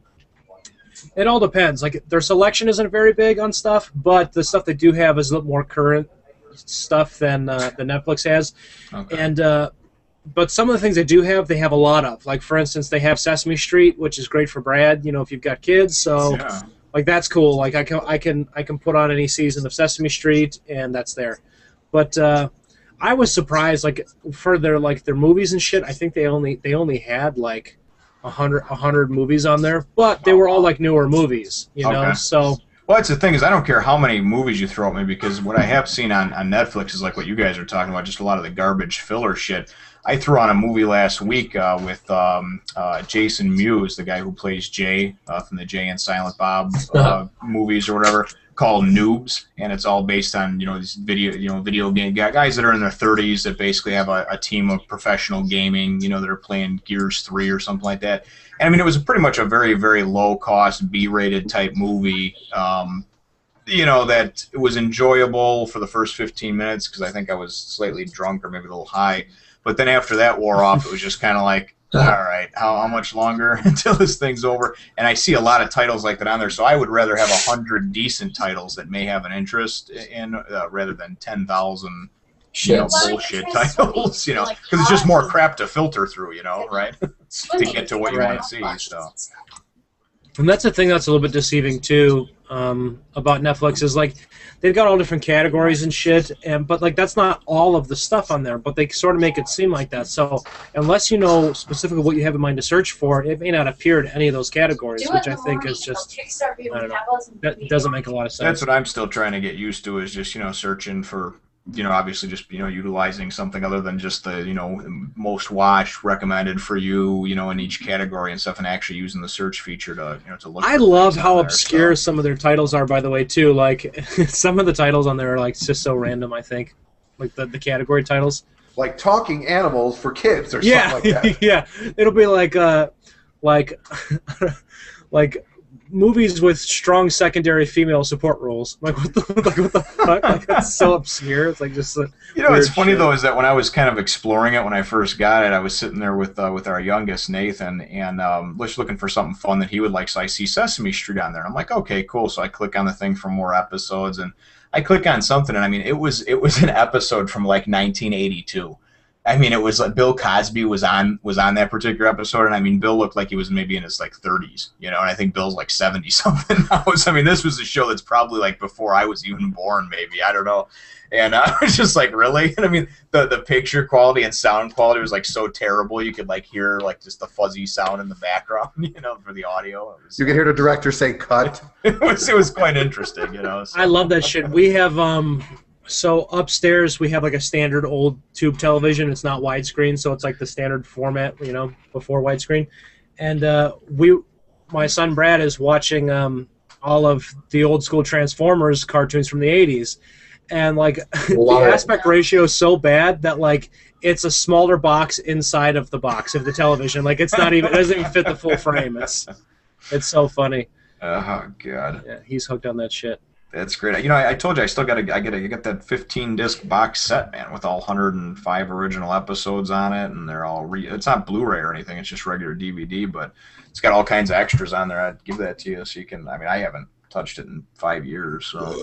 it all depends. Like, their selection isn't very big on stuff, but the stuff they do have is a little more current stuff than Netflix has. Okay. And but some of the things they do have, they have a lot of. Like, for instance, they have Sesame Street, which is great for Brad, if you've got kids. So, like, that's cool. Like, I can put on any season of Sesame Street, and that's there. But I was surprised, like for their movies and shit. I think they only had like 100 movies on there, but they were all like newer movies, know. So well, that's the thing is I don't care how many movies you throw at me, because what I have seen on Netflix is like what you guys are talking about, just a lot of the garbage filler shit. I threw on a movie last week with Jason Mewes, the guy who plays Jay from the Jay and Silent Bob movies or whatever, called Noobs, and it's all based on these video game guys that are in their 30s that basically have a team of professional gaming, that are playing Gears 3 or something like that. And I mean, it was pretty much a very, very low cost B-rated type movie. That it was enjoyable for the first 15 minutes because I think I was slightly drunk or maybe a little high. But then after that wore off, it was just kind of like, all right, how much longer until this thing's over? And I see a lot of titles like that on there, so I would rather have 100 decent titles that may have an interest in rather than 10,000 bullshit titles, because it's just more crap to filter through, right? To get to what you want to see. So. And that's the thing that's a little bit deceiving too about Netflix is like they've got all different categories and shit, but like that's not all of the stuff on there. But they sort of make it seem like that. So unless you know specifically what you have in mind to search for, it may not appear in any of those categories, which I think is just I don't know. That doesn't make a lot of sense. That's what I'm still trying to get used to is just searching for. Obviously just, utilizing something other than just the, most watched, recommended for you, in each category and stuff, and actually using the search feature to look. I love how obscure some of their titles are, by the way, too. Like, some of the titles on there are, like, just so random, I think. Like, the category titles. Like talking animals for kids or something like that. Yeah. It'll be like movies with strong secondary female support roles. Like what the fuck? Like that's so obscure. It's like just it's funny though is that when I was kind of exploring it when I first got it, I was sitting there with our youngest Nathan and just looking for something fun that he would like. So I see Sesame Street on there. I'm like, okay, cool. So I click on the thing for more episodes, and I click on something, and I mean, it was an episode from like 1982. I mean, it was like Bill Cosby was on that particular episode, and I mean, Bill looked like he was maybe in his like 30s, and I think Bill's like 70 something now. So, I mean, this was a show that's probably like before I was even born, maybe, I don't know. And I was just like, really? And I mean, the picture quality and sound quality was like so terrible. You could like hear like just the fuzzy sound in the background, for the audio. You could hear the director say "cut." It was quite interesting, So. I love that shit. We have so upstairs we have like a standard old tube television. It's not widescreen, so it's like the standard format, before widescreen. And my son Brad is watching all of the old school Transformers cartoons from the 80s. And like the aspect ratio is so bad that like it's a smaller box inside of the box of the television. Like it doesn't even fit the full frame. It's so funny. Oh god. Yeah, he's hooked on that shit. That's great. I told you I get that 15 disc box set, man, with all 105 original episodes on it, and they're all it's not Blu-ray or anything, it's just regular DVD, but it's got all kinds of extras on there. I'd give that to you so you can. I mean, I haven't touched it in 5 years, so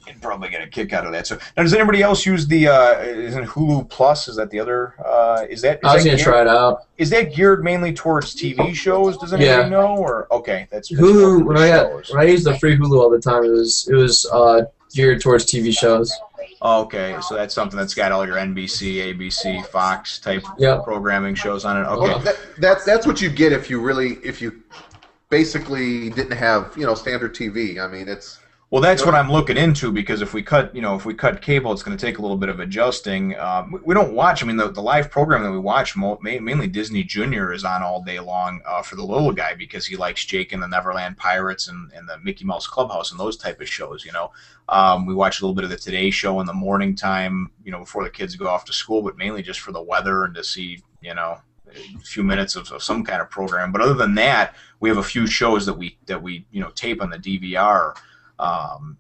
you'd probably get a kick out of that. So now, does anybody else use the isn't Hulu Plus? Is that the other? I was gonna try it out. Is that geared mainly towards TV shows? Does anybody know? Or okay, that's Hulu. When I used the free Hulu all the time, it was geared towards TV shows. Okay, so that's something that's got all your NBC, ABC, Fox type programming shows on it. Okay, well, that's what you get if you basically didn't have standard TV. I mean, it's. Well, that's what I'm looking into, because if we cut cable, it's going to take a little bit of adjusting. We don't watch. I mean, the live program that we watch, mainly Disney Junior, is on all day long for the little guy, because he likes Jake and the Neverland Pirates and the Mickey Mouse Clubhouse and those type of shows. We watch a little bit of the Today Show in the morning time, before the kids go off to school, but mainly just for the weather and to see, a few minutes of some kind of program. But other than that, we have a few shows that we tape on the DVR.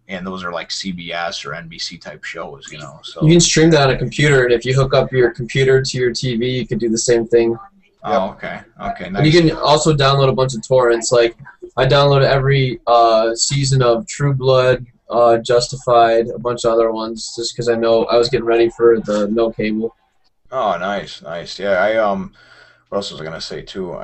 And those are like CBS or NBC type shows, So you can stream that on a computer, and if you hook up your computer to your TV, you can do the same thing. Oh, okay, nice. And you can also download a bunch of torrents. Like I downloaded every season of True Blood, Justified, a bunch of other ones, just because I know I was getting ready for the no cable. Oh, nice. Yeah, what else was I gonna say too?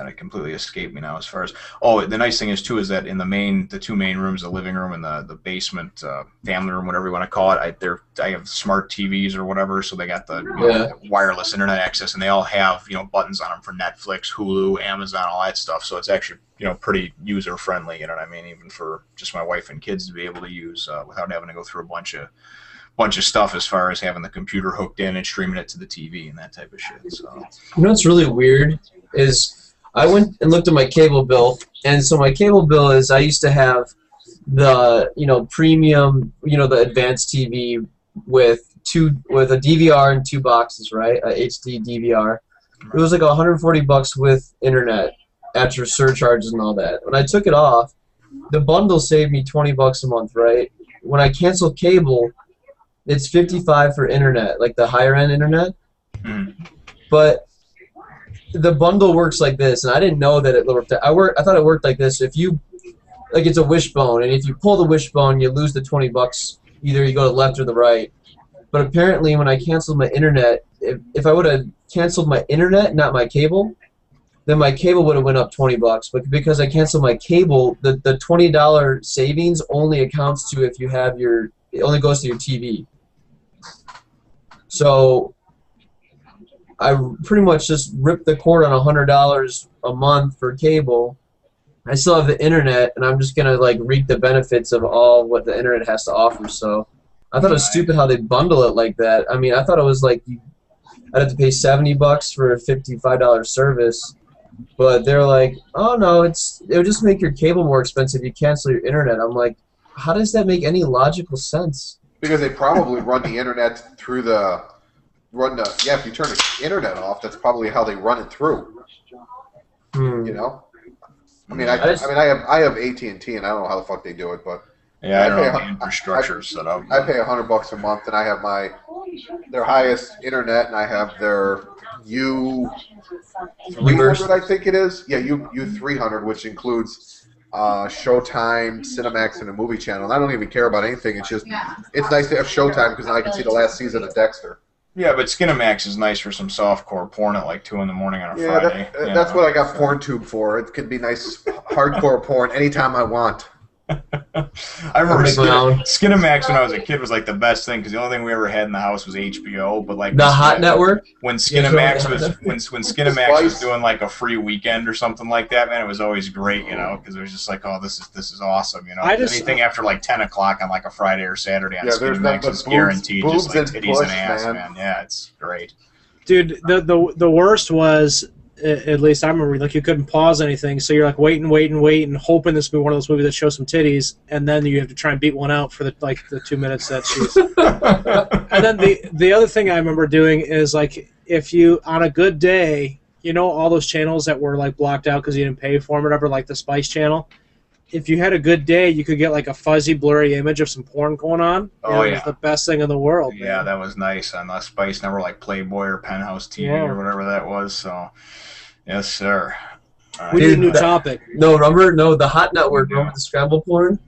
It completely escaped me now. As far as the nice thing is too is that in the two main rooms, the living room and the basement family room, whatever you want to call it, I have smart TVs or whatever, so they got the wireless internet access, and they all have buttons on them for Netflix, Hulu, Amazon, all that stuff. So it's actually pretty user friendly. You know what I mean? Even for just my wife and kids to be able to use without having to go through a bunch of stuff as far as having the computer hooked in and streaming it to the TV and that type of shit. So what's really weird is I went and looked at my cable bill, and so my cable bill is I used to have the premium, the advanced TV with a DVR and 2 boxes, right? A HD DVR. It was like $140 with internet after surcharges and all that. When I took it off, the bundle saved me $20 a month, right? When I canceled cable, it's $55 for internet, like the higher end internet. But the bundle works like this, and I didn't know that it worked. I thought it worked like this. If you, it's a wishbone, and if you pull the wishbone, you lose the $20. Either you go to the left or the right. But apparently, when I canceled my internet, if I would have canceled my internet, not my cable, then my cable would have went up $20. But because I canceled my cable, the $20 savings only accounts to if you have it only goes to your TV. So I pretty much just ripped the cord on $100 a month for cable. I still have the internet, and I'm just gonna reap the benefits of all what the internet has to offer. So I thought it was stupid how they bundle it like that. I mean, I thought it was like I'd have to pay $70 for a $55 service, but they're like, oh no, it would just make your cable more expensive if you cancel your internet. I'm like, how does that make any logical sense? Because they probably run the internet through if you turn the internet off, that's probably how they run it through. You know. I mean, I have AT&T, and I don't know how the fuck they do it, but yeah, I don't know how the infrastructure set up. I pay $100 a month, and I have their highest internet, and I have their U300, I think it is. Yeah, U300, which includes Showtime, Cinemax, and a movie channel. And I don't even care about anything. It's nice to have Showtime because then I can see the last season of Dexter. Yeah, but Skinamax is nice for some softcore porn at like 2 in the morning on a Friday. That's what I got PornTube for. It could be nice hardcore porn anytime I want. I remember Skinamax when I was a kid was like the best thing because the only thing we ever had in the house was HBO. But like the Hot Network. When Skinamax was doing like a free weekend or something like that, man, it was always great, you know, because it was just like, oh, this is awesome, you know. Anything after like 10 o'clock on like a Friday or Saturday on Skinamax is guaranteed just like titties and ass, man. Yeah, it's great. Dude, the worst was. At least I remember, like you couldn't pause anything, so you're like waiting, hoping this will be one of those movies that shows some titties, and then you have to try and beat one out for the 2 minutes that she's. And then the other thing I remember doing is like if you on a good day, you know, all those channels that were like blocked out because you didn't pay for them, or whatever, like the Spice Channel. If you had a good day, you could get like a fuzzy, blurry image of some porn going on. Oh, yeah. It was the best thing in the world. Yeah, man. That was nice on the Spice Network, like Playboy or Penthouse TV or whatever that was. So, yes, sir. We need a new topic. No, the Hot Network, remember the scramble porn?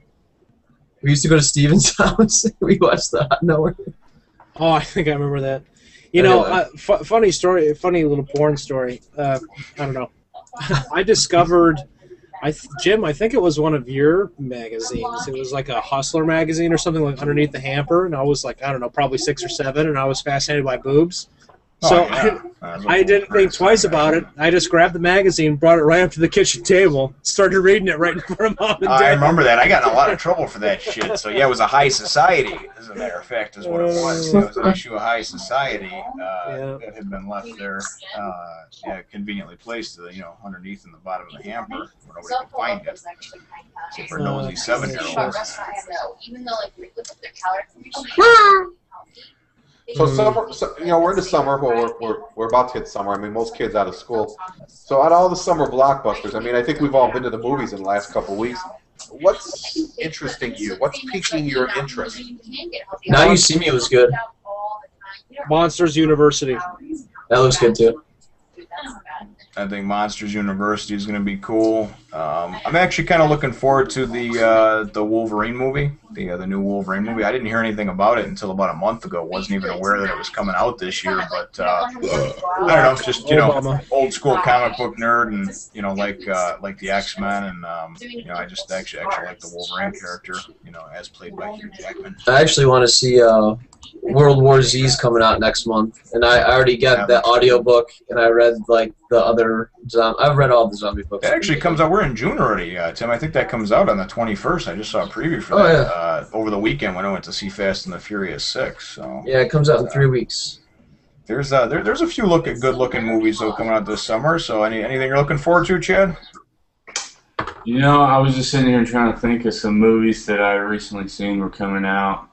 We used to go to Steven's house. We watched the Hot Network. Oh, I think I remember that. You know, funny story, funny little porn story. I don't know. I discovered... Jim, I think it was one of your magazines. It was like a Hustler magazine or something, like underneath the hamper, and I was like, I don't know, probably 6 or 7, and I was fascinated by boobs. So I didn't think twice about it. I just grabbed the magazine, brought it right up to the kitchen table, started reading it right in front of Mom and Dad. I remember that. I got in a lot of trouble for that shit. So, yeah, it was a high society, as a matter of fact, is what it was. It was an issue of high society that had been left there, conveniently placed, underneath in the bottom of the hamper where nobody could find it. Except for nosy 7-year-olds. So summer, we're in the summer. Well, we're about to hit summer. I mean, most kids out of school. So out of all the summer blockbusters, I mean, I think we've all been to the movies in the last couple of weeks. What's interesting you? What's piquing your interest? Now You See Me was good. Monsters University. That looks good too. I think Monsters University is going to be cool. I'm actually kind of looking forward to the Wolverine movie, the new Wolverine movie. I didn't hear anything about it until about a month ago. Wasn't even aware that it was coming out this year. But I don't know, just old school comic book nerd, and like the X-Men, and I just actually like the Wolverine character, as played by Hugh Jackman. I actually want to see World War Z's coming out next month, and I already got the audiobook, and I read like the other I've read all the zombie books. It actually comes out. We're in June already, Tim. I think that comes out on the 21st. I just saw a preview for that over the weekend when I went to see Fast and the Furious 6. So yeah, it comes out in 3 weeks. There's a few good looking movies though coming out this summer. So anything you're looking forward to, Chad? I was just sitting here trying to think of some movies that I recently seen were coming out,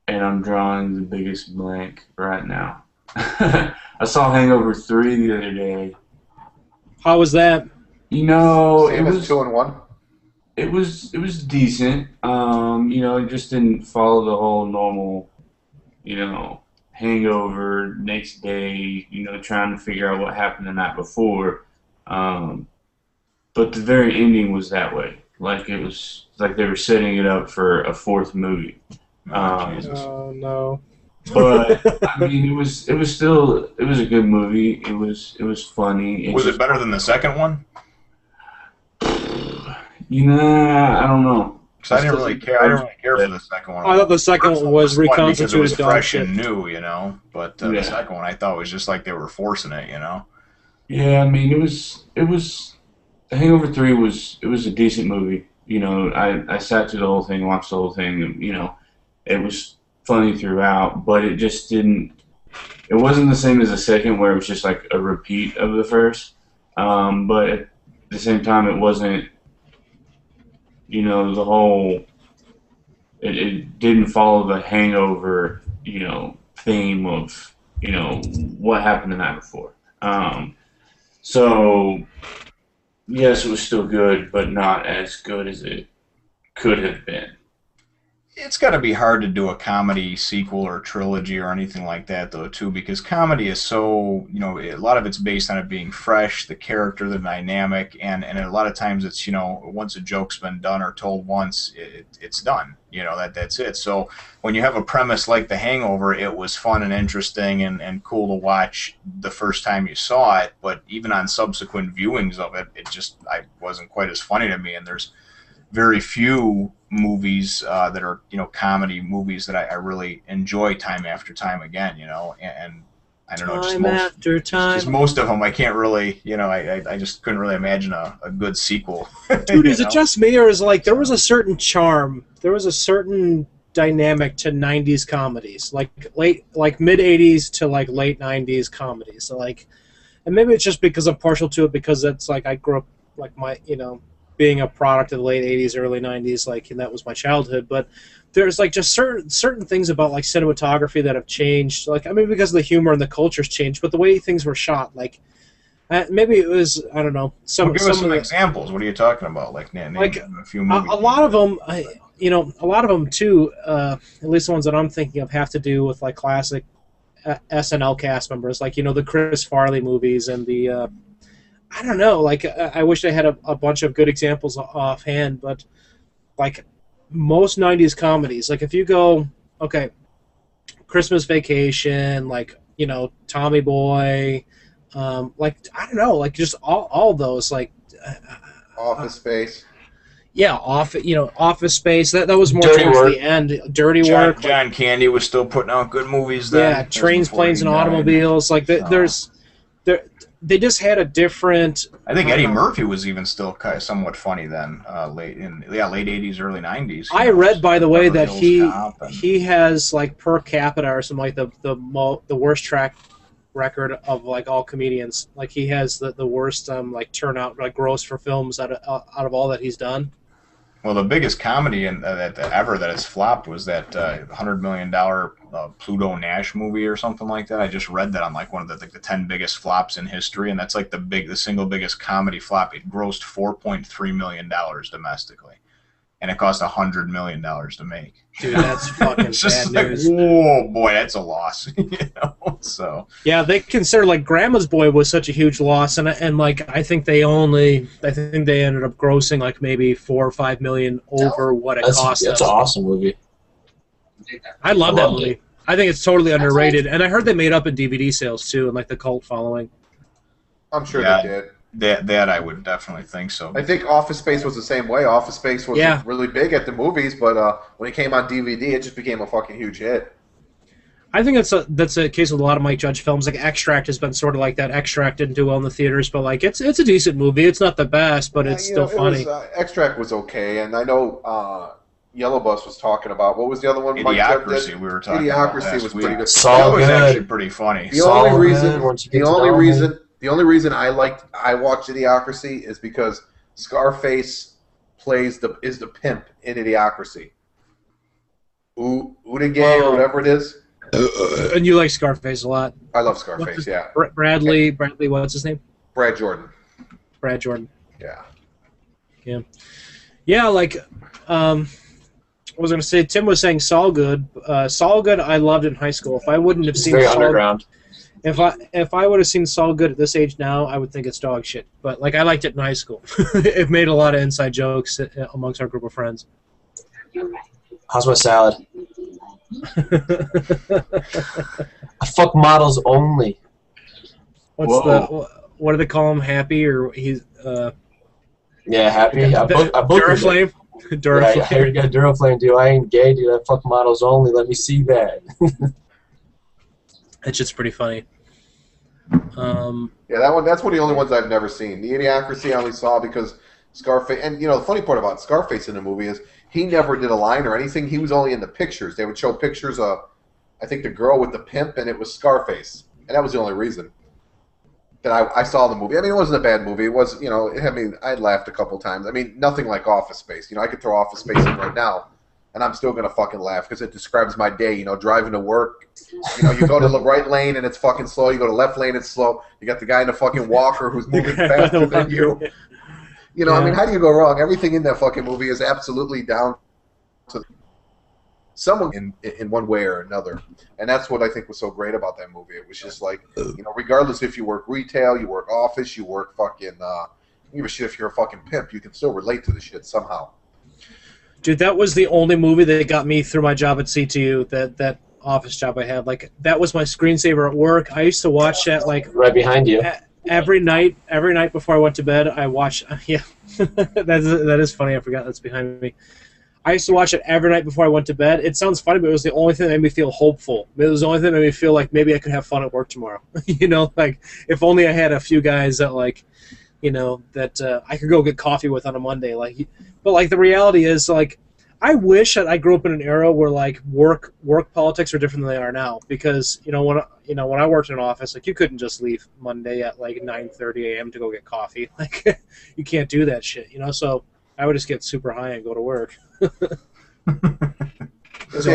and I'm drawing the biggest blank right now. I saw Hangover 3 the other day. How was that? It was 2 and 1. It was decent. It just didn't follow the whole normal, hangover next day. Trying to figure out what happened the night before. But the very ending was that way. Like it was like they were setting it up for a 4th movie. Oh no. But I mean, it was a good movie. It was funny. Was it better than the second one? I don't know. Because I didn't really care for the second one. I thought the second one was reconstituted. It was fresh and new, But the second one, I thought was just like they were forcing it, Yeah, I mean, it was. Hangover 3 was a decent movie. I sat through the whole thing, watched the whole thing, and it was funny throughout, but it just didn't. It wasn't the same as the second, where it was just like a repeat of the first. But at the same time, it wasn't. The whole. It didn't follow the Hangover, theme of what happened the night before. So yes, it was still good, but not as good as it could have been. It's got to be hard to do a comedy sequel or trilogy or anything like that, though, too, because comedy is so, a lot of it's based on it being fresh, the character, the dynamic, and a lot of times it's, once a joke's been done or told once, it's done. That's it. So when you have a premise like The Hangover, it was fun and interesting and cool to watch the first time you saw it, but even on subsequent viewings of it, I wasn't quite as funny to me, and there's very few movies that are comedy movies that I really enjoy time after time again, and I don't know, just most of them I can't really, I just couldn't really imagine a good sequel. Dude, is it just me, or is there was a certain charm, there was a certain dynamic to 90s comedies, like mid 80s to late 90s comedies, and maybe it's just because I'm partial to it because it's I grew up my being a product of the late 80s, early 90s, and that was my childhood. But there's just certain things about cinematography that have changed. Because of the humor and the culture's changed, but the way things were shot, maybe it was, I don't know. Give us some examples. What are you talking about? Name a few movies. A lot of them, a lot of them too. At least the ones that I'm thinking of have to do with classic SNL cast members, the Chris Farley movies and the. I don't know, I wish I had a bunch of good examples offhand, but most 90s comedies, if you go, okay, Christmas Vacation, Tommy Boy, I don't know, just all those, Office Space. Yeah, Office Space. That was more Dirty towards Work. the end. Dirty Work. John Candy was still putting out good movies then. Yeah, Trains, Planes, and Automobiles. They just had a different. I think Eddie Murphy was even still somewhat funny then, late 80s, early 90s. I read, by the way, that Beverly he has per capita or something the worst track record of all comedians. He has the worst turnout gross for films out of all that he's done. Well, the biggest comedy that has flopped was that $100 million Pluto Nash movie or something like that. I just read that on one of the 10 biggest flops in history, and that's the single biggest comedy flop. It grossed $4.3 million domestically, and it cost $100 million to make. Dude, that's fucking it's just bad news. Whoa, boy, that's a loss. So yeah, they consider Grandma's Boy was such a huge loss, and I think they ended up grossing maybe 4 or 5 million over what it cost. That's an awesome movie. I love that movie. I think it's totally underrated, and I heard they made up in DVD sales too, and the cult following. I'm sure they did. That I would definitely think so. I think Office Space was the same way. Office Space was really big at the movies, but when it came on DVD, it just became a fucking huge hit. I think that's a case with a lot of Mike Judge films. Extract has been sort of like that. Extract didn't do well in the theaters, but it's a decent movie. It's not the best, but it's still funny. Extract was okay, and I know Yellow Bus was talking about, what was the other one? Idiocracy. We were talking about Idiocracy was pretty good. That was actually pretty funny. The only reason I watched Idiocracy is because Scarface is the pimp in Idiocracy. Udagay or whatever it is. And you like Scarface a lot. I love Scarface. Yeah. Bradley. What's his name? Brad Jordan. Brad Jordan. Yeah. Yeah. Yeah. I was going to say, Tim was saying Saul Good. Saul Good I loved in high school. If I wouldn't have seen very Saul, underground. If I would have seen Saul Good at this age now, I would think it's dog shit. But I liked it in high school. It made a lot of inside jokes amongst our group of friends. How's my salad? I fuck models only. What do they call him? Happy or he's yeah, happy. I Duraflame. Duraflame. Yeah, I got Duraflame, dude. I ain't gay, dude. I fuck models only. Let me see that. It's just pretty funny. Yeah, that's one of the only ones I've never seen. The Idiocracy I only saw because Scarface, and the funny part about Scarface in the movie is he never did a line or anything. He was only in the pictures. They would show pictures of, I think, the girl with the pimp, and it was Scarface, and that was the only reason that I saw the movie. I mean, it wasn't a bad movie. It was, I laughed a couple times. I mean, nothing like Office Space. I could throw Office Space in right now, and I'm still gonna fucking laugh because it describes my day. Driving to work. You go to the right lane and it's fucking slow. You go to left lane, it's slow. You got the guy in the fucking walker who's moving faster than you. You know, Yeah. I mean, how do you go wrong? Everything in that fucking movie is absolutely down to someone in one way or another. And that's what I think was so great about that movie. It was just like, you know, regardless if you work retail, you work office, you work fucking, you give a shit if you're a fucking pimp, you can still relate to the shit somehow. Dude, that was the only movie that got me through my job at CTU, that office job I had. Like, that was my screensaver at work. I used to watch that, like, Right behind you. every night before I went to bed. I watched, yeah, that is funny. I forgot that's behind me. I used to watch it every night before I went to bed. It sounds funny, but it was the only thing that made me feel hopeful. It was the only thing that made me feel like maybe I could have fun at work tomorrow. You know, like, if only I had a few guys that, like, you know, that I could go get coffee with on a Monday. Like, but, like, the reality is, like, I wish that I grew up in an era where, like, work politics are different than they are now. Because, when I worked in an office, like, you couldn't just leave Monday at, like, 9:30 a.m. to go get coffee. Like, you can't do that shit, So I would just get super high and go to work. I guess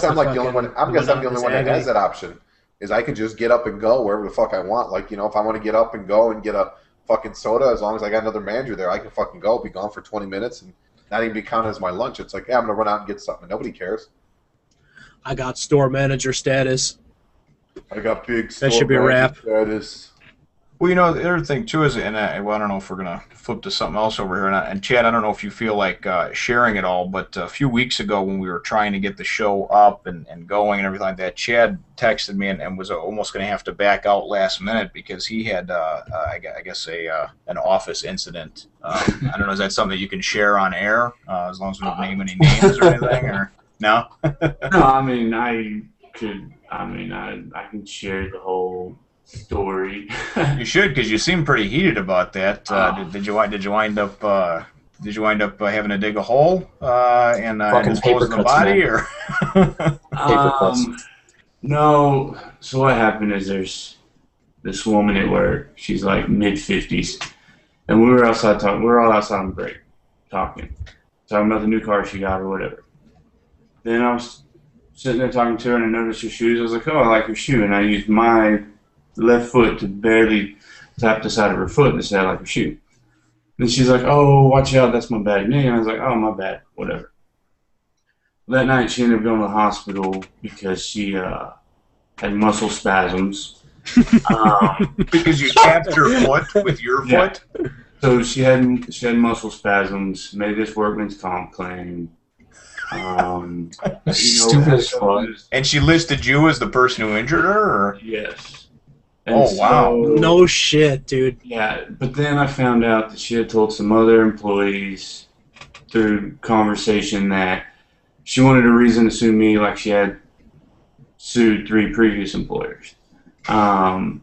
I'm like the only one. I guess I'm the only one that has that option. Is I can just get up and go wherever the fuck I want. Like, if I want to get up and go and get a fucking soda, as long as I got another manager there, I can fucking go, be gone for 20 minutes, and not even be counted as my lunch. It's like, yeah, I'm gonna run out and get something. Nobody cares. I got store manager status. I got big. That should be a wrap. Status. Well, the other thing too is, and I don't know if we're gonna flip to something else over here. And Chad, I don't know if you feel like sharing it all, but a few weeks ago when we were trying to get the show up and going and everything like that, Chad texted me and was almost going to have to back out last minute because he had, I guess, an office incident. I don't know, is that something that you can share on air as long as we don't name any names or anything, or no? No, I mean, I can share the whole story. You should, because you seem pretty heated about that. Did you wind up having to dig a hole and dispose of the body, or? Paper cuts. No. So what happened is there's this woman at work. She's like mid-50s, and we were outside talking. We were all outside on break, talking about the new car she got or whatever. Then I was sitting there talking to her, and I noticed her shoes. I was like, "Oh, I like her shoe," and I used my left foot to barely tap the side of her foot and say, "I like her shoe." And she's like, "Oh, watch out, that's my bad knee." And I was like, "Oh, my bad, whatever." That night, she ended up going to the hospital because she had muscle spasms. Because you tapped her foot with your foot? So she had muscle spasms, made this workman's comp claim. Stupid as fuck. And she listed you as the person who injured her? Or? Yes. And oh, wow. No shit, dude. Yeah, but then I found out that she had told some other employees through conversation that she wanted a reason to sue me like she had sued 3 previous employers. And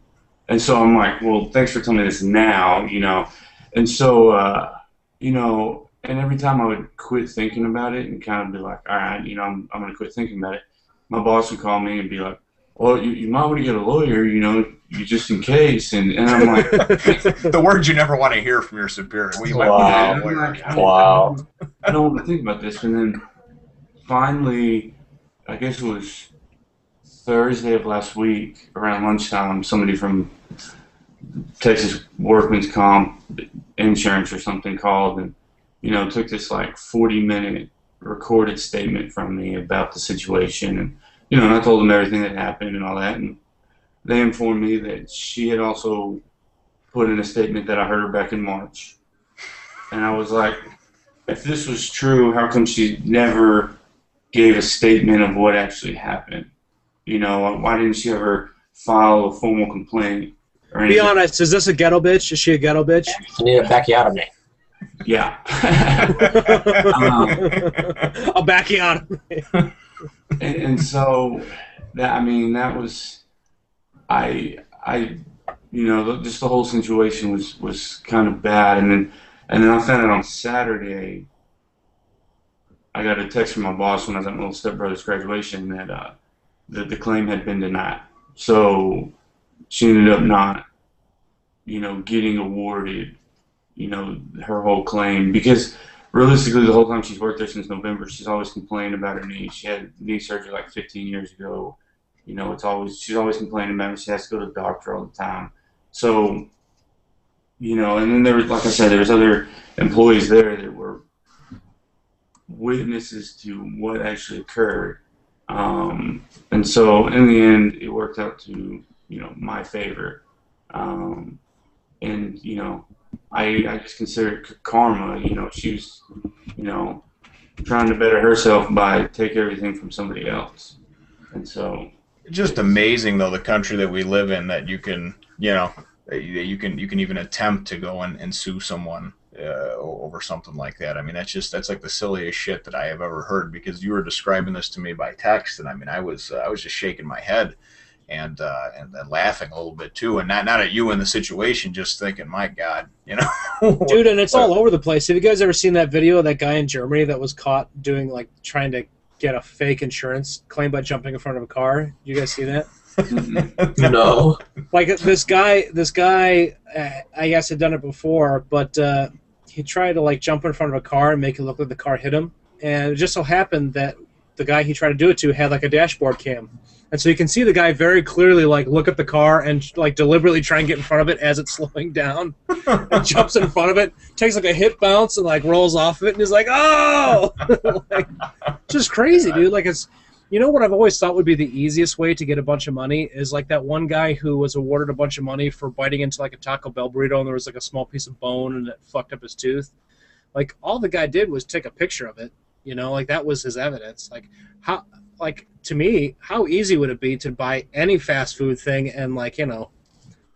so I'm like, well, thanks for telling me this now, And so, and every time I would quit thinking about it and kind of be like, all right, I'm going to quit thinking about it, my boss would call me and be like, well, you might want to get a lawyer, just in case. And I'm like... the words you never want to hear from your superior. Well, you might wow. want to get a lawyer. Wow. I don't want to think about this. And then finally, I guess it was Thursday of last week, around lunchtime, somebody from Texas Workman's Comp Insurance or something called and, took this like 40-minute recorded statement from me about the situation. And, and I told them everything that happened and all that. And they informed me that she had also put in a statement that I heard her back in March. And I was like, if this was true, how come she never gave a statement of what actually happened? Why didn't she ever file a formal complaint or anything? Be honest, is this a ghetto bitch? Is she a ghetto bitch? You need to back you out of me. Yeah. I'll back you out of me. And so, that was, just the whole situation was kind of bad. And then I found out on Saturday, I got a text from my boss when I was at my little stepbrother's graduation that the claim had been denied. So she ended up not, getting awarded, her whole claim because realistically, the whole time she's worked there since November, she's always complained about her knee. She had knee surgery like 15 years ago. She's always complaining about it. She has to go to the doctor all the time. So you know, and then there was, like I said, there was other employees there that were witnesses to what actually occurred. And so in the end, it worked out to, you know, my favor. And, you know, I just consider it karma. You know, she was, you know, trying to better herself by take everything from somebody else. And so just amazing though, the country that we live in, that you can, you know, you can even attempt to go and sue someone over something like that. I mean, that's like the silliest shit that I have ever heard, because you were describing this to me by text, and I mean, I was just shaking my head and laughing a little bit too, and not at you in the situation, just thinking, my God, you know. Dude, and it's all over the place. Have you guys ever seen that video of that guy in Germany that was caught doing, like, trying to get a fake insurance claim by jumping in front of a car? You guys see that? No. Like, this guy, I guess had done it before, but he tried to, like, jump in front of a car and make it look like the car hit him. And it just so happened that the guy he tried to do it to had, like, a dashboard cam. And so you can see the guy very clearly, like, look at the car and, like, deliberately try and get in front of it as it's slowing down. And jumps in front of it, takes, like, a hip bounce and, like, rolls off of it, and he's like, oh! Like, just crazy, dude. Like, it's... You know what I've always thought would be the easiest way to get a bunch of money is, like, that one guy who was awarded a bunch of money for biting into, like, a Taco Bell burrito, and there was, like, a small piece of bone and it fucked up his tooth. Like, all the guy did was take a picture of it, you know? Like, that was his evidence. Like, how... Like, to me, how easy would it be to buy any fast food thing and, like, you know,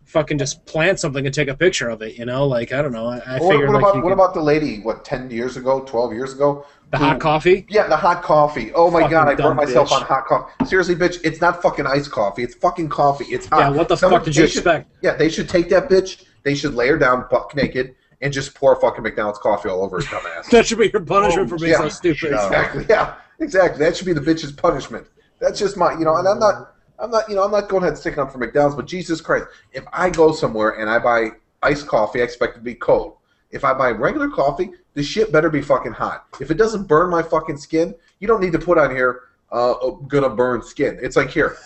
fucking just plant something and take a picture of it, you know? Like, I don't know. I figured, what about the lady, 10 years ago, 12 years ago? The hot coffee? Yeah, the hot coffee. Oh, my Fucking God, I burnt myself bitch. on hot coffee. Seriously, bitch, it's not fucking iced coffee. It's fucking coffee. It's hot. Yeah, what the fuck did you expect? Yeah, they should take that bitch, they should lay her down buck naked and just pour fucking McDonald's coffee all over her dumbass. That should be your punishment for being so stupid. Exactly, yeah. Exactly. That should be the bitch's punishment. That's just my, you know, and I'm not going ahead and sticking up for McDonald's, but Jesus Christ, if I go somewhere and I buy iced coffee, I expect it to be cold. If I buy regular coffee, the shit better be fucking hot. If it doesn't burn my fucking skin, you don't need to put on here, gonna burn skin. It's like, here,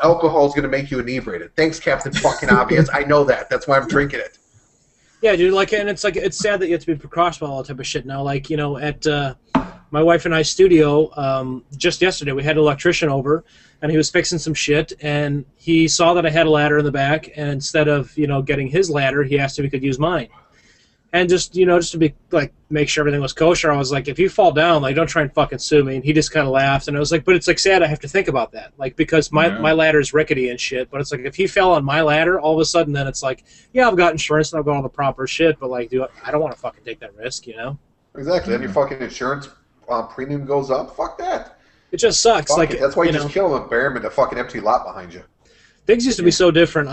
alcohol is gonna make you inebriated. Thanks, Captain fucking Obvious. I know that. That's why I'm drinking it. Yeah, dude, like, and it's like, it's sad that you have to be precautious about all that type of shit now. Like, you know, at my wife and I's studio, just yesterday, we had an electrician over, and he was fixing some shit, and he saw that I had a ladder in the back, and instead of, you know, getting his ladder, he asked if he could use mine. And just, you know, just to be, like, make sure everything was kosher, I was like, if you fall down, like, don't try and fucking sue me. And he just kind of laughed, and I was like, but it's, like, sad I have to think about that. Like, because my ladder's rickety and shit, but it's like, if he fell on my ladder, all of a sudden, then it's like, yeah, I've got insurance and I've got all the proper shit, but, like, dude, I don't want to fucking take that risk, you know? Exactly. Then your fucking insurance premium goes up. Fuck that. It just sucks. Fuck like it. That's why you know, just kill them and bury them in a fucking empty lot behind you. Things used to be so different.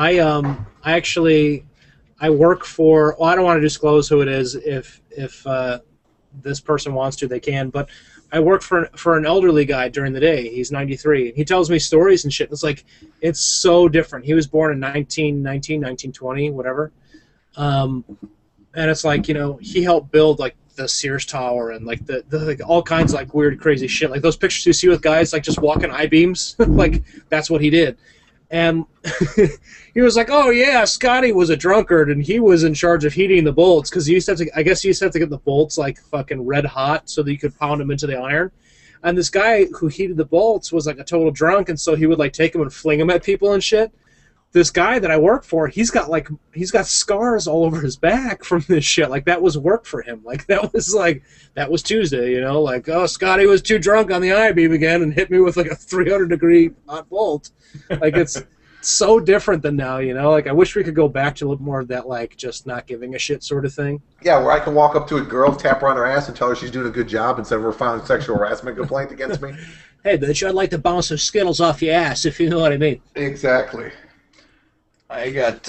I work for, well, I don't want to disclose who it is. If this person wants to, they can. But I work for an elderly guy during the day. He's 93. He tells me stories and shit. It's like, it's so different. He was born in 1919, 1920, whatever. And it's like, you know, he helped build, like, the Sears Tower and, like, the like, all kinds of, like, weird, crazy shit. Like, those pictures you see with guys, like, just walking I-beams. Like, that's what he did. And he was like, oh, yeah, Scotty was a drunkard, and he was in charge of heating the bolts, because I guess you used to have to get the bolts, like, fucking red hot so that you could pound them into the iron. And this guy who heated the bolts was, like, a total drunk, and so he would, like, take them and fling them at people and shit. This guy that I work for, he's got scars all over his back from this shit. Like, that was work for him. Like, that was Tuesday, you know? Like, oh, Scotty was too drunk on the I-beam again and hit me with, like, a 300-degree hot bolt. Like, it's so different than now, you know? Like, I wish we could go back to a little more of that, like, just not giving a shit sort of thing. Yeah, where I can walk up to a girl, tap her on her ass, and tell her she's doing a good job instead of her filing sexual harassment complaint against me. Hey, bitch, I'd like to bounce some Skittles off your ass, if you know what I mean. Exactly. I got,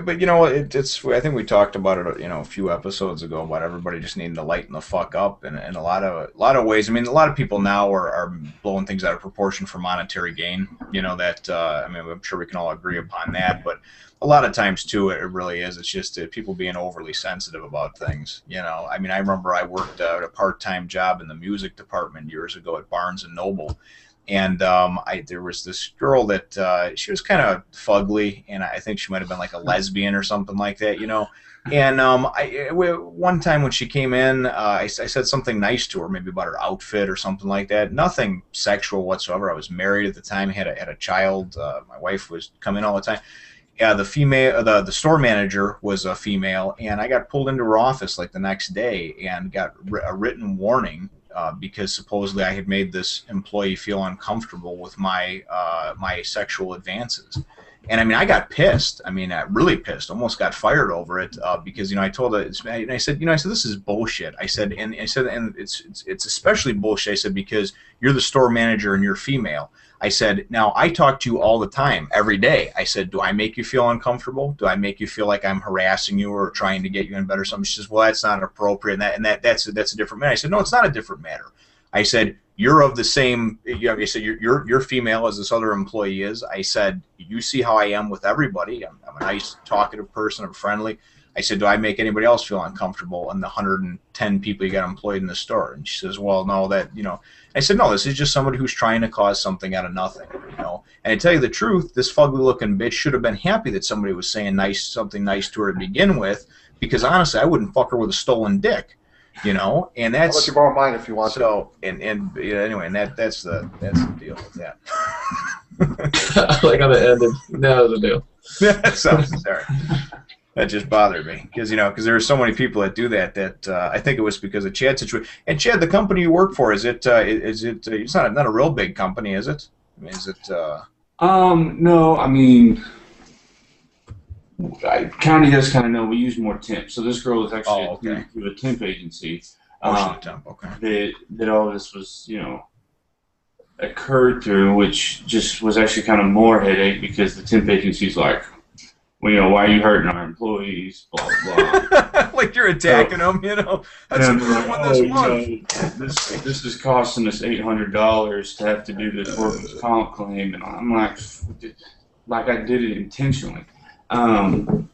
but you know, it's. I think we talked about it, you know, a few episodes ago about everybody just needing to lighten the fuck up, and in a lot of ways. I mean, a lot of people now are blowing things out of proportion for monetary gain. You know that. I mean, I'm sure we can all agree upon that, but a lot of times too, it really is. It's just people being overly sensitive about things. You know, I mean, I remember I worked at a part-time job in the music department years ago at Barnes and Noble. And there was this girl that she was kind of fugly, and I think she might have been like a lesbian or something like that, you know. And one time when she came in, I said something nice to her, maybe about her outfit or something like that. Nothing sexual whatsoever. I was married at the time, had a child. My wife was coming all the time. The store manager was a female, and I got pulled into her office like the next day and got a written warning because supposedly I had made this employee feel uncomfortable with my sexual advances. And I mean, I got pissed. I mean, really pissed. Almost got fired over it because, you know, I told her, and I said, this is bullshit. I said, and it's especially bullshit. I said, because you're the store manager and you're female. I said, now I talk to you all the time, every day. I said, do I make you feel uncomfortable? Do I make you feel like I'm harassing you or trying to get you in bed or something? She says, well, that's not appropriate, and that's a different matter. I said, no, it's not a different matter. I said, you're of the same. I said, you're female as this other employee is. I said, you see how I am with everybody. I'm a nice, talkative person. I'm friendly. I said, do I make anybody else feel uncomfortable in the 110 people you got employed in the store? And she says, well, no, that, you know. I said, no, this is just somebody who's trying to cause something out of nothing, you know. And to tell you the truth, this fugly-looking bitch should have been happy that somebody was saying something nice to her to begin with, because honestly, I wouldn't fuck her with a stolen dick, you know. And that's. I'll let you borrow mine if you want. So and anyway, and that's the deal with that. Like on the end of no, the deal. So sorry. That just bothered me because there are so many people that do that. I think it was because of Chad's situation. And Chad, the company you work for, is it? It's not a real big company, is it? I mean, is it? No, I mean, County does kind of know. We use more temp. So this girl is actually a temp agency. Temp, okay. That all this was, occurred through, which just was actually kind of more headache because the temp agency's like, well, why are you hurting our employees? Blah blah. Like you're attacking them, you know. That's a good one this month. This is costing us $800 to have to do this workers' comp claim, and I'm like I did it intentionally. And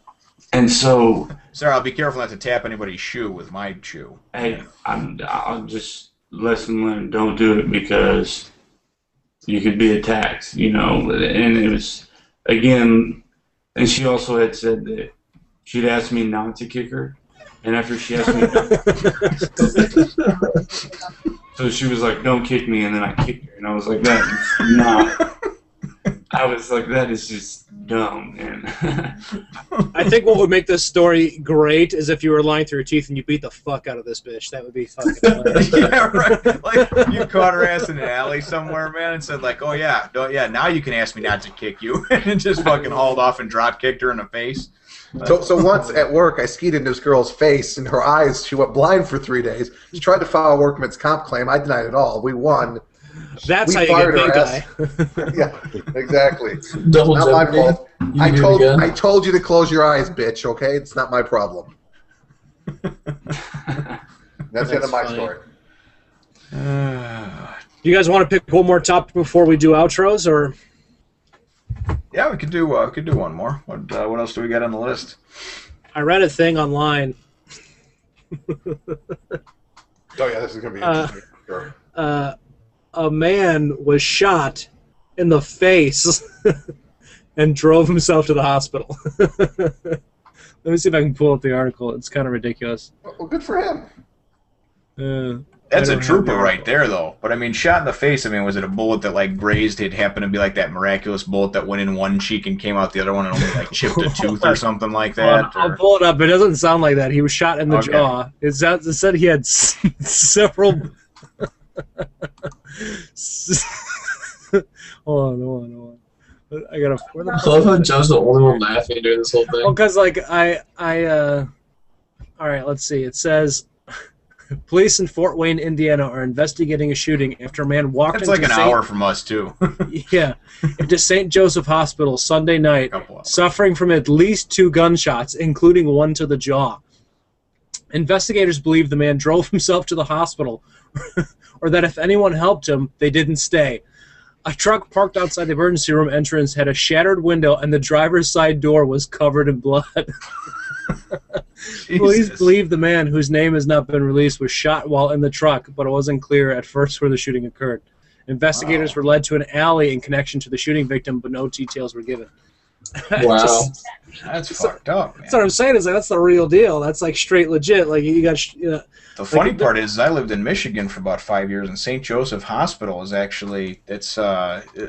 so, sir, I'll be careful not to tap anybody's shoe with my shoe. Hey, I'll just lesson learned. Don't do it because you could be attacked, And it was again. And she also had said that she'd asked me not to kick her, and after she asked me not so she was like, don't kick me, and then I kicked her, and I was like, that is just dumb, man. I think what would make this story great is if you were lying through your teeth and you beat the fuck out of this bitch. That would be fucking hilarious. Yeah, right. Like you caught her ass in an alley somewhere, man, and said like, "Oh yeah, now you can ask me not to kick you," and just fucking hauled off and drop kicked her in the face. So once at work, I skied into this girl's face, and her eyes. She went blind for 3 days. She tried to file a workman's comp claim. I denied it all. We won. That's how you get pink eye. Yeah, exactly. Double not jeopardy. my fault. I told you to close your eyes, bitch. Okay, it's not my problem. That's the end of my story. Do you guys want to pick one more topic before we do outros, or? Yeah, we could do one more. What else do we got on the list? I read a thing online. Oh yeah, this is gonna be interesting. Sure. A man was shot in the face and drove himself to the hospital. Let me see if I can pull up the article. It's kind of ridiculous. Well, good for him. That's a trooper right there, though. But, I mean, shot in the face, I mean, was it a bullet that, like, grazed? It happened to be, like, that miraculous bullet that went in one cheek and came out the other one and only, like, chipped a tooth or something like that? I'll pull it up. It doesn't sound like that. He was shot in the jaw. It said he had several... hold on. I gotta. I love how Joe's the only one laughing during this whole thing. Well, because like all right, let's see. It says police in Fort Wayne, Indiana, are investigating a shooting after a man walked. That's like an hour from us too. Yeah, into St. Joseph Hospital Sunday night, suffering from at least 2 gunshots, including one to the jaw. Investigators believe the man drove himself to the hospital, or that if anyone helped him, they didn't stay. A truck parked outside the emergency room entrance had a shattered window, and the driver's side door was covered in blood. Police believe the man, whose name has not been released, was shot while in the truck, but it wasn't clear at first where the shooting occurred. Investigators were led to an alley in connection to the shooting victim, but no details were given. Wow. That's fucked up, man. That's what I'm saying. Is like that's the real deal. That's like straight legit. Like you got. The funny part is I lived in Michigan for about 5 years, and St. Joseph Hospital is actually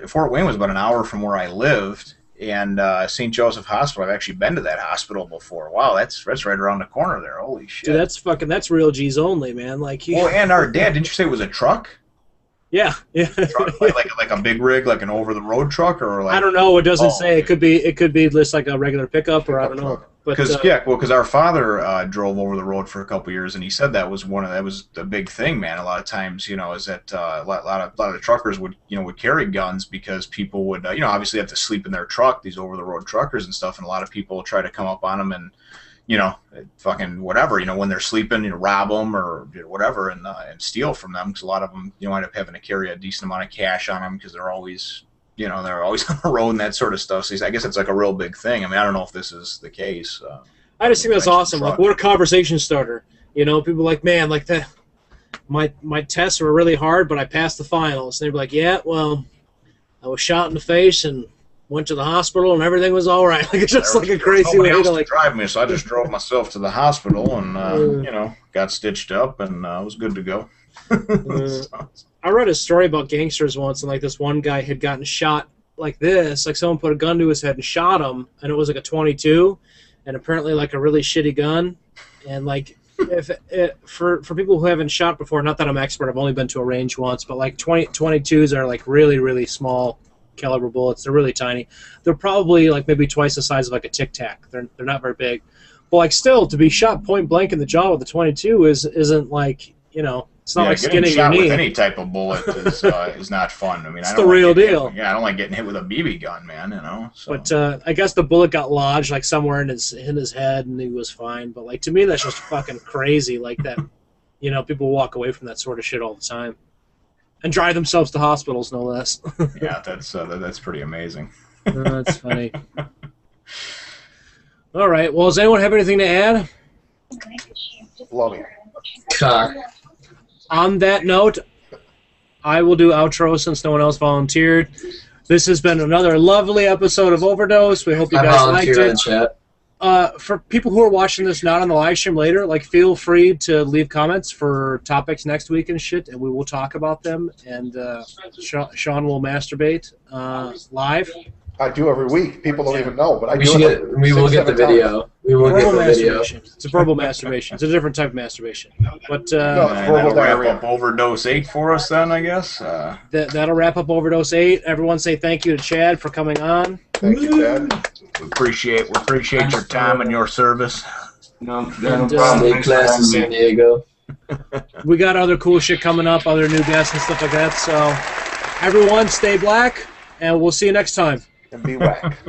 Fort Wayne was about an hour from where I lived, and St. Joseph Hospital. I've actually been to that hospital before. Wow, that's right around the corner there. Holy shit! Dude, that's real G's only, man. Like well, and our dad. Didn't you say it was a truck? Yeah. Truck, like a big rig, like an over-the-road truck, or like I don't know. It doesn't say. It could be just like a regular pickup, or I don't know. Because our father drove over the road for a couple years, and he said that was the big thing, man. A lot of times, is that a lot of the truckers would carry guns because people would obviously have to sleep in their truck, these over-the-road truckers and stuff, and a lot of people try to come up on them and fucking whatever, when they're sleeping, rob them or whatever and steal from them, because a lot of them wind up having to carry a decent amount of cash on them because they're always they're always on the road and that sort of stuff. So I guess it's like a real big thing. I mean, I don't know if this is the case. I just think that's awesome. Like, what a conversation starter. People like, man, like that. My tests were really hard, but I passed the finals. And they'd be like, yeah, well, I was shot in the face and went to the hospital and everything was all right. Like it's just like a crazy way to like drive me. So I just drove myself to the hospital and got stitched up and was good to go. I read a story about gangsters once, and like this one guy had gotten shot like this, like someone put a gun to his head and shot him, and it was like a .22, and apparently like a really shitty gun, and like for people who haven't shot before, not that I'm expert, I've only been to a range once, but like 22s are like really really small caliber bullets. They're really tiny. They're probably like maybe twice the size of like a Tic Tac. They're not very big, but like still to be shot point blank in the jaw with a .22 isn't like it's not like skinning your knee. With any type of bullet is not fun. I mean, it's the real deal. I don't like getting hit with a BB gun, man. So. But I guess the bullet got lodged like somewhere in his head, and he was fine. But like to me, that's just fucking crazy. Like that, people walk away from that sort of shit all the time, and drive themselves to hospitals, no less. Yeah, that's pretty amazing. That's funny. All right. Well, does anyone have anything to add? Love it. Cock. On that note, I will do outro since no one else volunteered. This has been another lovely episode of Overdose. We hope you guys liked it. In chat. For people who are watching this not on the live stream later, like feel free to leave comments for topics next week and shit, and we will talk about them. And Sean will masturbate live. I do every week. People don't even know, but I do. We will get the video. We will get the video. It's a verbal masturbation. It's a different type of masturbation. But that'll wrap up Overdose 8 for us then, I guess. That'll wrap up Overdose 8. Everyone say thank you to Chad for coming on. Thank you, Chad. We appreciate your time and your service. No Stay classy, San Diego. We got other cool shit coming up, other new guests and stuff like that. So everyone stay black, and we'll see you next time. And be whack.